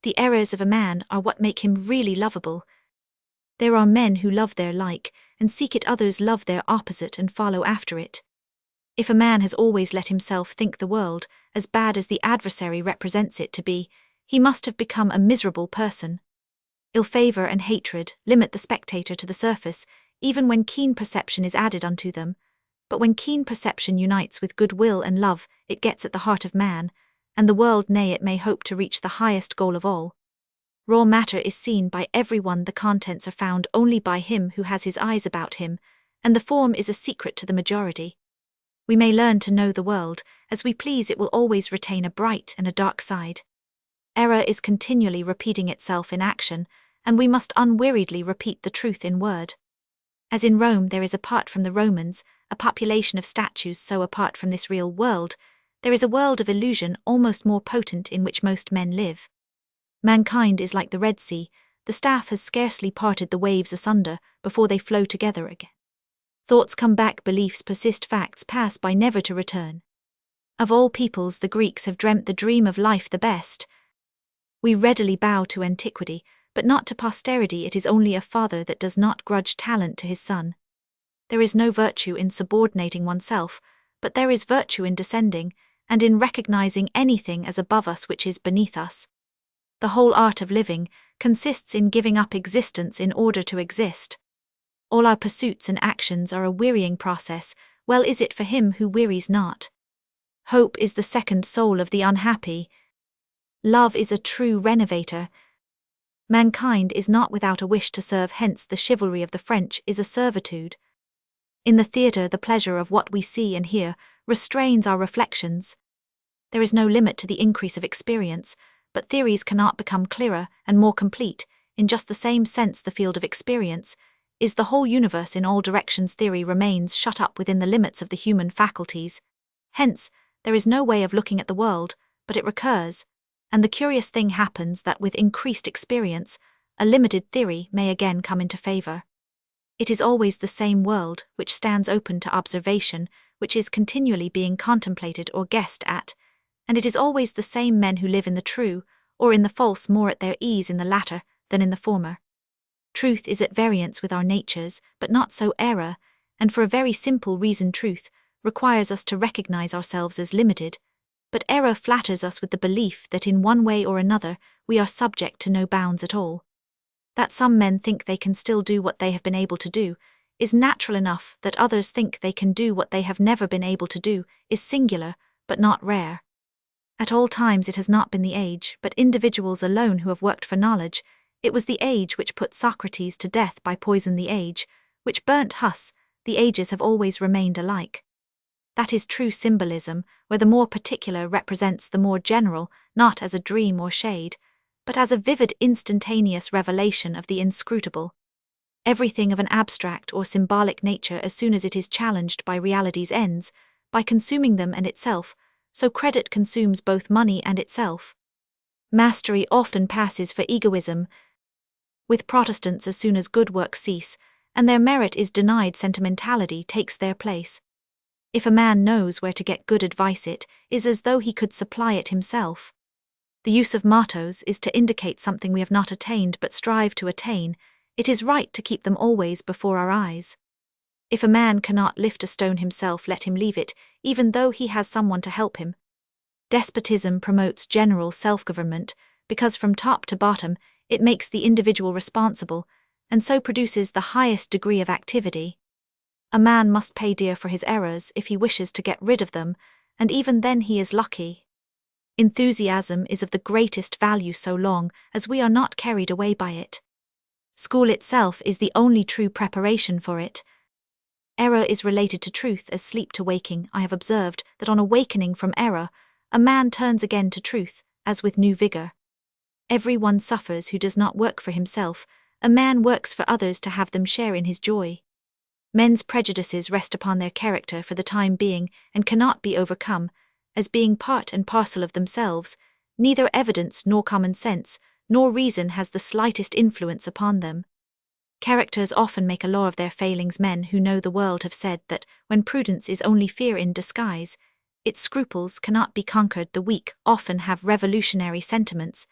The errors of a man are what make him really lovable. There are men who love their like, and seek it, others love their opposite and follow after it. If a man has always let himself think the world as bad as the adversary represents it to be, he must have become a miserable person. Ill favor and hatred limit the spectator to the surface, even when keen perception is added unto them. But when keen perception unites with goodwill and love, it gets at the heart of man, and the world, nay, it may hope to reach the highest goal of all. Raw matter is seen by everyone, the contents are found only by him who has his eyes about him, and the form is a secret to the majority. We may learn to know the world as we please, it will always retain a bright and a dark side. Error is continually repeating itself in action, and we must unweariedly repeat the truth in word. As in Rome there is, apart from the Romans, a population of statues, so apart from this real world, there is a world of illusion almost more potent in which most men live. Mankind is like the Red Sea, the staff has scarcely parted the waves asunder before they flow together again. Thoughts come back, beliefs persist, facts pass by never to return. Of all peoples the Greeks have dreamt the dream of life the best. We readily bow to antiquity, but not to posterity. It is only a father that does not grudge talent to his son. There is no virtue in subordinating oneself, but there is virtue in descending, and in recognizing anything as above us which is beneath us. The whole art of living consists in giving up existence in order to exist. All our pursuits and actions are a wearying process. Well is it for him who wearies not. Hope is the second soul of the unhappy. Love is a true renovator. Mankind is not without a wish to serve, hence the chivalry of the French is a servitude. In the theatre the pleasure of what we see and hear restrains our reflections. There is no limit to the increase of experience, but theories cannot become clearer and more complete. In just the same sense the field of experience is the whole universe in all directions. Theory remains shut up within the limits of the human faculties. Hence, there is no way of looking at the world, but it recurs, and the curious thing happens that with increased experience, a limited theory may again come into favor. It is always the same world which stands open to observation, which is continually being contemplated or guessed at, and it is always the same men who live in the true, or in the false, more at their ease in the latter than in the former. Truth is at variance with our natures, but not so error, and for a very simple reason. Truth requires us to recognize ourselves as limited, but error flatters us with the belief that in one way or another we are subject to no bounds at all. That some men think they can still do what they have been able to do is natural enough. That others think they can do what they have never been able to do is singular, but not rare. At all times it has not been the age, but individuals alone who have worked for knowledge. It was the age which put Socrates to death by poison, the age which burnt Huss. The ages have always remained alike. That is true symbolism, where the more particular represents the more general, not as a dream or shade, but as a vivid instantaneous revelation of the inscrutable. Everything of an abstract or symbolic nature, as soon as it is challenged by reality's ends, by consuming them and itself, so credit consumes both money and itself. Mastery often passes for egoism. With Protestants, as soon as good works cease, and their merit is denied, sentimentality takes their place. If a man knows where to get good advice, it is as though he could supply it himself. The use of mottos is to indicate something we have not attained but strive to attain. It is right to keep them always before our eyes. If a man cannot lift a stone himself, let him leave it, even though he has someone to help him. Despotism promotes general self-government, because from top to bottom it makes the individual responsible, and so produces the highest degree of activity. A man must pay dear for his errors if he wishes to get rid of them, and even then he is lucky. Enthusiasm is of the greatest value so long as we are not carried away by it. School itself is the only true preparation for it. Error is related to truth as sleep to waking. I have observed that on awakening from error, a man turns again to truth, as with new vigor. Every one suffers who does not work for himself. A man works for others to have them share in his joy. Men's prejudices rest upon their character for the time being and cannot be overcome, as being part and parcel of themselves. Neither evidence nor common sense nor reason has the slightest influence upon them. Characters often make a law of their failings. Men who know the world have said that when prudence is only fear in disguise, its scruples cannot be conquered. The weak often have revolutionary sentiments.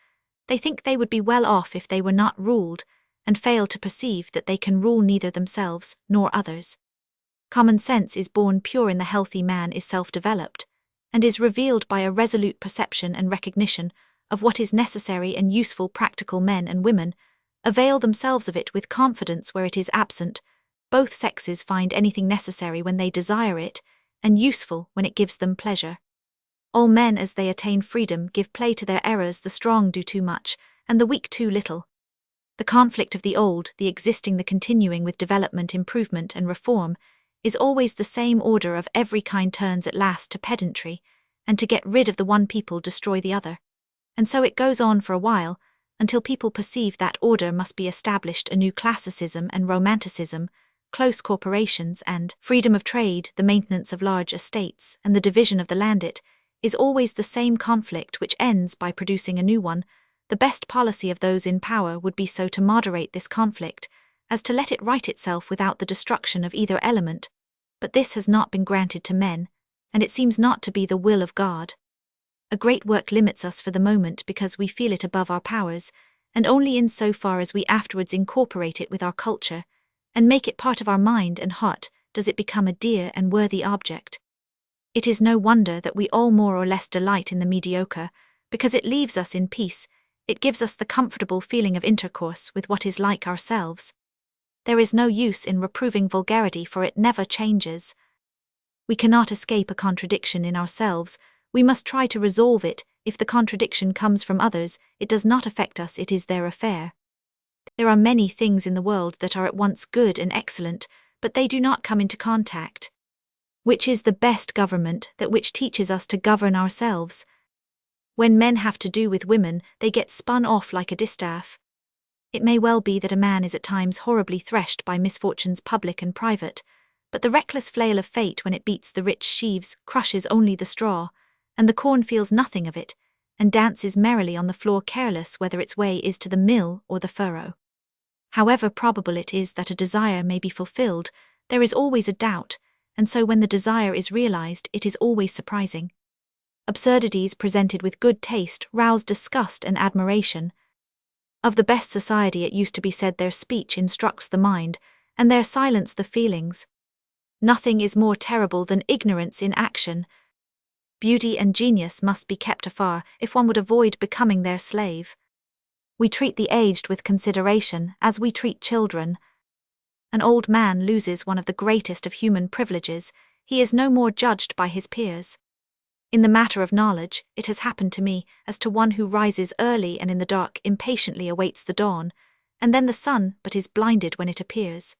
They think they would be well off if they were not ruled, and fail to perceive that they can rule neither themselves nor others. Common sense is born pure in the healthy man, is self-developed, and is revealed by a resolute perception and recognition of what is necessary and useful. Practical men and women avail themselves of it with confidence where it is absent. Both sexes find anything necessary when they desire it, and useful when it gives them pleasure. All men, as they attain freedom, give play to their errors. The strong do too much, and the weak too little. The conflict of the old, the existing, the continuing, with development, improvement, and reform, is always the same. Order of every kind turns at last to pedantry, and to get rid of the one people destroy the other. And so it goes on for a while, until people perceive that order must be established anew. Classicism and romanticism, close corporations and freedom of trade, the maintenance of large estates, and the division of the land, it is always the same conflict which ends by producing a new one. The best policy of those in power would be so to moderate this conflict as to let it right itself without the destruction of either element, but this has not been granted to men, and it seems not to be the will of God. A great work limits us for the moment because we feel it above our powers, and only in so far as we afterwards incorporate it with our culture, and make it part of our mind and heart, does it become a dear and worthy object. It is no wonder that we all more or less delight in the mediocre, because it leaves us in peace. It gives us the comfortable feeling of intercourse with what is like ourselves. There is no use in reproving vulgarity, for it never changes. We cannot escape a contradiction in ourselves. We must try to resolve it. If the contradiction comes from others, it does not affect us, it is their affair. There are many things in the world that are at once good and excellent, but they do not come into contact. Which is the best government? That which teaches us to govern ourselves. When men have to do with women, they get spun off like a distaff. It may well be that a man is at times horribly threshed by misfortunes public and private, but the reckless flail of fate, when it beats the rich sheaves, crushes only the straw, and the corn feels nothing of it, and dances merrily on the floor, careless whether its way is to the mill or the furrow. However probable it is that a desire may be fulfilled, there is always a doubt, and so when the desire is realized, it is always surprising. Absurdities presented with good taste rouse disgust and admiration. Of the best society it used to be said, their speech instructs the mind, and their silence the feelings. Nothing is more terrible than ignorance in action. Beauty and genius must be kept afar if one would avoid becoming their slave. We treat the aged with consideration as we treat children. An old man loses one of the greatest of human privileges. He is no more judged by his peers. In the matter of knowledge, it has happened to me, as to one who rises early and in the dark impatiently awaits the dawn, and then the sun but is blinded when it appears.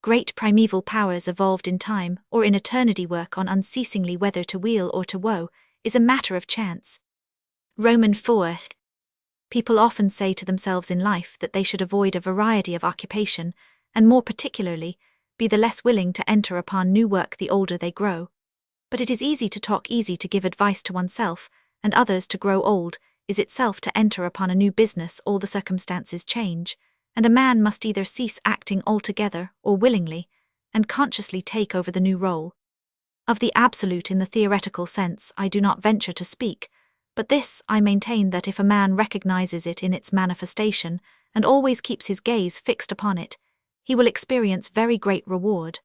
Great primeval powers evolved in time or in eternity work on unceasingly, whether to weal or to woe is a matter of chance. Roman 4. People often say to themselves in life that they should avoid a variety of occupation, and more particularly, be the less willing to enter upon new work the older they grow. But it is easy to talk, easy to give advice to oneself and others. To grow old is itself to enter upon a new business. All the circumstances change, and a man must either cease acting altogether or willingly and consciously take over the new role. Of the absolute in the theoretical sense I do not venture to speak, but this I maintain, that if a man recognizes it in its manifestation and always keeps his gaze fixed upon it, he will experience very great reward.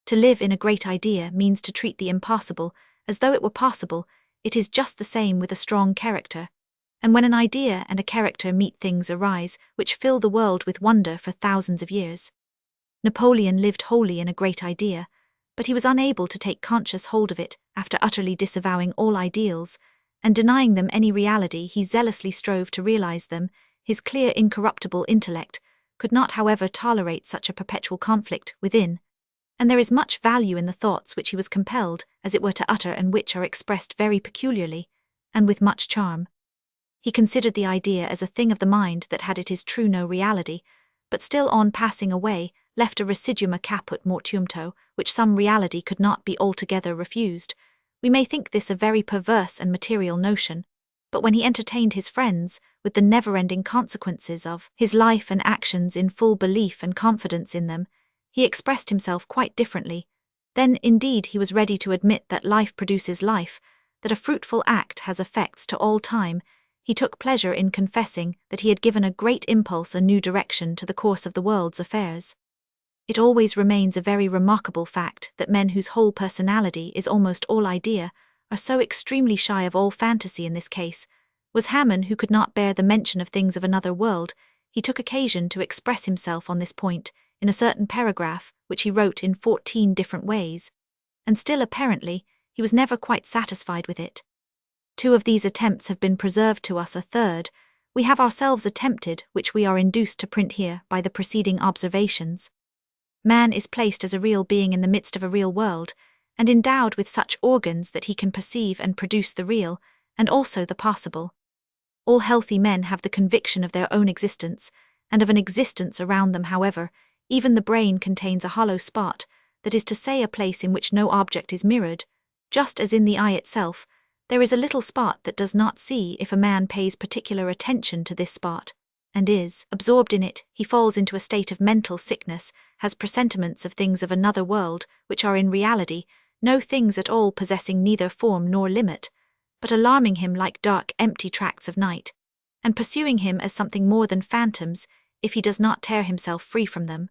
To live in a great idea means to treat the impossible as though it were possible. It is just the same with a strong character. And when an idea and a character meet, things arise which fill the world with wonder for thousands of years. Napoleon lived wholly in a great idea, but he was unable to take conscious hold of it. After utterly disavowing all ideals and denying them any reality, he zealously strove to realize them. His clear, incorruptible intellect could not, however, tolerate such a perpetual conflict within, and there is much value in the thoughts which he was compelled, as it were, to utter, and which are expressed very peculiarly, and with much charm. He considered the idea as a thing of the mind that had, it is true, no reality, but still on passing away, left a residuum caput mortuumto, which some reality could not be altogether refused. We may think this a very perverse and material notion, but when he entertained his friends with the never-ending consequences of his life and actions in full belief and confidence in them, he expressed himself quite differently. Then, indeed, he was ready to admit that life produces life, that a fruitful act has effects to all time. He took pleasure in confessing that he had given a great impulse, a new direction to the course of the world's affairs. It always remains a very remarkable fact that men whose whole personality is almost all idea are so extremely shy of all fantasy in this case. Was Hamann, who could not bear the mention of things of another world. He took occasion to express himself on this point in a certain paragraph, which he wrote in 14 different ways, and still apparently he was never quite satisfied with it. 2 of these attempts have been preserved to us, a third we have ourselves attempted, which we are induced to print here by the preceding observations. Man is placed as a real being in the midst of a real world, and endowed with such organs that he can perceive and produce the real, and also the possible. All healthy men have the conviction of their own existence, and of an existence around them. However, even the brain contains a hollow spot, that is to say, a place in which no object is mirrored. Just as in the eye itself, there is a little spot that does not see. If a man pays particular attention to this spot, and is absorbed in it, he falls into a state of mental sickness, has presentiments of things of another world, which are in reality no things at all, possessing neither form nor limit, but alarming him like dark empty tracts of night, and pursuing him as something more than phantoms, if he does not tear himself free from them.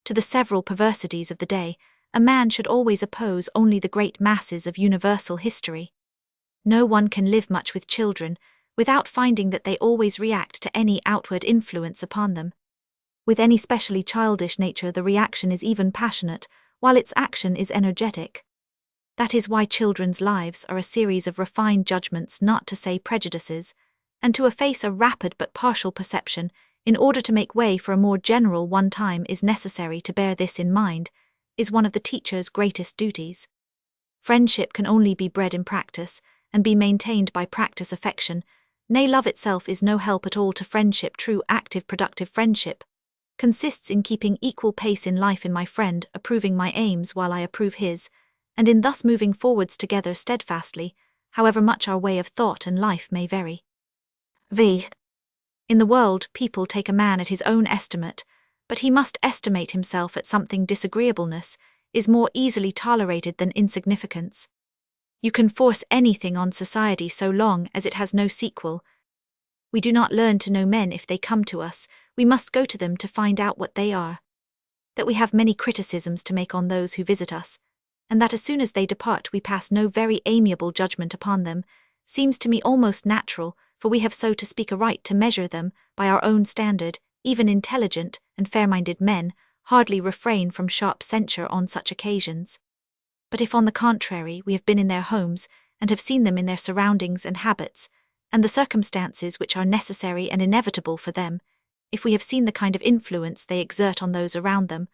To the several perversities of the day, a man should always oppose only the great masses of universal history. No one can live much with children without finding that they always react to any outward influence upon them. With any specially childish nature the reaction is even passionate, while its action is energetic. That is why children's lives are a series of refined judgments, not to say prejudices, and to efface a rapid but partial perception, in order to make way for a more general one. Time is necessary to bear this in mind, is one of the teacher's greatest duties. Friendship can only be bred in practice, and be maintained by practice. Affection, nay, love itself, is no help at all to friendship. True, active, productive friendship consists in keeping equal pace in life in my friend, approving my aims while I approve his, and in thus moving forwards together steadfastly, however much our way of thought and life may vary. In the world, people take a man at his own estimate, but he must estimate himself at something. Disagreeableness is more easily tolerated than insignificance. You can force anything on society so long as it has no sequel. We do not learn to know men if they come to us, we must go to them to find out what they are. That we have many criticisms to make on those who visit us, and that as soon as they depart we pass no very amiable judgment upon them, seems to me almost natural, for we have, so to speak, a right to measure them by our own standard. Even intelligent and fair-minded men hardly refrain from sharp censure on such occasions. But if on the contrary we have been in their homes, and have seen them in their surroundings and habits, and the circumstances which are necessary and inevitable for them, if we have seen the kind of influence they exert on those around them,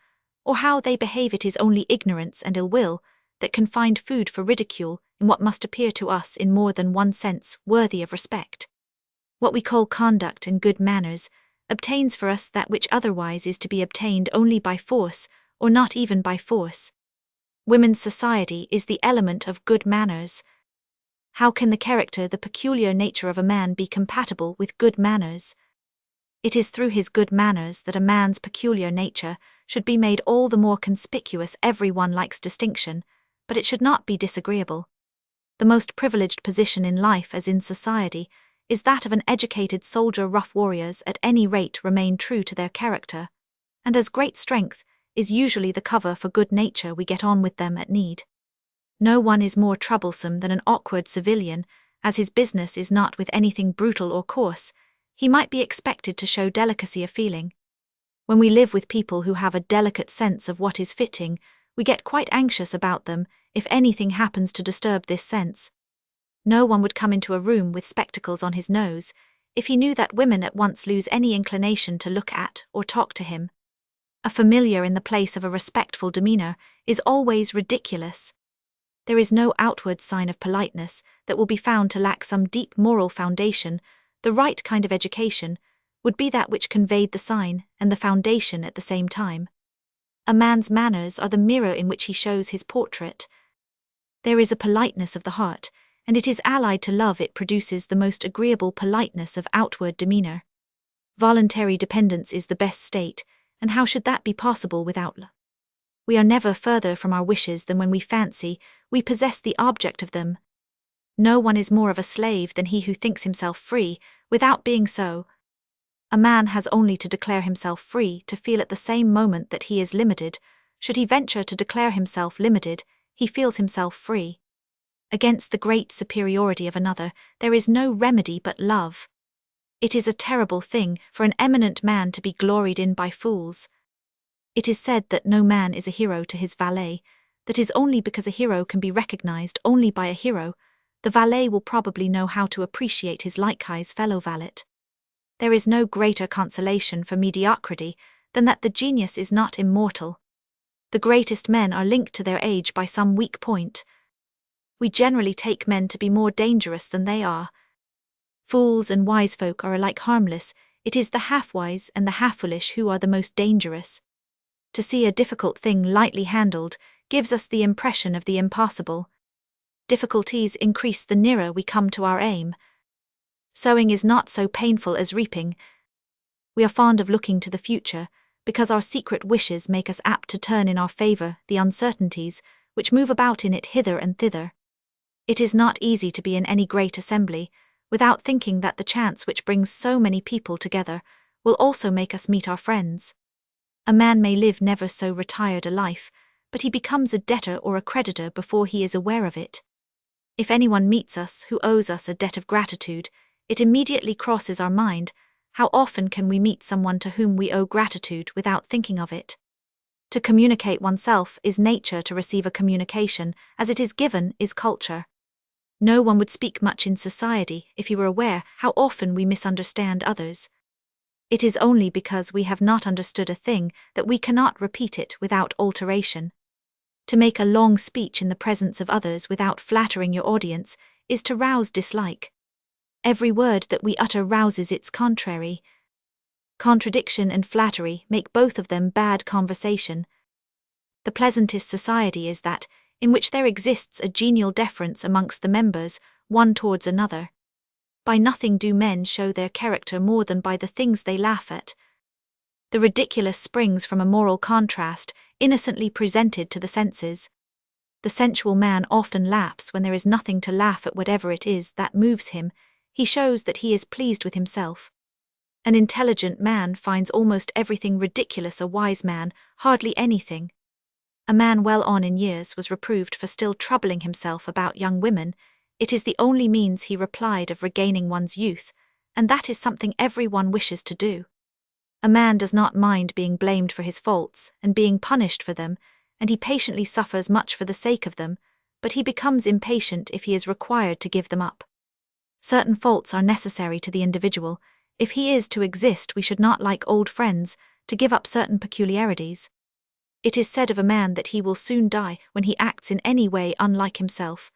or how they behave, it is only ignorance and ill will that can find food for ridicule in what must appear to us in more than one sense worthy of respect. What we call conduct and good manners obtains for us that which otherwise is to be obtained only by force, or not even by force. Women's society is the element of good manners. How can the character, the peculiar nature of a man be compatible with good manners? It is through his good manners that a man's peculiar nature should be made all the more conspicuous. Everyone likes distinction, but it should not be disagreeable. The most privileged position in life as in society is that of an educated soldier. Rough warriors at any rate remain true to their character, and as great strength is usually the cover for good nature, we get on with them at need. No one is more troublesome than an awkward civilian, as his business is not with anything brutal or coarse. He might be expected to show delicacy of feeling. When we live with people who have a delicate sense of what is fitting, we get quite anxious about them if anything happens to disturb this sense. No one would come into a room with spectacles on his nose if he knew that women at once lose any inclination to look at or talk to him. A familiar in the place of a respectful demeanor is always ridiculous. There is no outward sign of politeness that will be found to lack some deep moral foundation. The right kind of education would be that which conveyed the sign and the foundation at the same time. A man's manners are the mirror in which he shows his portrait. There is a politeness of the heart, and it is allied to love. It produces the most agreeable politeness of outward demeanor. Voluntary dependence is the best state, and how should that be possible without love? We are never further from our wishes than when we fancy we possess the object of them. No one is more of a slave than he who thinks himself free, without being so. A man has only to declare himself free to feel at the same moment that he is limited. Should he venture to declare himself limited, he feels himself free. Against the great superiority of another, there is no remedy but love. It is a terrible thing for an eminent man to be gloried in by fools. It is said that no man is a hero to his valet. That is only because a hero can be recognized only by a hero. The valet will probably know how to appreciate his likewise fellow valet. There is no greater consolation for mediocrity than that the genius is not immortal. The greatest men are linked to their age by some weak point. We generally take men to be more dangerous than they are. Fools and wise folk are alike harmless. It is the half-wise and the half-foolish who are the most dangerous. To see a difficult thing lightly handled gives us the impression of the impossible. Difficulties increase the nearer we come to our aim. Sowing is not so painful as reaping. We are fond of looking to the future, because our secret wishes make us apt to turn in our favor the uncertainties which move about in it hither and thither. It is not easy to be in any great assembly, without thinking that the chance which brings so many people together will also make us meet our friends. A man may live never so retired a life, but he becomes a debtor or a creditor before he is aware of it. If anyone meets us who owes us a debt of gratitude, it immediately crosses our mind, how often can we meet someone to whom we owe gratitude without thinking of it? To communicate oneself is nature, to receive a communication, as it is given, is culture. No one would speak much in society if he were aware how often we misunderstand others. It is only because we have not understood a thing that we cannot repeat it without alteration. To make a long speech in the presence of others without flattering your audience is to rouse dislike. Every word that we utter rouses its contrary. Contradiction and flattery make both of them bad conversation. The pleasantest society is that in which there exists a genial deference amongst the members, one towards another. By nothing do men show their character more than by the things they laugh at. The ridiculous springs from a moral contrast, innocently presented to the senses. The sensual man often laughs when there is nothing to laugh at. Whatever it is that moves him, he shows that he is pleased with himself. An intelligent man finds almost everything ridiculous. A wise man, hardly anything. A man well on in years was reproved for still troubling himself about young women. It is the only means, he replied, of regaining one's youth, and that is something everyone wishes to do. A man does not mind being blamed for his faults and being punished for them, and he patiently suffers much for the sake of them, but he becomes impatient if he is required to give them up. Certain faults are necessary to the individual. If he is to exist, we should not, like old friends, to give up certain peculiarities. It is said of a man that he will soon die when he acts in any way unlike himself.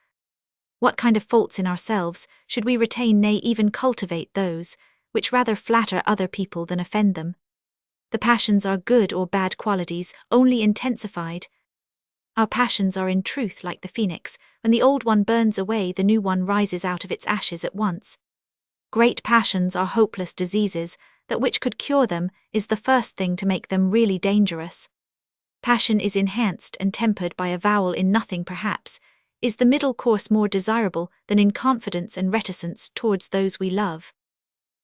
What kind of faults in ourselves should we retain, nay, even cultivate those which rather flatter other people than offend them? The passions are good or bad qualities, only intensified. Our passions are in truth like the phoenix. When the old one burns away, the new one rises out of its ashes at once. Great passions are hopeless diseases. That which could cure them is the first thing to make them really dangerous. Passion is enhanced and tempered by avowal in nothing. Perhaps is the middle course more desirable than in confidence and reticence towards those we love.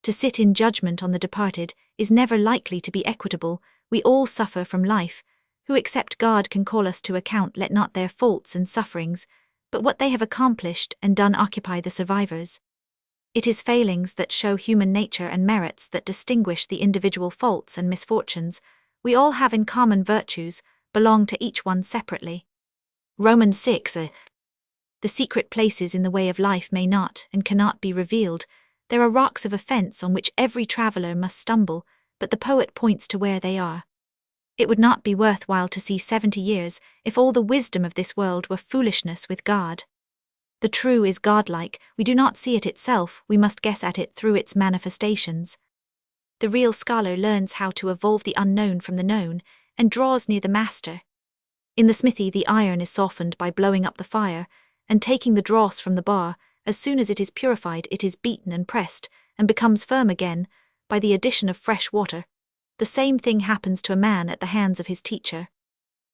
To sit in judgment on the departed is never likely to be equitable. We all suffer from life. Who except God can call us to account? Let not their faults and sufferings, but what they have accomplished and done, occupy the survivors. It is failings that show human nature and merits that distinguish the individual faults and misfortunes. We all have in common virtues, belong to each one separately. Romans 6. The secret places in the way of life may not and cannot be revealed. There are rocks of offense on which every traveler must stumble, but the poet points to where they are. It would not be worth while to see 70 years if all the wisdom of this world were foolishness with God. The true is godlike. We do not see it itself, we must guess at it through its manifestations. The real scholar learns how to evolve the unknown from the known, and draws near the master. In the smithy the iron is softened by blowing up the fire, and taking the dross from the bar. As soon as it is purified it is beaten and pressed, and becomes firm again, by the addition of fresh water. The same thing happens to a man at the hands of his teacher.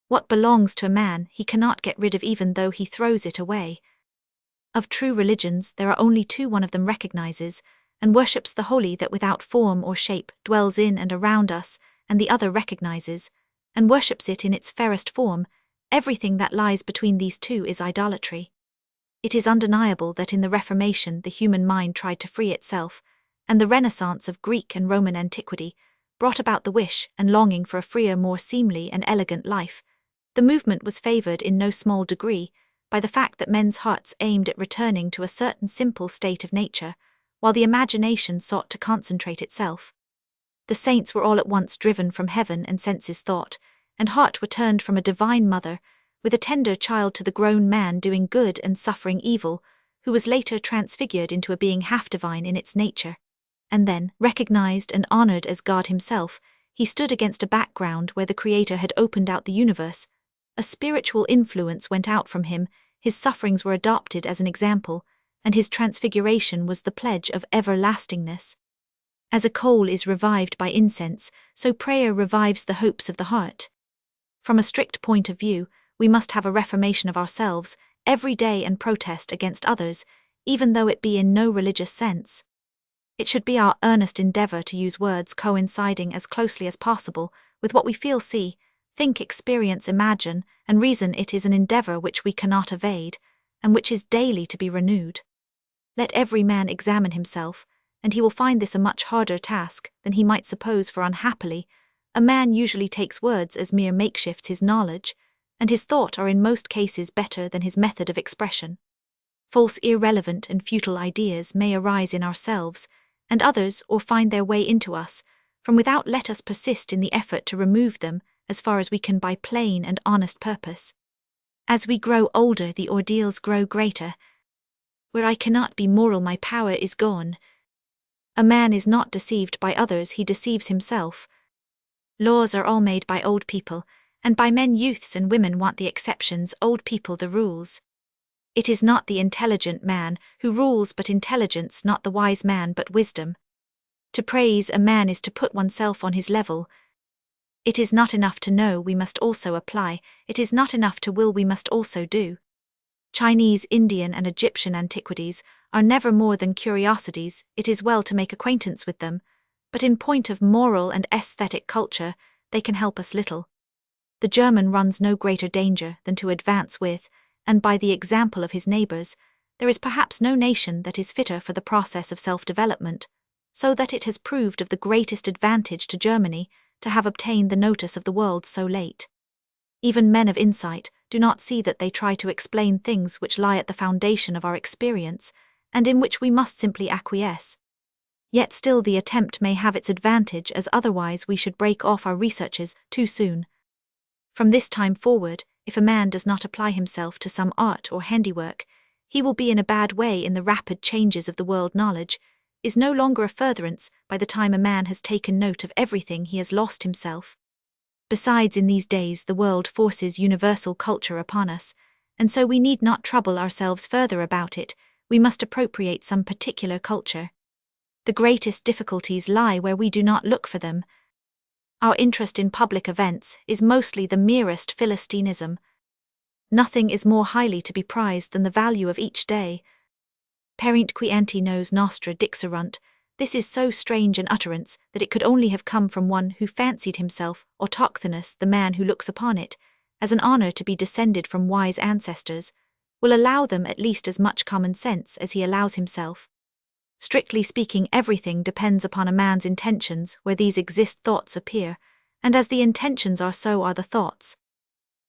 What belongs to a man he cannot get rid of even though he throws it away. Of true religions there are only two. One of them recognizes and worships the holy that without form or shape dwells in and around us, and the other recognizes and worships it in its fairest form. Everything that lies between these two is idolatry. It is undeniable that in the Reformation the human mind tried to free itself, and the Renaissance of Greek and Roman antiquity brought about the wish and longing for a freer, more seemly and elegant life. The movement was favored in no small degree by the fact that men's hearts aimed at returning to a certain simple state of nature, while the imagination sought to concentrate itself. The saints were all at once driven from heaven, and senses thought and heart were turned from a divine mother with a tender child to the grown man doing good and suffering evil, who was later transfigured into a being half divine in its nature. And then, recognized and honored as God himself, he stood against a background where the Creator had opened out the universe. A spiritual influence went out from him, his sufferings were adopted as an example, and his transfiguration was the pledge of everlastingness. As a coal is revived by incense, so prayer revives the hopes of the heart. From a strict point of view, we must have a reformation of ourselves every day and protest against others, even though it be in no religious sense. It should be our earnest endeavor to use words coinciding as closely as possible with what we feel, see, think, experience, imagine, and reason. It is an endeavor which we cannot evade, and which is daily to be renewed. Let every man examine himself, and he will find this a much harder task than he might suppose, for unhappily, a man usually takes words as mere makeshifts. His knowledge and his thought are in most cases better than his method of expression. False, irrelevant, and futile ideas may arise in ourselves and others, or find their way into us from without. Let us persist in the effort to remove them as far as we can by plain and honest purpose. As we grow older the ordeals grow greater. Where I cannot be moral my power is gone. A man is not deceived by others, he deceives himself. Laws are all made by old people, and by men. Youths and women want the exceptions, old people the rules. It is not the intelligent man who rules but intelligence, not the wise man but wisdom. To praise a man is to put oneself on his level. It is not enough to know, we must also apply. It is not enough to will, we must also do. Chinese, Indian, and Egyptian antiquities are never more than curiosities. It is well to make acquaintance with them, but in point of moral and aesthetic culture, they can help us little. The German runs no greater danger than to advance with, and by the example of his neighbors. There is perhaps no nation that is fitter for the process of self-development, so that it has proved of the greatest advantage to Germany to have obtained the notice of the world so late. Even men of insight do not see that they try to explain things which lie at the foundation of our experience, and in which we must simply acquiesce. Yet still the attempt may have its advantage, as otherwise we should break off our researches too soon. From this time forward, if a man does not apply himself to some art or handiwork, he will be in a bad way in the rapid changes of the world. Knowledge is no longer a furtherance. By the time a man has taken note of everything, he has lost himself. Besides, in these days the world forces universal culture upon us, and so we need not trouble ourselves further about it. We must appropriate some particular culture. The greatest difficulties lie where we do not look for them. Our interest in public events is mostly the merest philistinism. Nothing is more highly to be prized than the value of each day. Perint qui ante nos nostra dixerunt. This is so strange an utterance that it could only have come from one who fancied himself, autochthonous. The man who looks upon it as an honor to be descended from wise ancestors will allow them at least as much common sense as he allows himself. Strictly speaking, everything depends upon a man's intentions. Where these exist, thoughts appear, and as the intentions are, so are the thoughts.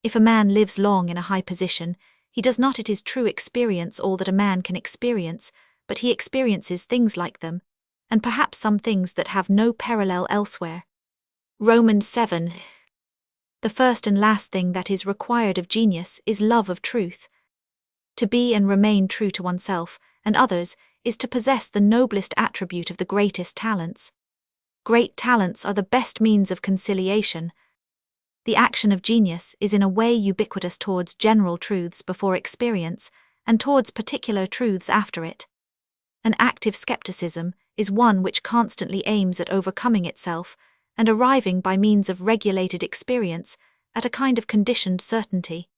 If a man lives long in a high position, he does not, it is true, experience all that a man can experience, but he experiences things like them, and perhaps some things that have no parallel elsewhere. Romans 7. The first and last thing that is required of genius is love of truth. To be and remain true to oneself and others is to possess the noblest attribute of the greatest talents. Great talents are the best means of conciliation. The action of genius is in a way ubiquitous towards general truths before experience, and towards particular truths after it. An active skepticism is one which constantly aims at overcoming itself and arriving by means of regulated experience at a kind of conditioned certainty.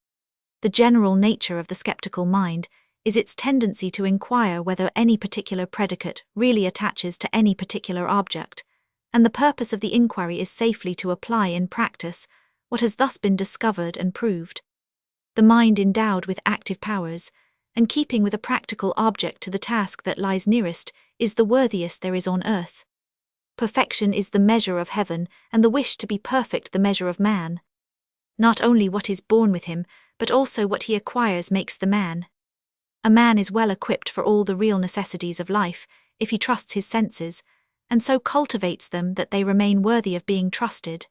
The general nature of the skeptical mind is its tendency to inquire whether any particular predicate really attaches to any particular object, and the purpose of the inquiry is safely to apply in practice what has thus been discovered and proved. The mind endowed with active powers, and keeping with a practical object to the task that lies nearest, is the worthiest there is on earth. Perfection is the measure of heaven, and the wish to be perfect the measure of man. Not only what is born with him, but also what he acquires makes the man. A man is well equipped for all the real necessities of life, if he trusts his senses, and so cultivates them that they remain worthy of being trusted.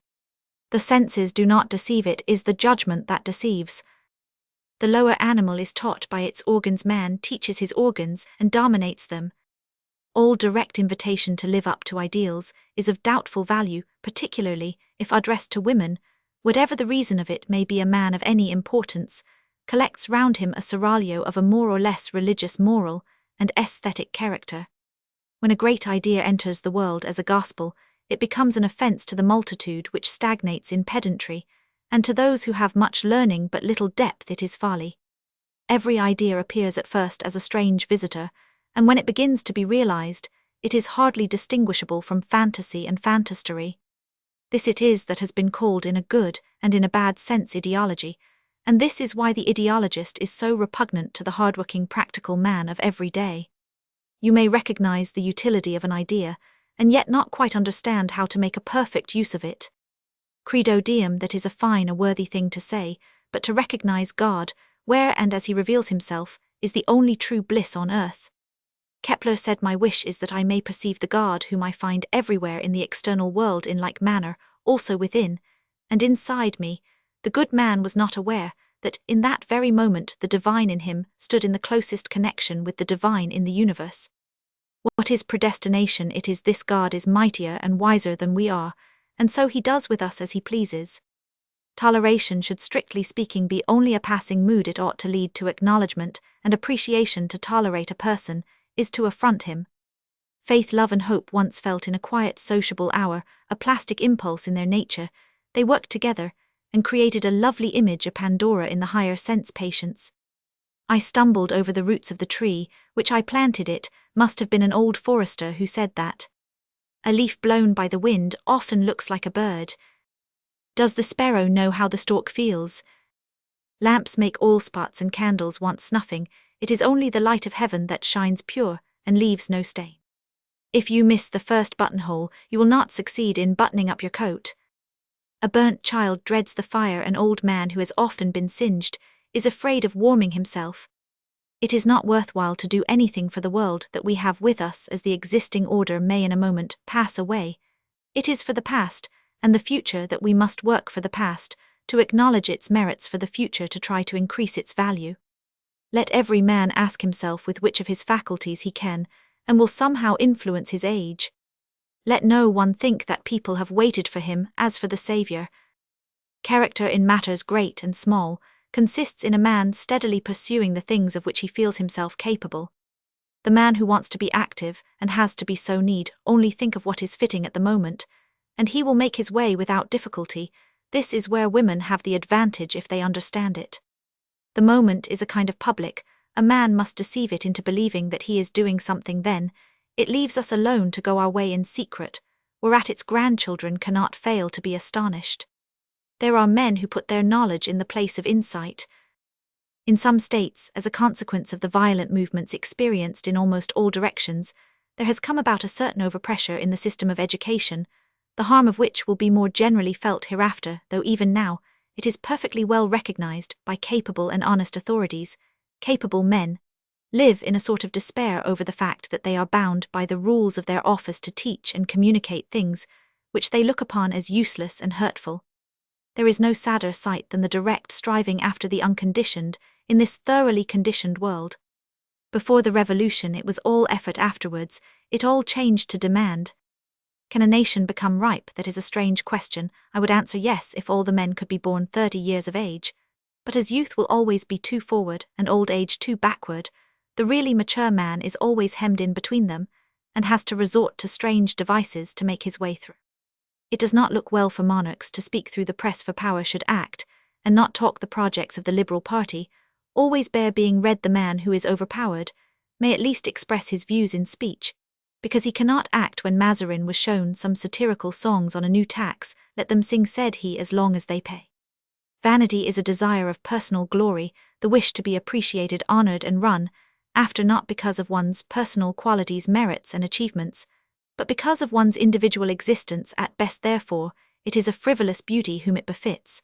The senses do not deceive, it is the judgment that deceives. The lower animal is taught by its organs, man teaches his organs and dominates them. All direct invitation to live up to ideals is of doubtful value, particularly if addressed to women. Whatever the reason of it may be, a man of any importance collects round him a seraglio of a more or less religious, moral, and aesthetic character. When a great idea enters the world as a gospel, it becomes an offence to the multitude which stagnates in pedantry, and to those who have much learning but little depth it is folly. Every idea appears at first as a strange visitor, and when it begins to be realized, it is hardly distinguishable from fantasy and phantastery. This it is that has been called in a good and in a bad sense ideology, and this is why the ideologist is so repugnant to the hardworking practical man of every day. You may recognize the utility of an idea, and yet not quite understand how to make a perfect use of it. Credo diem, that is a fine, a worthy thing to say, but to recognize God, where and as he reveals himself, is the only true bliss on earth. Kepler said, "My wish is that I may perceive the God whom I find everywhere in the external world in like manner, also within, and inside me." The good man was not aware that in that very moment the divine in him stood in the closest connection with the divine in the universe. What is predestination? It is this: God is mightier and wiser than we are, and so he does with us as he pleases. Toleration should, strictly speaking, be only a passing mood. It ought to lead to acknowledgement and appreciation. To tolerate a person is to affront him. Faith, love, and hope, once felt in a quiet, sociable hour, a plastic impulse in their nature, they worked together and created a lovely image, a Pandora in the higher sense. Patience. I stumbled over the roots of the tree, which I planted. It must have been an old forester who said that. A leaf blown by the wind often looks like a bird. Does the sparrow know how the stork feels? Lamps make oil spots and candles want snuffing. It is only the light of heaven that shines pure and leaves no stain. If you miss the first buttonhole, you will not succeed in buttoning up your coat. A burnt child dreads the fire. An old man who has often been singed is afraid of warming himself. It is not worthwhile to do anything for the world that we have with us, as the existing order may in a moment pass away. It is for the past and the future that we must work. For the past, to acknowledge its merits; for the future, to try to increase its value. Let every man ask himself with which of his faculties he can and will somehow influence his age. Let no one think that people have waited for him as for the Saviour. Character in matters great and small consists in a man steadily pursuing the things of which he feels himself capable. The man who wants to be active and has to be so need only think of what is fitting at the moment, and he will make his way without difficulty. This is where women have the advantage if they understand it. The moment is a kind of public. A man must deceive it into believing that he is doing something, then it leaves us alone to go our way in secret, whereat its grandchildren cannot fail to be astonished. There are men who put their knowledge in the place of insight. In some states, as a consequence of the violent movements experienced in almost all directions, there has come about a certain overpressure in the system of education, the harm of which will be more generally felt hereafter, though even now it is perfectly well recognized by capable and honest authorities. Capable men live in a sort of despair over the fact that they are bound by the rules of their office to teach and communicate things which they look upon as useless and hurtful. There is no sadder sight than the direct striving after the unconditioned in this thoroughly conditioned world. Before the revolution it was all effort; afterwards it all changed to demand. Can a nation become ripe? That is a strange question. I would answer yes if all the men could be born 30 years of age. But as youth will always be too forward and old age too backward, the really mature man is always hemmed in between them, and has to resort to strange devices to make his way through. It does not look well for monarchs to speak through the press, for power should act, and not talk the projects of the Liberal party. Always bear being read. The man who is overpowered may at least express his views in speech, because he cannot act. When Mazarin was shown some satirical songs on a new tax, let them sing, said he, as long as they pay. Vanity is a desire of personal glory, the wish to be appreciated, honored, and run after, not because of one's personal qualities, merits, and achievements, but because of one's individual existence at best. Therefore, it is a frivolous beauty whom it befits.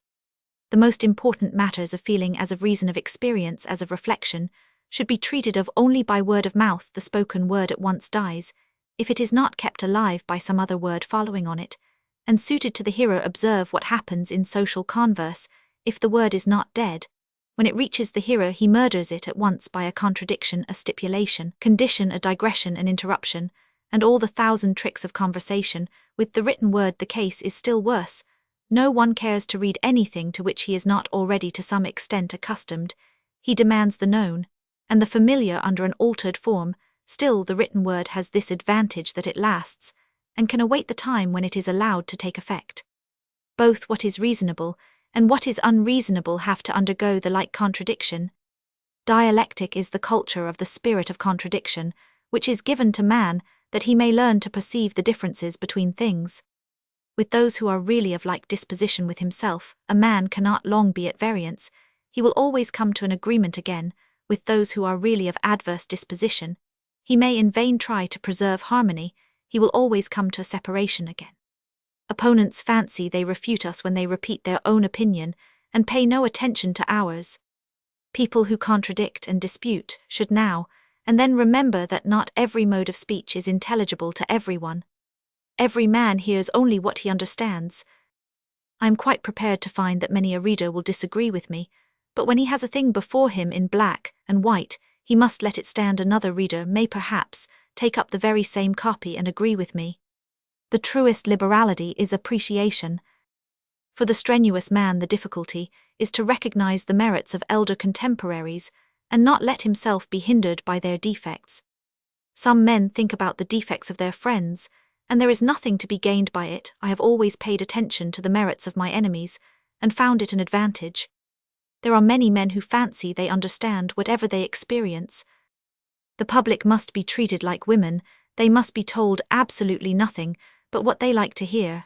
The most important matters of feeling, as of reason, of experience, as of reflection, should be treated of only by word of mouth. The spoken word at once dies, if it is not kept alive by some other word following on it, and suited to the hearer. Observe what happens in social converse. If the word is not dead, when it reaches the hearer, he murders it at once by a contradiction, a stipulation, condition, a digression, an interruption, and all the 1,000 tricks of conversation. With the written word the case is still worse. No one cares to read anything to which he is not already to some extent accustomed. He demands the known and the familiar under an altered form. Still, the written word has this advantage, that it lasts, and can await the time when it is allowed to take effect. Both what is reasonable and what is unreasonable have to undergo the like contradiction. Dialectic is the culture of the spirit of contradiction, which is given to man, that he may learn to perceive the differences between things. With those who are really of like disposition with himself, a man cannot long be at variance, he will always come to an agreement again. With those who are really of adverse disposition, he may in vain try to preserve harmony, he will always come to a separation again. Opponents fancy they refute us when they repeat their own opinion, and pay no attention to ours. People who contradict and dispute should now and then remember that not every mode of speech is intelligible to everyone. Every man hears only what he understands. I am quite prepared to find that many a reader will disagree with me, but when he has a thing before him in black and white, he must let it stand. Another reader may perhaps take up the very same copy and agree with me. The truest liberality is appreciation. For the strenuous man, the difficulty is to recognize the merits of elder contemporaries and not let himself be hindered by their defects. Some men think about the defects of their friends, and there is nothing to be gained by it. I have always paid attention to the merits of my enemies, and found it an advantage. There are many men who fancy they understand whatever they experience. The public must be treated like women, they must be told absolutely nothing but what they like to hear.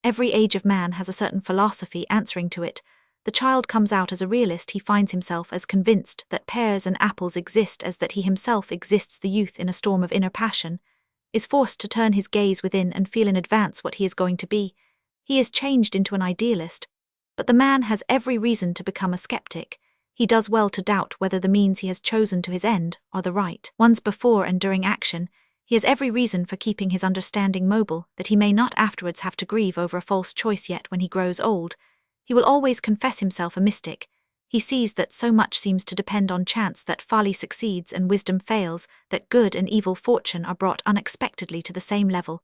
Every age of man has a certain philosophy answering to it. The child comes out as a realist, he finds himself as convinced that pears and apples exist as that he himself exists. The youth, in a storm of inner passion, is forced to turn his gaze within and feel in advance what he is going to be. He is changed into an idealist, but the man has every reason to become a skeptic. He does well to doubt whether the means he has chosen to his end are the right ones. Before and during action, he has every reason for keeping his understanding mobile, that he may not afterwards have to grieve over a false choice. Yet when he grows old, he will always confess himself a mystic. He sees that so much seems to depend on chance, that folly succeeds and wisdom fails, that good and evil fortune are brought unexpectedly to the same level.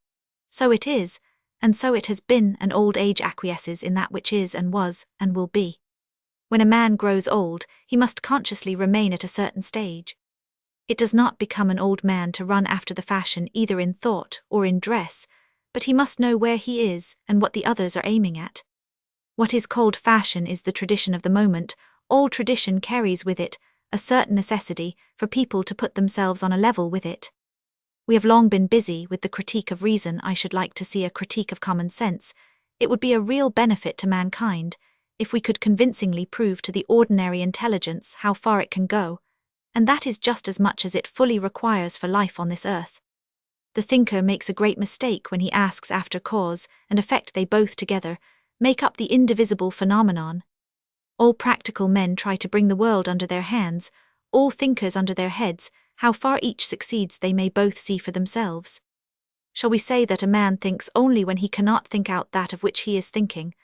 So it is, and so it has been, and old age acquiesces in that which is and was and will be. When a man grows old, he must consciously remain at a certain stage. It does not become an old man to run after the fashion either in thought or in dress, but he must know where he is and what the others are aiming at. What is called fashion is the tradition of the moment. All tradition carries with it a certain necessity for people to put themselves on a level with it. We have long been busy with the critique of reason. I should like to see a critique of common sense. It would be a real benefit to mankind if we could convincingly prove to the ordinary intelligence how far it can go, and that is just as much as it fully requires for life on this earth. The thinker makes a great mistake when he asks after cause and effect. They both together make up the indivisible phenomenon. All practical men try to bring the world under their hands, all thinkers under their heads. How far each succeeds they may both see for themselves. Shall we say that a man thinks only when he cannot think out that of which he is thinking?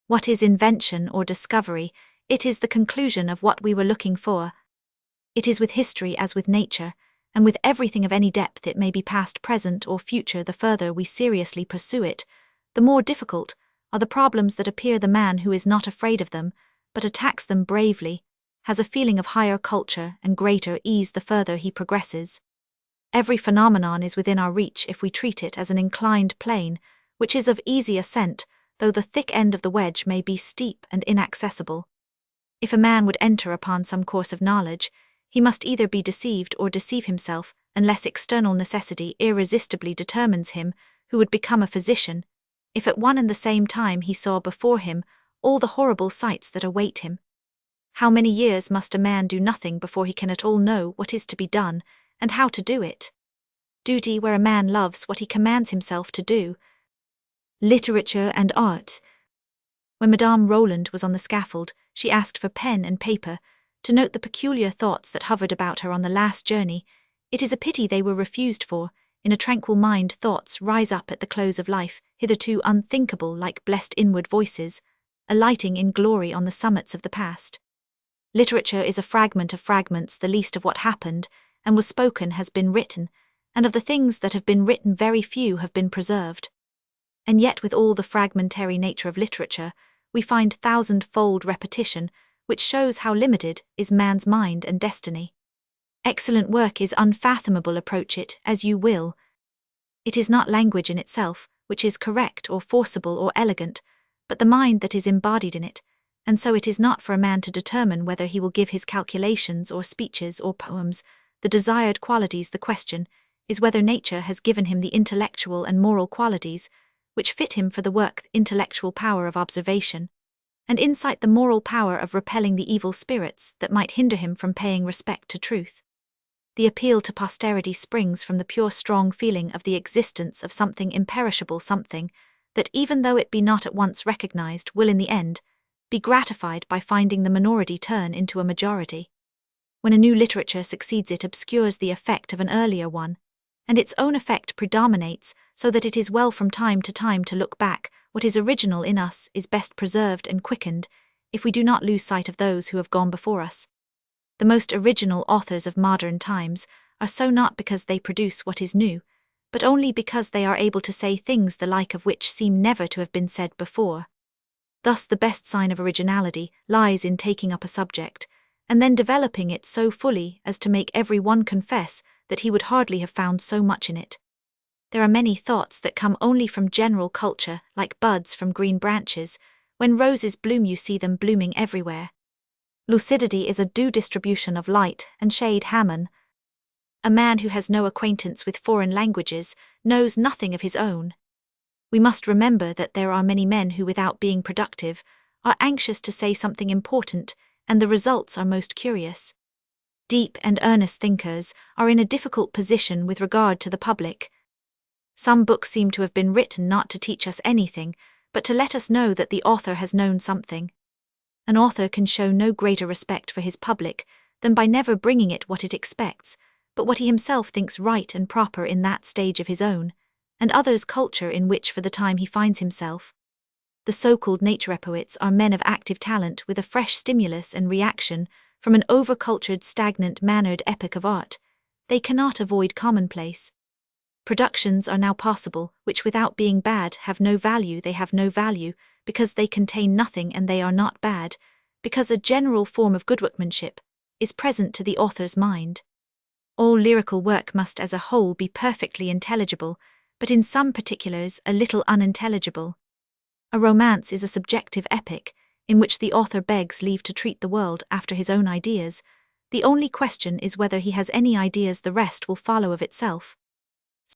What is invention or discovery? It is the conclusion of what we were looking for. It is with history as with nature. and with everything of any depth, it may be past, present, or future, the further we seriously pursue it, the more difficult are the problems that appear. The man who is not afraid of them, but attacks them bravely, has a feeling of higher culture and greater ease the further he progresses. Every phenomenon is within our reach if we treat it as an inclined plane, which is of easy ascent, though the thick end of the wedge may be steep and inaccessible. If a man would enter upon some course of knowledge, he must either be deceived or deceive himself, unless external necessity irresistibly determines him, who would become a physician, if at one and the same time he saw before him all the horrible sights that await him. How many years must a man do nothing before he can at all know what is to be done, and how to do it? Duty, where a man loves what he commands himself to do. Literature and art. When Madame Roland was on the scaffold, she asked for pen and paper, to note the peculiar thoughts that hovered about her on the last journey. It is a pity they were refused, for, in a tranquil mind, thoughts rise up at the close of life, hitherto unthinkable, like blessed inward voices, alighting in glory on the summits of the past. Literature is a fragment of fragments. The least of what happened and was spoken has been written, and of the things that have been written very few have been preserved. And yet, with all the fragmentary nature of literature, we find thousand-fold repetition, which shows how limited is man's mind and destiny. Excellent work is unfathomable. Approach it as you will. It is not language in itself, which is correct or forcible or elegant, but the mind that is embodied in it, and so it is not for a man to determine whether he will give his calculations or speeches or poems the desired qualities. The question is whether nature has given him the intellectual and moral qualities which fit him for the work. The intellectual power of observation, and insight; the moral power of repelling the evil spirits that might hinder him from paying respect to truth. The appeal to posterity springs from the pure strong feeling of the existence of something imperishable, something that, even though it be not at once recognized, will in the end be gratified by finding the minority turn into a majority. When a new literature succeeds, it obscures the effect of an earlier one, and its own effect predominates, so that it is well from time to time to look back. What is original in us is best preserved and quickened, if we do not lose sight of those who have gone before us. The most original authors of modern times are so not because they produce what is new, but only because they are able to say things the like of which seem never to have been said before. Thus the best sign of originality lies in taking up a subject, and then developing it so fully as to make every one confess that he would hardly have found so much in it. There are many thoughts that come only from general culture, like buds from green branches. When roses bloom, you see them blooming everywhere. Lucidity is a due distribution of light and shade. Hammond. A man who has no acquaintance with foreign languages knows nothing of his own. We must remember that there are many men who, without being productive, are anxious to say something important, and the results are most curious. Deep and earnest thinkers are in a difficult position with regard to the public. Some books seem to have been written not to teach us anything, but to let us know that the author has known something. An author can show no greater respect for his public than by never bringing it what it expects, but what he himself thinks right and proper in that stage of his own, and others' culture in which for the time he finds himself. The so-called nature poets are men of active talent with a fresh stimulus and reaction from an over-cultured, stagnant-mannered epoch of art. They cannot avoid commonplace. Productions are now possible, which without being bad have no value. They have no value, because they contain nothing, and they are not bad, because a general form of goodworkmanship is present to the author's mind. All lyrical work must as a whole be perfectly intelligible, but in some particulars a little unintelligible. A romance is a subjective epic, in which the author begs leave to treat the world after his own ideas. The only question is whether he has any ideas; the rest will follow of itself.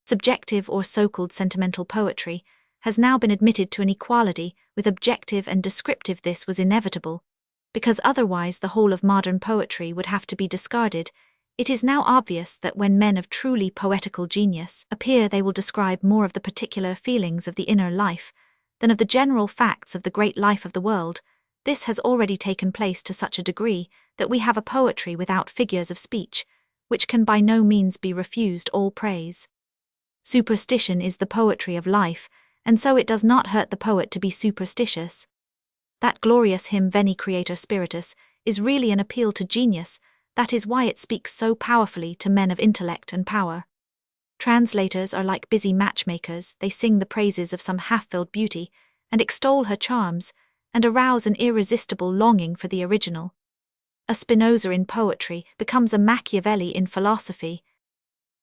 Subjective or so-called sentimental poetry has now been admitted to an equality with objective and descriptive. This was inevitable, because otherwise the whole of modern poetry would have to be discarded. It is now obvious that when men of truly poetical genius appear, they will describe more of the particular feelings of the inner life than of the general facts of the great life of the world. This has already taken place to such a degree that we have a poetry without figures of speech, which can by no means be refused all praise. Superstition is the poetry of life, and so it does not hurt the poet to be superstitious. That glorious hymn, Veni Creator Spiritus, is really an appeal to genius, That is why it speaks so powerfully to men of intellect and power. Translators are like busy matchmakers. They sing the praises of some half-filled beauty, and extol her charms, and arouse an irresistible longing for the original. A Spinoza in poetry becomes a Machiavelli in philosophy.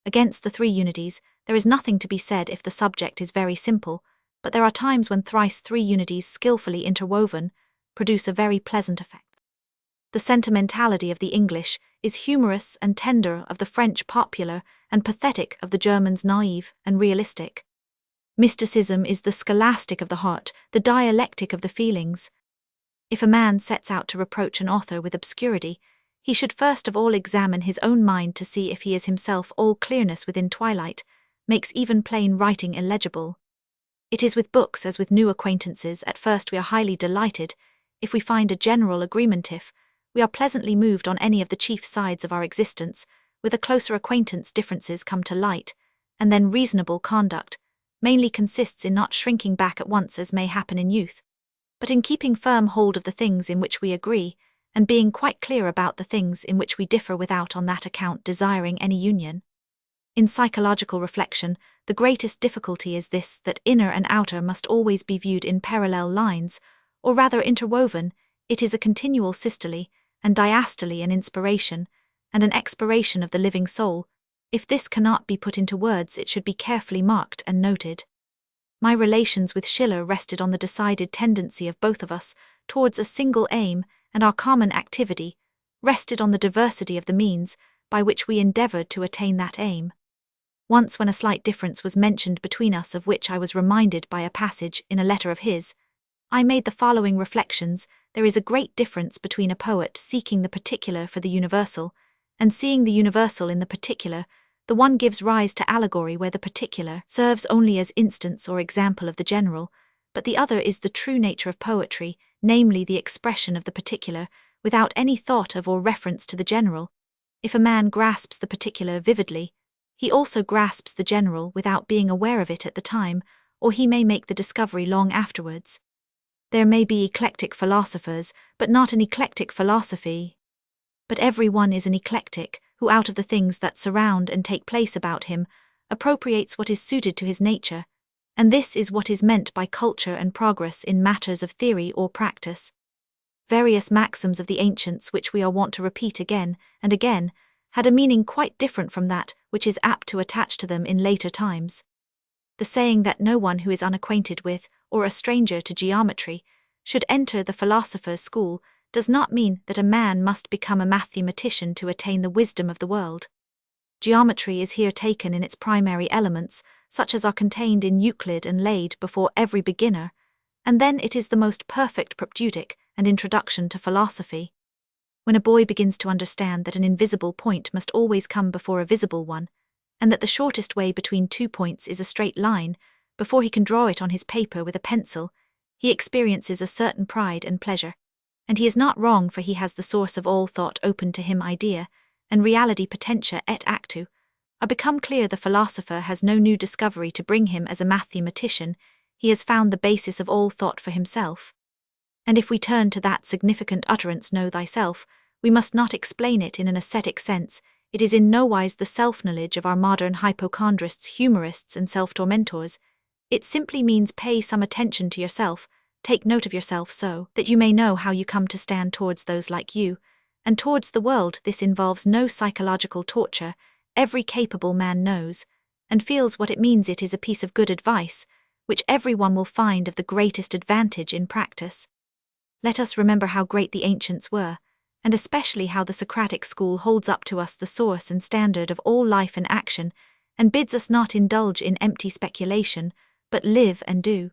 Against the three unities, there is nothing to be said if the subject is very simple, but there are times when thrice three unities skillfully interwoven produce a very pleasant effect. The sentimentality of the English is humorous and tender, of the French popular, and pathetic of the Germans naive and realistic. Mysticism is the scholastic of the heart, the dialectic of the feelings. If a man sets out to reproach an author with obscurity, he should first of all examine his own mind to see if he is himself all clearness within twilight, makes even plain writing illegible. It is with books as with new acquaintances. At first we are highly delighted if we find a general agreement. If we are pleasantly moved on any of the chief sides of our existence, with a closer acquaintance differences come to light, and then reasonable conduct mainly consists in not shrinking back at once as may happen in youth, but in keeping firm hold of the things in which we agree, and being quite clear about the things in which we differ without on that account desiring any union. In psychological reflection, the greatest difficulty is this, that inner and outer must always be viewed in parallel lines, or rather interwoven. It is a continual systole, and diastole an inspiration, and an expiration of the living soul. If this cannot be put into words, it should be carefully marked and noted. My relations with Schiller rested on the decided tendency of both of us towards a single aim, and our common activity rested on the diversity of the means by which we endeavored to attain that aim. Once, when a slight difference was mentioned between us, of which I was reminded by a passage in a letter of his, I made the following reflections: there is a great difference between a poet seeking the particular for the universal, and seeing the universal in the particular. The one gives rise to allegory where the particular serves only as instance or example of the general, but the other is the true nature of poetry, namely the expression of the particular, without any thought of or reference to the general. If a man grasps the particular vividly, he also grasps the general without being aware of it at the time, or he may make the discovery long afterwards. There may be eclectic philosophers, but not an eclectic philosophy. But every one is an eclectic, who out of the things that surround and take place about him, appropriates what is suited to his nature, and this is what is meant by culture and progress in matters of theory or practice. Various maxims of the ancients, which we are wont to repeat again and again, had a meaning quite different from that which is apt to attach to them in later times. The saying that no one who is unacquainted with, or a stranger to geometry, should enter the philosopher's school does not mean that a man must become a mathematician to attain the wisdom of the world. Geometry is here taken in its primary elements, such as are contained in Euclid, and laid before every beginner, and then it is the most perfect propedeutic and introduction to philosophy. When a boy begins to understand that an invisible point must always come before a visible one, and that the shortest way between 2 points is a straight line, before he can draw it on his paper with a pencil, he experiences a certain pride and pleasure. And he is not wrong, for he has the source of all thought open to him. Idea, and reality potentia et actu, are become clear. The philosopher has no new discovery to bring him as a mathematician, he has found the basis of all thought for himself. And if we turn to that significant utterance, know thyself, we must not explain it in an ascetic sense. It is in nowise the self-knowledge of our modern hypochondrists, humorists, and self-tormentors. It simply means pay some attention to yourself, take note of yourself so that you may know how you come to stand towards those like you, and towards the world. This involves no psychological torture. Every capable man knows, and feels what it means. It is a piece of good advice, which everyone will find of the greatest advantage in practice. Let us remember how great the ancients were, and especially how the Socratic school holds up to us the source and standard of all life and action, and bids us not indulge in empty speculation, but live and do.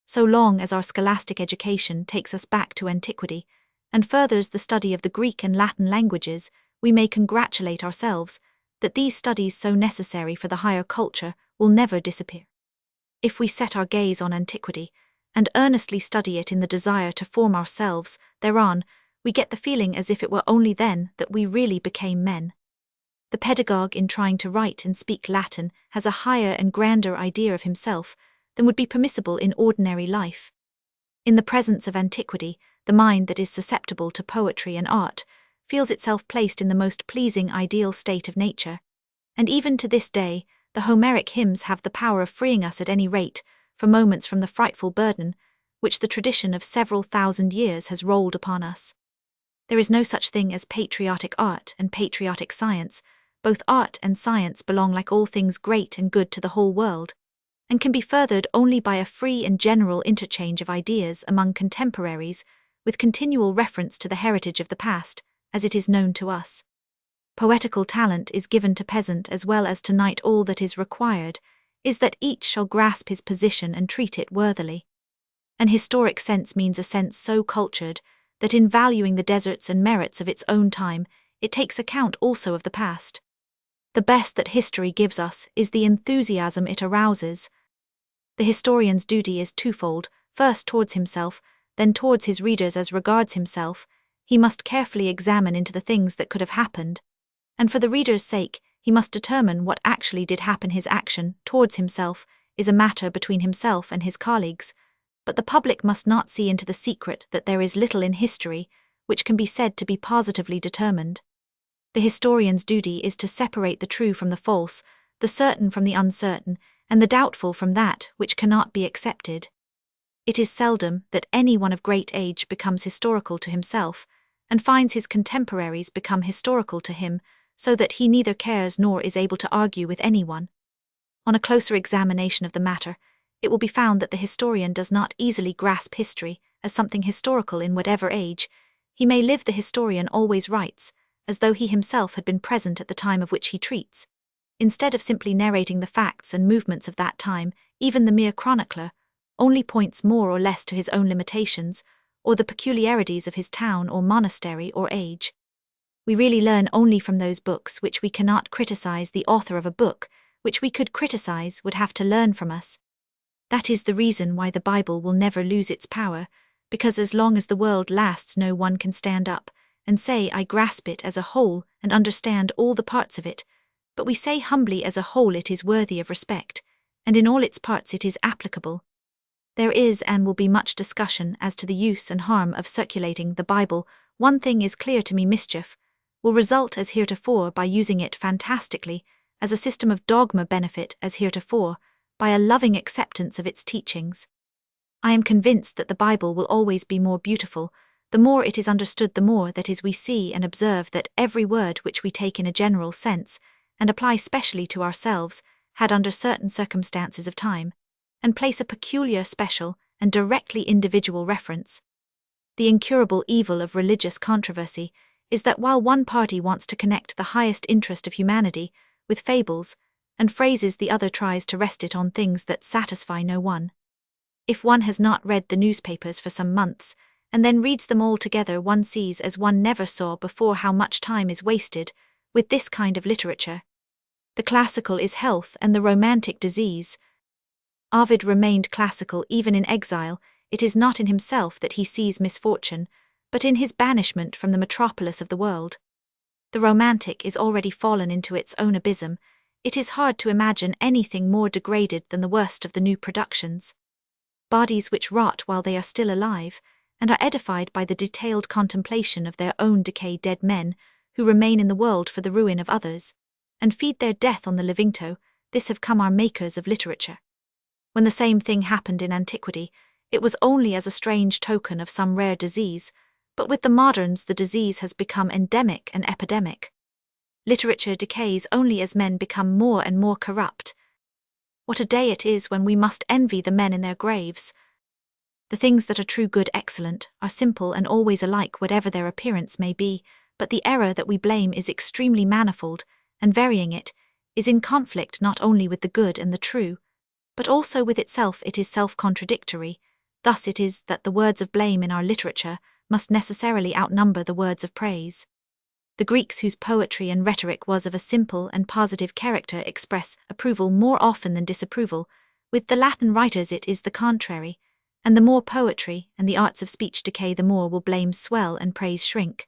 So long as our scholastic education takes us back to antiquity, and furthers the study of the Greek and Latin languages, we may congratulate ourselves that these studies, so necessary for the higher culture, will never disappear. If we set our gaze on antiquity, and earnestly study it in the desire to form ourselves thereon, we get the feeling as if it were only then that we really became men. The pedagogue, in trying to write and speak Latin, has a higher and grander idea of himself than would be permissible in ordinary life. In the presence of antiquity, the mind that is susceptible to poetry and art feels itself placed in the most pleasing ideal state of nature. And even to this day, the Homeric hymns have the power of freeing us at any rate, for moments from the frightful burden, which the tradition of several thousand years has rolled upon us. There is no such thing as patriotic art and patriotic science. Both art and science belong like all things great and good to the whole world, and can be furthered only by a free and general interchange of ideas among contemporaries, with continual reference to the heritage of the past, as it is known to us. Poetical talent is given to peasant as well as to knight. All that is required is that each shall grasp his position and treat it worthily. An historic sense means a sense so cultured that in valuing the deserts and merits of its own time, it takes account also of the past. The best that history gives us is the enthusiasm it arouses. The historian's duty is twofold: first towards himself, then towards his readers. As regards himself, he must carefully examine into the things that could have happened, and for the reader's sake, he must determine what actually did happen. His action towards himself is a matter between himself and his colleagues, but the public must not see into the secret that there is little in history which can be said to be positively determined. The historian's duty is to separate the true from the false, the certain from the uncertain, and the doubtful from that which cannot be accepted. It is seldom that any one of great age becomes historical to himself, and finds his contemporaries become historical to him, so that he neither cares nor is able to argue with anyone. On a closer examination of the matter, it will be found that the historian does not easily grasp history as something historical in whatever age he may live. The historian always writes as though he himself had been present at the time of which he treats. Instead of simply narrating the facts and movements of that time, even the mere chronicler only points more or less to his own limitations, or the peculiarities of his town or monastery or age. We really learn only from those books which we cannot criticize. The author of a book which we could criticize would have to learn from us. That is the reason why the Bible will never lose its power, because as long as the world lasts no one can stand up and say, I grasp it as a whole and understand all the parts of it, but we say humbly as a whole it is worthy of respect, and in all its parts it is applicable. There is and will be much discussion as to the use and harm of circulating the Bible. One thing is clear to me: mischief will result as heretofore by using it fantastically, as a system of dogma benefit as heretofore by a loving acceptance of its teachings. I am convinced that the Bible will always be more beautiful, the more it is understood. The more that is we see and observe that every word which we take in a general sense, and apply specially to ourselves, had under certain circumstances of time, and place a peculiar, special, and directly individual reference. The incurable evil of religious controversy is that while one party wants to connect the highest interest of humanity with fables and phrases, the other tries to rest it on things that satisfy no one. If one has not read the newspapers for some months, and then reads them all together, one sees as one never saw before how much time is wasted with this kind of literature. The classical is health and the romantic disease. Ovid remained classical even in exile. It is not in himself that he sees misfortune, but in his banishment from the metropolis of the world. The romantic is already fallen into its own abysm. It is hard to imagine anything more degraded than the worst of the new productions. Bodies which rot while they are still alive, and are edified by the detailed contemplation of their own decay. Dead men, who remain in the world for the ruin of others, and feed their death on the livingto, this have come our makers of literature. When the same thing happened in antiquity, it was only as a strange token of some rare disease, but with the moderns the disease has become endemic and epidemic. Literature decays only as men become more and more corrupt. What a day it is when we must envy the men in their graves. The things that are true, good, excellent, are simple and always alike whatever their appearance may be, but the error that we blame is extremely manifold, and varying it is in conflict not only with the good and the true, but also with itself. It is self-contradictory. Thus it is that the words of blame in our literature must necessarily outnumber the words of praise. The Greeks, whose poetry and rhetoric was of a simple and positive character, express approval more often than disapproval. With the Latin writers it is the contrary, and the more poetry and the arts of speech decay, the more will blame swell and praise shrink.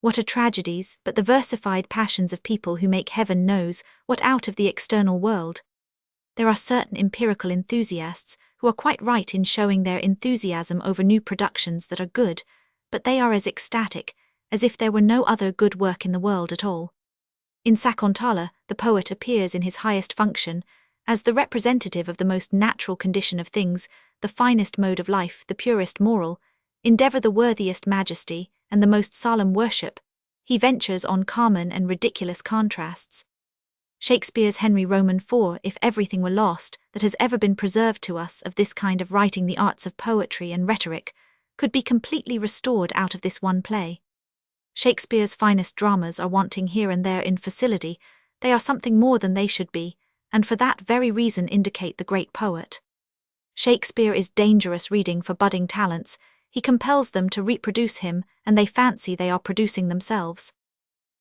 What are tragedies but the versified passions of people who make heaven knows what out of the external world? There are certain empirical enthusiasts who are quite right in showing their enthusiasm over new productions that are good, but they are as ecstatic as if there were no other good work in the world at all. In Sakuntala, the poet appears in his highest function, as the representative of the most natural condition of things, the finest mode of life, the purest moral, endeavor the worthiest majesty, and the most solemn worship. He ventures on common and ridiculous contrasts. Shakespeare's Henry Roman IV, if everything were lost that has ever been preserved to us of this kind of writing, the arts of poetry and rhetoric, could be completely restored out of this one play. Shakespeare's finest dramas are wanting here and there in facility, they are something more than they should be, and for that very reason indicate the great poet. Shakespeare is dangerous reading for budding talents. He compels them to reproduce him, and they fancy they are producing themselves.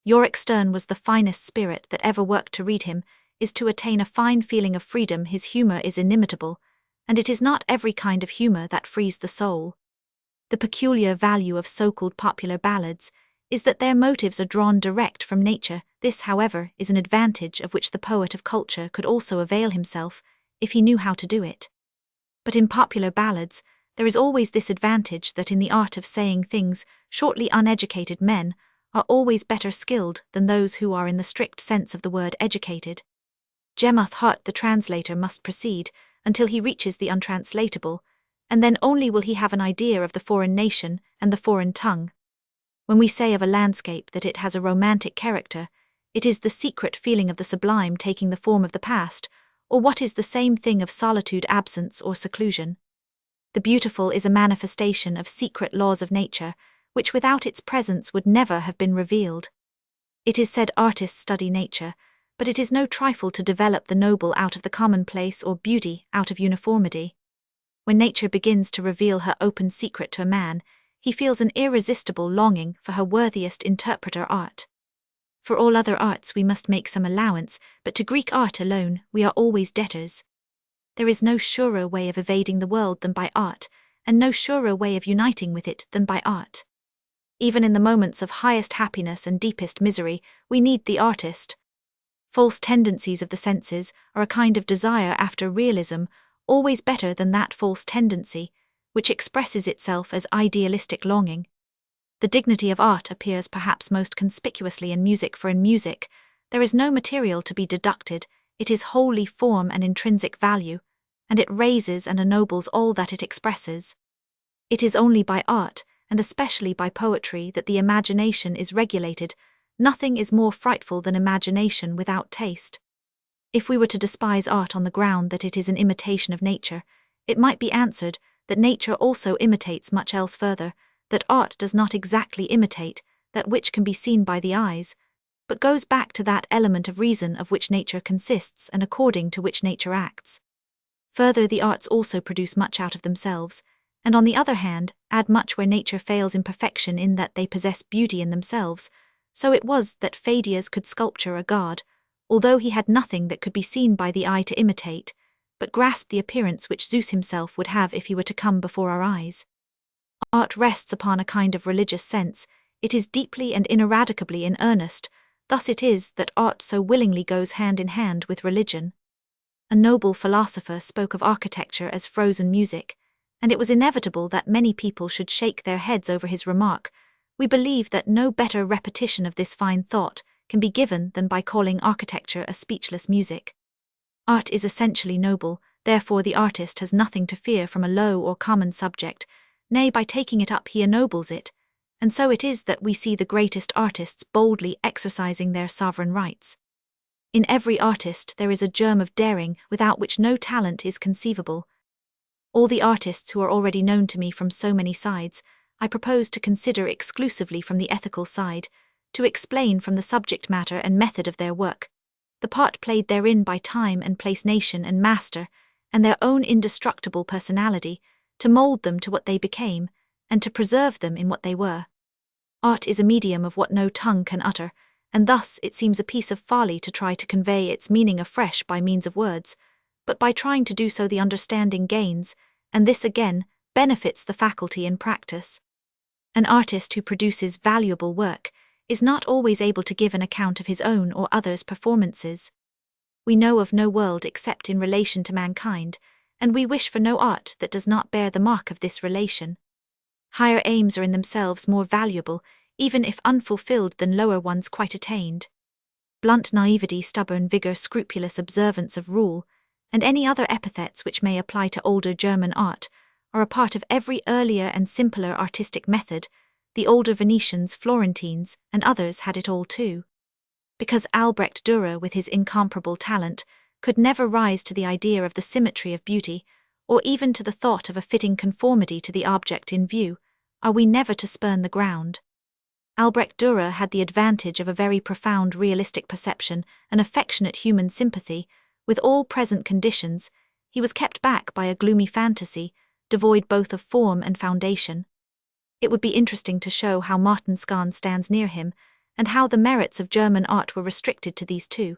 Yorick Sterne was the finest spirit that ever worked. To read him is to attain a fine feeling of freedom. His humor is inimitable, and it is not every kind of humor that frees the soul. The peculiar value of so-called popular ballads is that their motives are drawn direct from nature. This, however, is an advantage of which the poet of culture could also avail himself, if he knew how to do it. But in popular ballads, there is always this advantage that in the art of saying things, shortly uneducated men are always better skilled than those who are in the strict sense of the word educated. Gemuth Hart the translator must proceed until he reaches the untranslatable, and then only will he have an idea of the foreign nation and the foreign tongue. When we say of a landscape that it has a romantic character, it is the secret feeling of the sublime taking the form of the past, or what is the same thing of solitude, absence, or seclusion. The beautiful is a manifestation of secret laws of nature, which without its presence would never have been revealed. It is said artists study nature, but it is no trifle to develop the noble out of the commonplace or beauty out of uniformity. When nature begins to reveal her open secret to a man, he feels an irresistible longing for her worthiest interpreter art. For all other arts we must make some allowance, but to Greek art alone we are always debtors. There is no surer way of evading the world than by art, and no surer way of uniting with it than by art. Even in the moments of highest happiness and deepest misery, we need the artist. False tendencies of the senses are a kind of desire after realism, always better than that false tendency, which expresses itself as idealistic longing. The dignity of art appears perhaps most conspicuously in music, for in music there is no material to be deducted, it is wholly form and intrinsic value, and it raises and ennobles all that it expresses. It is only by art, and especially by poetry, that the imagination is regulated. Nothing is more frightful than imagination without taste. If we were to despise art on the ground that it is an imitation of nature, it might be answered that nature also imitates much else further, that art does not exactly imitate that which can be seen by the eyes, but goes back to that element of reason of which nature consists and according to which nature acts. Further, the arts also produce much out of themselves, and on the other hand, add much where nature fails in perfection, in that they possess beauty in themselves. So it was that Pheidias could sculpture a god, although he had nothing that could be seen by the eye to imitate, but grasped the appearance which Zeus himself would have if he were to come before our eyes. Art rests upon a kind of religious sense, it is deeply and ineradicably in earnest, thus it is that art so willingly goes hand in hand with religion. A noble philosopher spoke of architecture as frozen music, and it was inevitable that many people should shake their heads over his remark. We believe that no better repetition of this fine thought can be given than by calling architecture a speechless music. Art is essentially noble, therefore the artist has nothing to fear from a low or common subject, nay, by taking it up he ennobles it, and so it is that we see the greatest artists boldly exercising their sovereign rights. In every artist there is a germ of daring without which no talent is conceivable. All the artists who are already known to me from so many sides, I propose to consider exclusively from the ethical side, to explain from the subject matter and method of their work, the part played therein by time and place, nation and master, and their own indestructible personality, to mould them to what they became, and to preserve them in what they were. Art is a medium of what no tongue can utter, and thus it seems a piece of folly to try to convey its meaning afresh by means of words, but by trying to do so the understanding gains, and this again benefits the faculty in practice. An artist who produces valuable work is not always able to give an account of his own or others' performances. We know of no world except in relation to mankind, and we wish for no art that does not bear the mark of this relation. Higher aims are in themselves more valuable, even if unfulfilled, than lower ones quite attained. Blunt naivety, stubborn vigor, scrupulous observance of rule, and any other epithets which may apply to older German art, are a part of every earlier and simpler artistic method. The older Venetians, Florentines, and others had it all too. Because Albrecht Dürer, with his incomparable talent, could never rise to the idea of the symmetry of beauty, or even to the thought of a fitting conformity to the object in view, are we never to spurn the ground? Albrecht Dürer had the advantage of a very profound realistic perception, an affectionate human sympathy. With all present conditions, he was kept back by a gloomy fantasy, devoid both of form and foundation. It would be interesting to show how Martin Scan stands near him, and how the merits of German art were restricted to these two,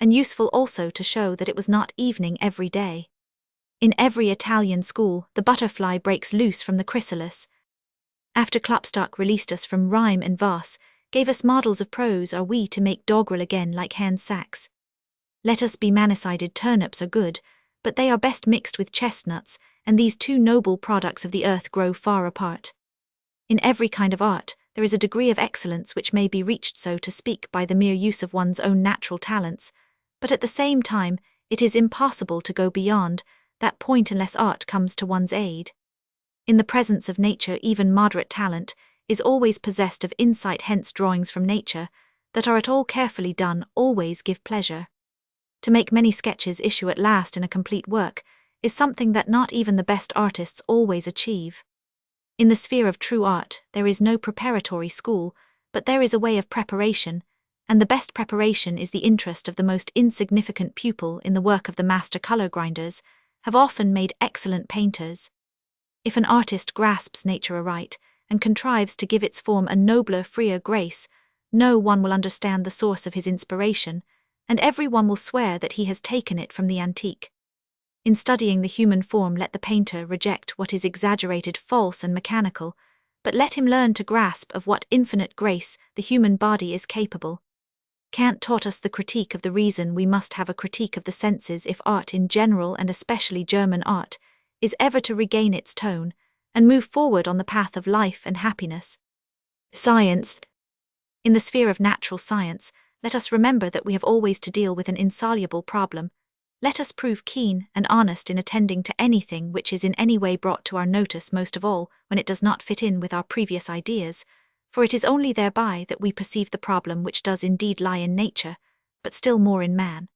and useful also to show that it was not evening every day. In every Italian school, the butterfly breaks loose from the chrysalis. After Klopstock released us from rhyme and verse, gave us models of prose, are we to make doggerel again like Hans Sachs? Let us be manicided, turnips are good, but they are best mixed with chestnuts, and these two noble products of the earth grow far apart. In every kind of art, there is a degree of excellence which may be reached, so to speak, by the mere use of one's own natural talents, but at the same time, it is impossible to go beyond that point unless art comes to one's aid. In the presence of nature, even moderate talent is always possessed of insight, hence drawings from nature, that are at all carefully done, always give pleasure. To make many sketches issue at last in a complete work is something that not even the best artists always achieve. In the sphere of true art, there is no preparatory school, but there is a way of preparation, and the best preparation is the interest of the most insignificant pupil in the work of the master color grinders, have often made excellent painters. If an artist grasps nature aright, and contrives to give its form a nobler, freer grace, no one will understand the source of his inspiration, and every one will swear that he has taken it from the antique. In studying the human form, let the painter reject what is exaggerated, false, and mechanical, but let him learn to grasp of what infinite grace the human body is capable. Kant taught us the critique of the reason. We must have a critique of the senses if art in general, and especially German art, is ever to regain its tone, and move forward on the path of life and happiness. Science. In the sphere of natural science, let us remember that we have always to deal with an insoluble problem. Let us prove keen and honest in attending to anything which is in any way brought to our notice, most of all when it does not fit in with our previous ideas, for it is only thereby that we perceive the problem, which does indeed lie in nature, but still more in man.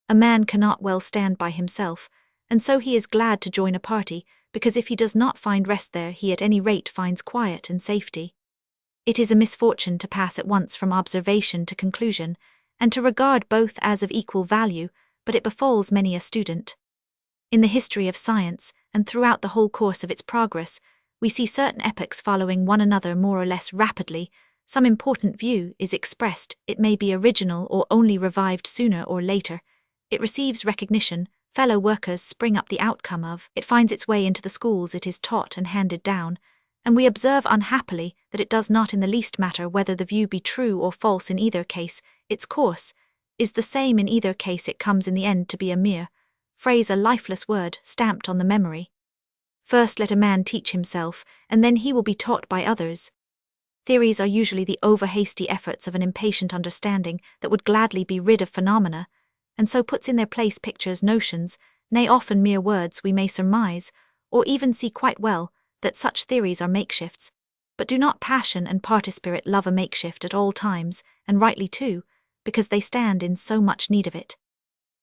A man cannot well stand by himself, and so he is glad to join a party, because if he does not find rest there, he at any rate finds quiet and safety. It is a misfortune to pass at once from observation to conclusion, and to regard both as of equal value, but it befalls many a student. In the history of science, and throughout the whole course of its progress, we see certain epochs following one another more or less rapidly. Some important view is expressed, it may be original or only revived sooner or later. It receives recognition, fellow workers spring up, the outcome of it finds its way into the schools, it is taught and handed down, and we observe unhappily that it does not in the least matter whether the view be true or false. In either case, its course is the same. In either case, it comes in the end to be a mere phrase, a lifeless word stamped on the memory. First let a man teach himself, and then he will be taught by others. Theories are usually the over-hasty efforts of an impatient understanding that would gladly be rid of phenomena, and so puts in their place pictures, notions, nay often mere words. We may surmise, or even see quite well, that such theories are makeshifts, but do not passion and party spirit love a makeshift at all times, and rightly too, because they stand in so much need of it.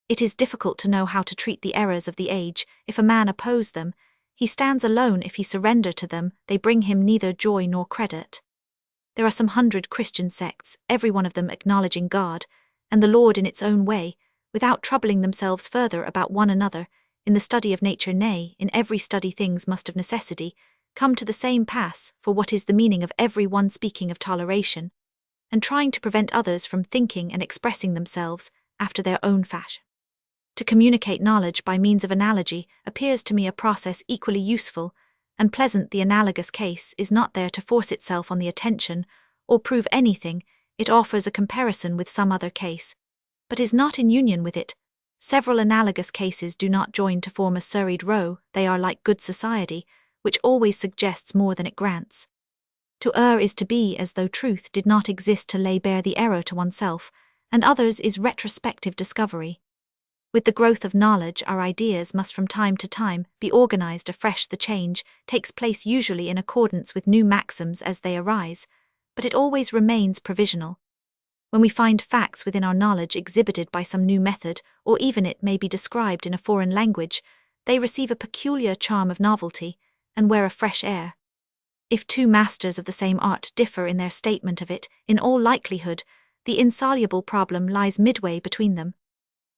It is difficult to know how to treat the errors of the age. If a man oppose them, he stands alone. If he surrender to them, they bring him neither joy nor credit. There are some 100 Christian sects, every one of them acknowledging God and the Lord in its own way, without troubling themselves further about one another, in the study of nature, nay, in every study things must of necessity come to the same pass. For what is the meaning of every one speaking of toleration, and trying to prevent others from thinking and expressing themselves after their own fashion? To communicate knowledge by means of analogy appears to me a process equally useful and pleasant. The analogous case is not there to force itself on the attention or prove anything. It offers a comparison with some other case, but is not in union with it. Several analogous cases do not join to form a serried row. They are like good society, which always suggests more than it grants. To err is to be as though truth did not exist to lay bare the error to oneself, and others is retrospective discovery. With the growth of knowledge, our ideas must from time to time be organized afresh. The change takes place usually in accordance with new maxims as they arise, but it always remains provisional. When we find facts within our knowledge exhibited by some new method, or even it may be described in a foreign language, they receive a peculiar charm of novelty, and wear a fresh air. If two masters of the same art differ in their statement of it, in all likelihood, the insoluble problem lies midway between them.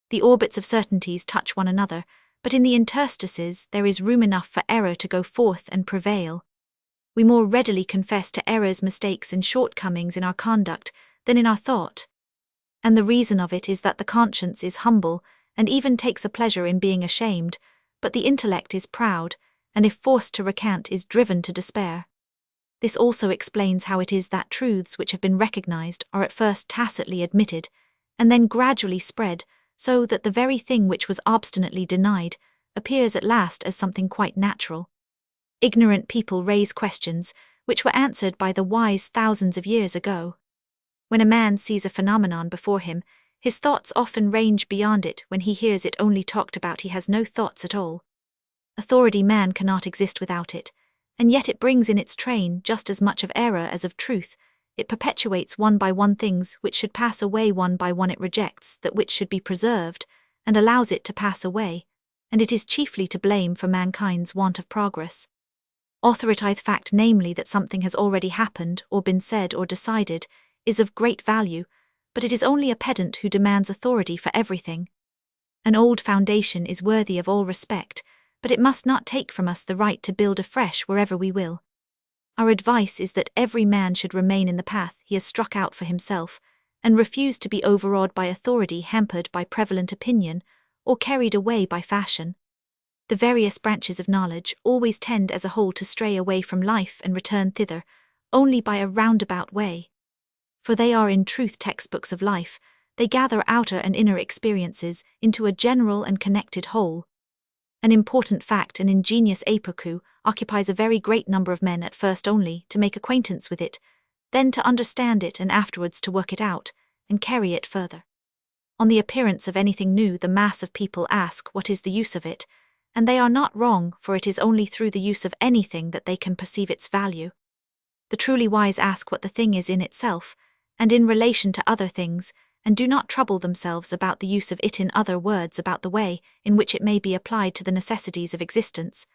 The orbits of certainties touch one another, but in the interstices there is room enough for error to go forth and prevail. We more readily confess to errors, mistakes, and shortcomings in our conduct than in our thought. And the reason of it is that the conscience is humble, and even takes a pleasure in being ashamed, but the intellect is proud, and if forced to recant is driven to despair. This also explains how it is that truths which have been recognized are at first tacitly admitted, and then gradually spread, so that the very thing which was obstinately denied appears at last as something quite natural. Ignorant people raise questions which were answered by the wise thousands of years ago. When a man sees a phenomenon before him, his thoughts often range beyond it. When he hears it only talked about, he has no thoughts at all. Authority man cannot exist without it, and yet it brings in its train just as much of error as of truth. It perpetuates one by one things which should pass away, one by one it rejects that which should be preserved, and allows it to pass away, and it is chiefly to blame for mankind's want of progress. Authoritative fact, namely that something has already happened, or been said or decided, is of great value, but it is only a pedant who demands authority for everything. An old foundation is worthy of all respect, but it must not take from us the right to build afresh wherever we will. Our advice is that every man should remain in the path he has struck out for himself, and refuse to be overawed by authority, hampered by prevalent opinion, or carried away by fashion. The various branches of knowledge always tend as a whole to stray away from life and return thither, only by a roundabout way. For they are in truth textbooks of life, they gather outer and inner experiences into a general and connected whole. An important fact, an ingenious aphorism, occupies a very great number of men at first only to make acquaintance with it, then to understand it, and afterwards to work it out, and carry it further. On the appearance of anything new, the mass of people ask what is the use of it, and they are not wrong, for it is only through the use of anything that they can perceive its value. The truly wise ask what the thing is in itself, and in relation to other things, and do not trouble themselves about the use of it, in other words, about the way in which it may be applied to the necessities of existence.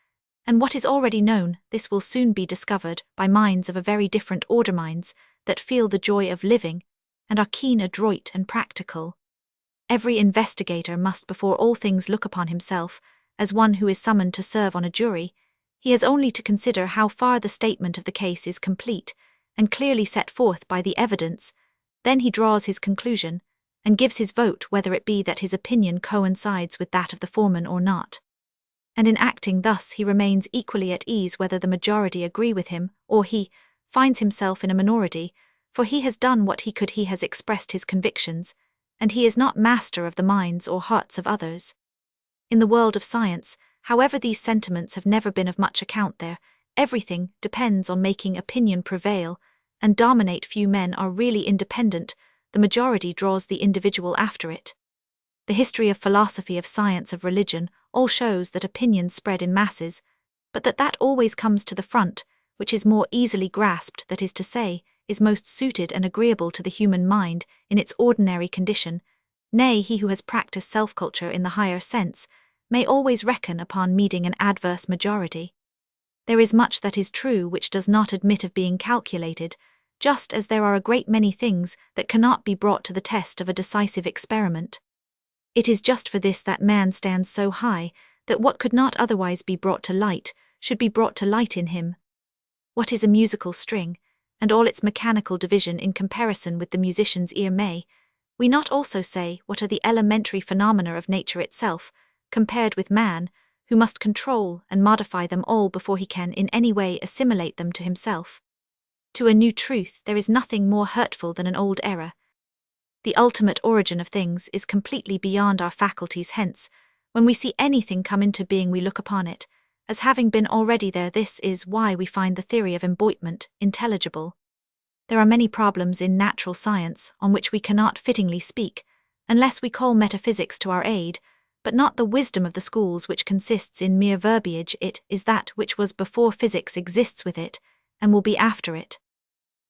And what is already known, this will soon be discovered by minds of a very different order, minds that feel the joy of living, and are keen, adroit, and practical. Every investigator must before all things look upon himself as one who is summoned to serve on a jury. He has only to consider how far the statement of the case is complete, and clearly set forth by the evidence. Then he draws his conclusion, and gives his vote, whether it be that his opinion coincides with that of the foreman or not. And in acting thus he remains equally at ease whether the majority agree with him, or he finds himself in a minority, for he has done what he could, he has expressed his convictions, and he is not master of the minds or hearts of others. In the world of science, however, these sentiments have never been of much account there. Everything depends on making opinion prevail, and dominate. Few men are really independent, the majority draws the individual after it. The history of philosophy, of science, of religion, all shows that opinions spread in masses, but that always comes to the front, which is more easily grasped, that is to say, is most suited and agreeable to the human mind in its ordinary condition. Nay, he who has practiced self-culture in the higher sense may always reckon upon meeting an adverse majority. There is much that is true which does not admit of being calculated, just as there are a great many things that cannot be brought to the test of a decisive experiment. It is just for this that man stands so high, that what could not otherwise be brought to light should be brought to light in him. What is a musical string, and all its mechanical division in comparison with the musician's ear? May we not also say what are the elementary phenomena of nature itself, compared with man, who must control and modify them all before he can in any way assimilate them to himself? To a new truth there is nothing more hurtful than an old error. The ultimate origin of things is completely beyond our faculties, hence, when we see anything come into being we look upon it as having been already there. This is why we find the theory of embodiment intelligible. There are many problems in natural science on which we cannot fittingly speak, unless we call metaphysics to our aid, but not the wisdom of the schools which consists in mere verbiage. It is that which was before physics exists with it, and will be after it.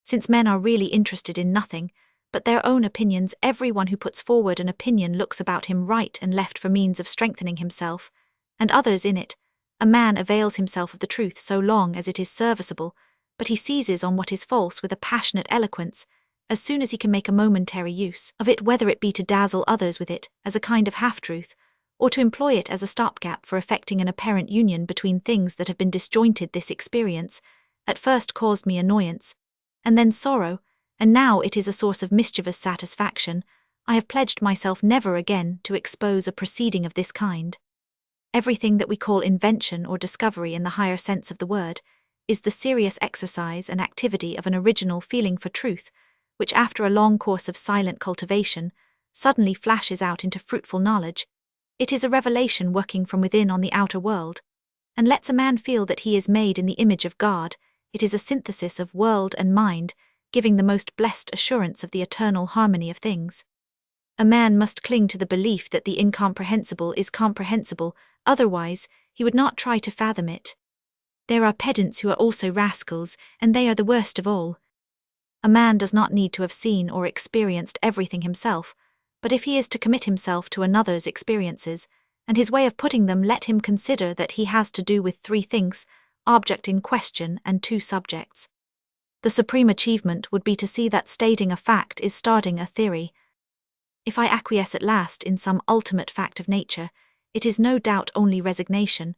Since men are really interested in nothing but their own opinions, everyone who puts forward an opinion looks about him right and left for means of strengthening himself, and others in it. A man avails himself of the truth so long as it is serviceable, but he seizes on what is false with a passionate eloquence, as soon as he can make a momentary use of it, whether it be to dazzle others with it as a kind of half-truth, or to employ it as a stopgap for effecting an apparent union between things that have been disjointed. This experience at first caused me annoyance, and then sorrow, and now it is a source of mischievous satisfaction. I have pledged myself never again to expose a proceeding of this kind. Everything that we call invention or discovery in the higher sense of the word is the serious exercise and activity of an original feeling for truth, which after a long course of silent cultivation suddenly flashes out into fruitful knowledge. It is a revelation working from within on the outer world, and lets a man feel that he is made in the image of God. It is a synthesis of world and mind, giving the most blessed assurance of the eternal harmony of things. A man must cling to the belief that the incomprehensible is comprehensible, otherwise he would not try to fathom it. There are pedants who are also rascals, and they are the worst of all. A man does not need to have seen or experienced everything himself, but if he is to commit himself to another's experiences, and his way of putting them, let him consider that he has to do with three things: object in question and two subjects. The supreme achievement would be to see that stating a fact is starting a theory. If I acquiesce at last in some ultimate fact of nature, it is no doubt only resignation,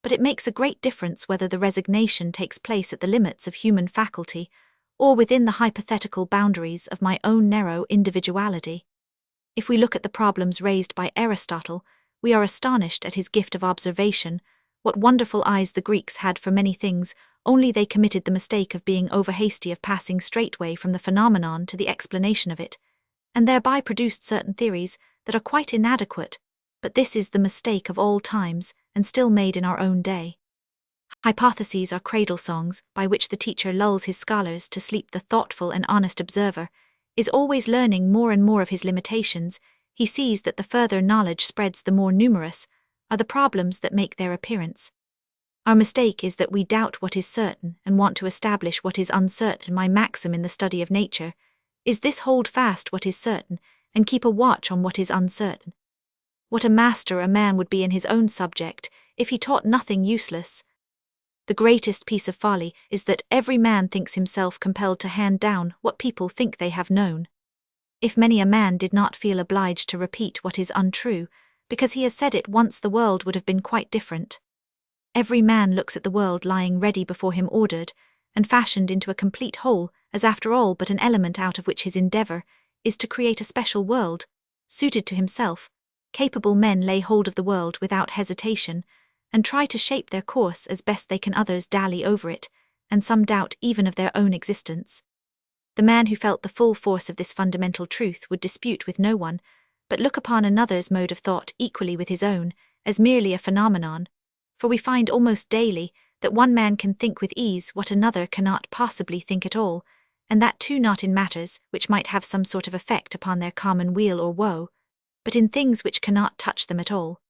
but it makes a great difference whether the resignation takes place at the limits of human faculty, or within the hypothetical boundaries of my own narrow individuality. If we look at the problems raised by Aristotle, we are astonished at his gift of observation. What wonderful eyes the Greeks had for many things, only they committed the mistake of being over-hasty, of passing straightway from the phenomenon to the explanation of it, and thereby produced certain theories that are quite inadequate. But this is the mistake of all times, and still made in our own day. Hypotheses are cradle songs by which the teacher lulls his scholars to sleep. The thoughtful and honest observer is always learning more and more of his limitations. He sees that the further knowledge spreads, the more numerous are the problems that make their appearance. Our mistake is that we doubt what is certain and want to establish what is uncertain. My maxim in the study of nature is this: hold fast what is certain, and keep a watch on what is uncertain. What a master a man would be in his own subject if he taught nothing useless. The greatest piece of folly is that every man thinks himself compelled to hand down what people think they have known. If many a man did not feel obliged to repeat what is untrue, because he has said it once, the world would have been quite different. Every man looks at the world lying ready before him, ordered and fashioned into a complete whole, as after all but an element out of which his endeavor is to create a special world, suited to himself. Capable men lay hold of the world without hesitation, and try to shape their course as best they can. Others dally over it, and some doubt even of their own existence. The man who felt the full force of this fundamental truth would dispute with no one, but look upon another's mode of thought equally with his own, as merely a phenomenon, for we find almost daily that one man can think with ease what another cannot possibly think at all, and that too not in matters which might have some sort of effect upon their common weal or woe, but in things which cannot touch them at all.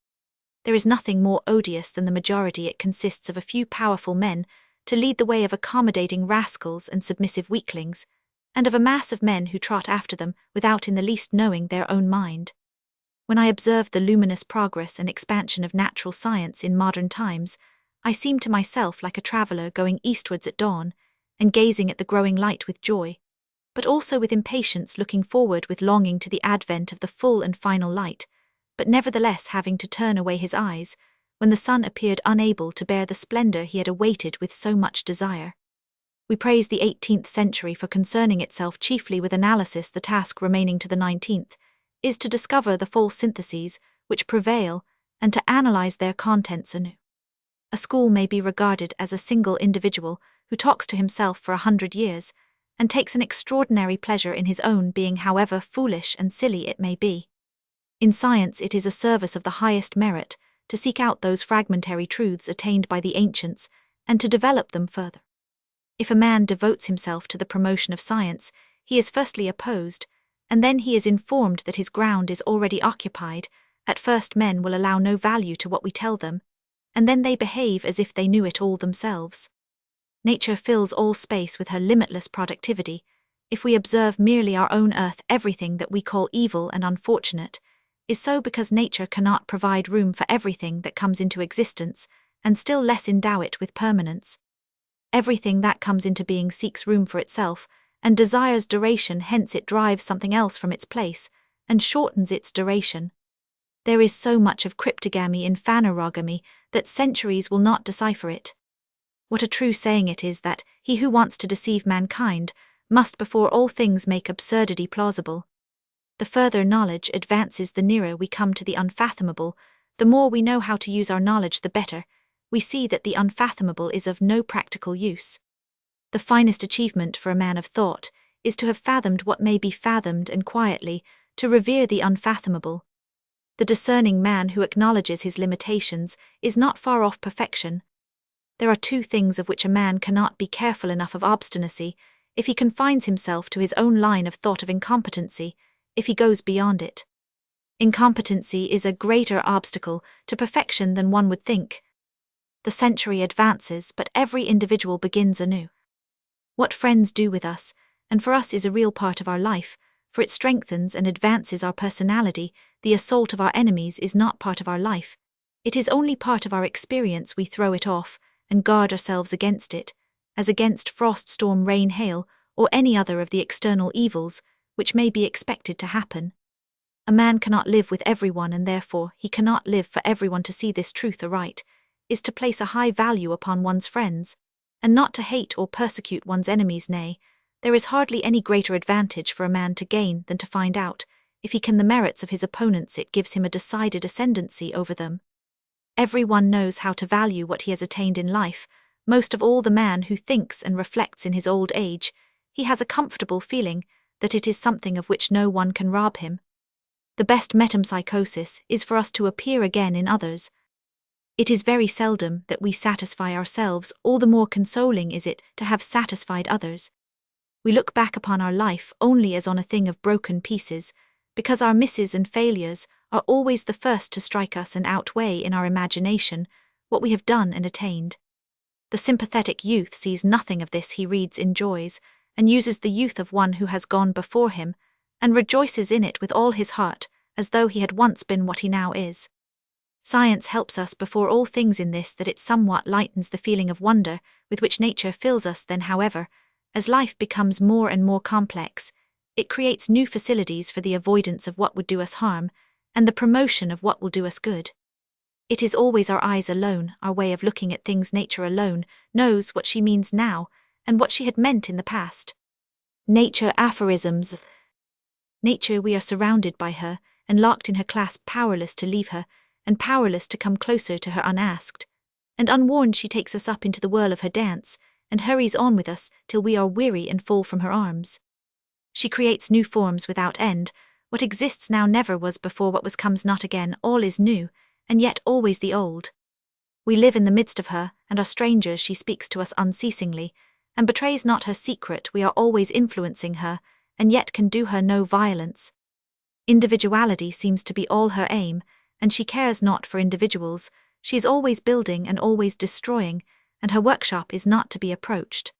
There is nothing more odious than the majority. It consists of a few powerful men to lead the way of accommodating rascals and submissive weaklings, and of a mass of men who trot after them without in the least knowing their own mind. When I observe the luminous progress and expansion of natural science in modern times, I seem to myself like a traveller going eastwards at dawn, and gazing at the growing light with joy, but also with impatience, looking forward with longing to the advent of the full and final light, but nevertheless having to turn away his eyes when the sun appeared unable to bear the splendour he had awaited with so much desire. We praise the 18th century for concerning itself chiefly with analysis. The task remaining to the 19th is to discover the false syntheses which prevail and to analyze their contents anew. A school may be regarded as a single individual who talks to himself for 100 years and takes an extraordinary pleasure in his own being, however foolish and silly it may be. In science it is a service of the highest merit to seek out those fragmentary truths attained by the ancients, and to develop them further. If a man devotes himself to the promotion of science, he is firstly opposed, and then he is informed that his ground is already occupied. At first men will allow no value to what we tell them, and then they behave as if they knew it all themselves. Nature fills all space with her limitless productivity. If we observe merely our own earth, everything that we call evil and unfortunate is so because nature cannot provide room for everything that comes into existence, and still less endow it with permanence. Everything that comes into being seeks room for itself, and desires duration, hence it drives something else from its place, and shortens its duration. There is so much of cryptogamy in phanerogamy that centuries will not decipher it. What a true saying it is that he who wants to deceive mankind must before all things make absurdity plausible. The further knowledge advances, the nearer we come to the unfathomable. The more we know how to use our knowledge, the better. We see that the unfathomable is of no practical use. The finest achievement for a man of thought is to have fathomed what may be fathomed, and quietly to revere the unfathomable. The discerning man who acknowledges his limitations is not far off perfection. There are two things of which a man cannot be careful enough: of obstinacy, if he confines himself to his own line of thought; of incompetency, if he goes beyond it. Incompetency is a greater obstacle to perfection than one would think. The century advances, but every individual begins anew. What friends do with us, and for us, is a real part of our life, for it strengthens and advances our personality. The assault of our enemies is not part of our life. It is only part of our experience. We throw it off, and guard ourselves against it, as against frost, storm, rain, hail, or any other of the external evils which may be expected to happen. A man cannot live with everyone, and therefore he cannot live for everyone. To see this truth aright is to place a high value upon one's friends, and not to hate or persecute one's enemies. Nay, there is hardly any greater advantage for a man to gain than to find out, if he can, the merits of his opponents. It gives him a decided ascendancy over them. Every one knows how to value what he has attained in life, most of all the man who thinks and reflects in his old age. He has a comfortable feeling that it is something of which no one can rob him. The best metempsychosis is for us to appear again in others. It is very seldom that we satisfy ourselves; all the more consoling is it to have satisfied others. We look back upon our life only as on a thing of broken pieces, because our misses and failures are always the first to strike us and outweigh in our imagination what we have done and attained. The sympathetic youth sees nothing of this. He reads in joys, and uses the youth of one who has gone before him, and rejoices in it with all his heart, as though he had once been what he now is. Science helps us before all things in this, that it somewhat lightens the feeling of wonder with which nature fills us. Then, however, as life becomes more and more complex, it creates new facilities for the avoidance of what would do us harm, and the promotion of what will do us good. It is always our eyes alone, our way of looking at things. Nature alone knows what she means now, and what she had meant in the past. Nature, aphorisms. Nature, we are surrounded by her, and locked in her clasp, powerless to leave her, and powerless to come closer to her unasked. And unwarned she takes us up into the whirl of her dance, and hurries on with us till we are weary and fall from her arms. She creates new forms without end. What exists now never was before; what was comes not again. All is new, and yet always the old. We live in the midst of her, and are strangers. She speaks to us unceasingly, and betrays not her secret. We are always influencing her, and yet can do her no violence. Individuality seems to be all her aim, and she cares not for individuals. She is always building and always destroying, and her workshop is not to be approached.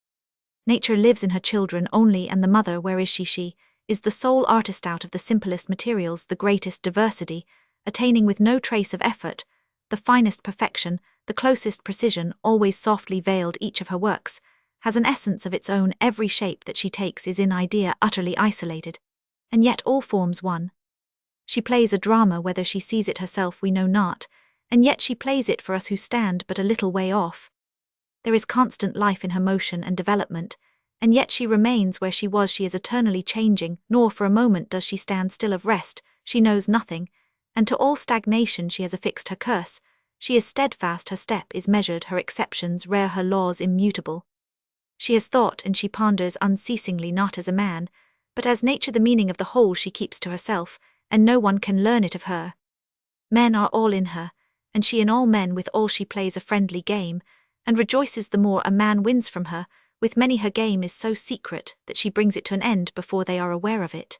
Nature lives in her children only, and the mother, where is she? She is the sole artist out of the simplest materials, the greatest diversity, attaining with no trace of effort the finest perfection, the closest precision, always softly veiled. Each of her works has an essence of its own. Every shape that she takes is in idea utterly isolated, and yet all forms one. She plays a drama, whether she sees it herself we know not, and yet she plays it for us who stand but a little way off. There is constant life in her motion and development, and yet she remains where she was. She is eternally changing, nor for a moment does she stand still. Of rest she knows nothing, and to all stagnation she has affixed her curse. She is steadfast, her step is measured, her exceptions rare, her laws immutable. She has thought, and she ponders unceasingly, not as a man, but as nature. The meaning of the whole she keeps to herself, and no one can learn it of her. Men are all in her, and she in all men with all she plays a friendly game, and rejoices the more a man wins from her. With many her game is so secret that she brings it to an end before they are aware of it.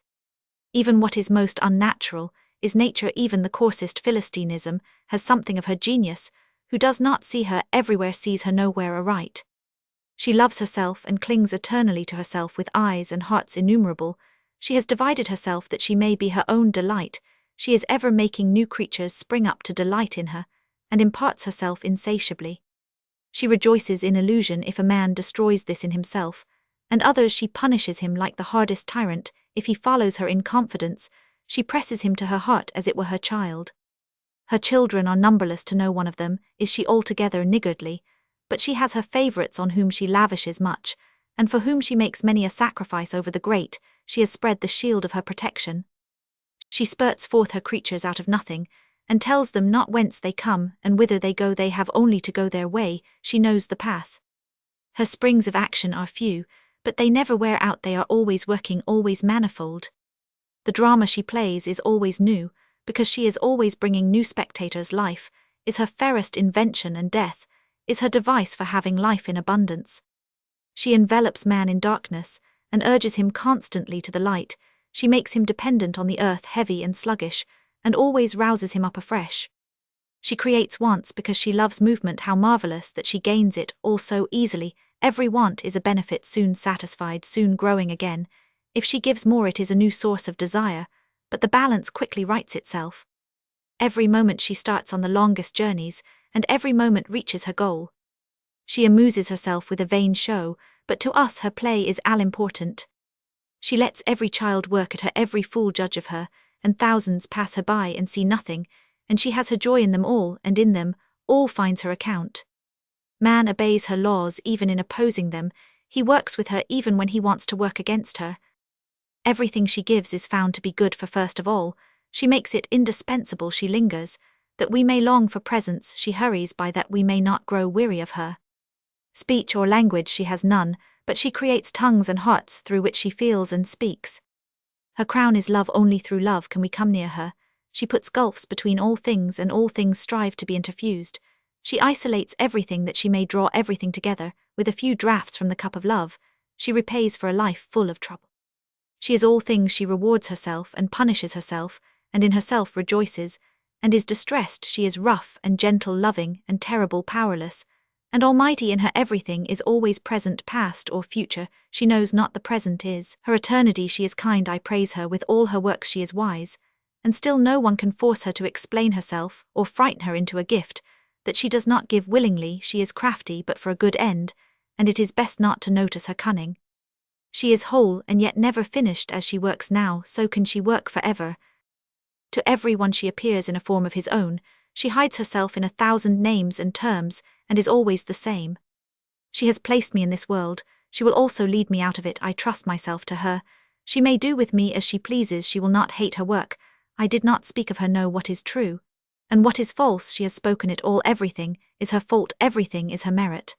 Even what is most unnatural is nature, even the coarsest Philistinism, has something of her genius. Who does not see her everywhere sees her nowhere aright. She loves herself and clings eternally to herself with eyes and hearts innumerable. She has divided herself that she may be her own delight. She is ever making new creatures spring up to delight in her, and imparts herself insatiably. She rejoices in illusion if a man destroys this in himself, and others she punishes him like the hardest tyrant. If he follows her in confidence, she presses him to her heart as it were her child. Her children are numberless, to no one of them is she altogether niggardly, but she has her favourites on whom she lavishes much, and for whom she makes many a sacrifice. Over the great she has spread the shield of her protection. She spurts forth her creatures out of nothing, and tells them not whence they come and whither they go. They have only to go their way. She knows the path. Her springs of action are few, but they never wear out. They are always working, always manifold. The drama she plays is always new, because she is always bringing new spectators. Life is her fairest invention, and death is her device for having life in abundance. She envelops man in darkness, and urges him constantly to the light. She makes him dependent on the earth, heavy and sluggish, and always rouses him up afresh. She creates wants because she loves movement. How marvellous that she gains it all so easily. Every want is a benefit, soon satisfied, soon growing again. If she gives more, it is a new source of desire, but the balance quickly rights itself. Every moment she starts on the longest journeys, and every moment reaches her goal. She amuses herself with a vain show, but to us her play is all-important. She lets every child work at her, every fool judge of her, and thousands pass her by and see nothing, and she has her joy in them all, and in them all finds her account. Man obeys her laws even in opposing them. He works with her even when he wants to work against her. Everything she gives is found to be good, for first of all, she makes it indispensable. She lingers, that we may long for presence. She hurries by, that we may not grow weary of her. Speech or language she has none, but she creates tongues and hearts through which she feels and speaks. Her crown is love. Only through love can we come near her. She puts gulfs between all things, and all things strive to be interfused. She isolates everything that she may draw everything together. With a few draughts from the cup of love, she repays for a life full of trouble. She is all things. She rewards herself and punishes herself, and in herself rejoices, and is distressed. She is rough and gentle, loving and terrible, powerless, and almighty. In her everything is always present, past or future. She knows not the present is her eternity. She is kind. I praise her. With all her works she is wise, and still no one can force her to explain herself or frighten her into a gift that she does not give willingly. She is crafty, but for a good end, and it is best not to notice her cunning. She is whole and yet never finished. As she works now, so can she work forever. To every one she appears in a form of his own. She hides herself in 1,000 names and terms, and is always the same. She has placed me in this world, she will also lead me out of it. I trust myself to her. She may do with me as she pleases. She will not hate her work. I did not speak of her. Know what is true, and what is false. She has spoken it all. Everything is her fault, everything is her merit.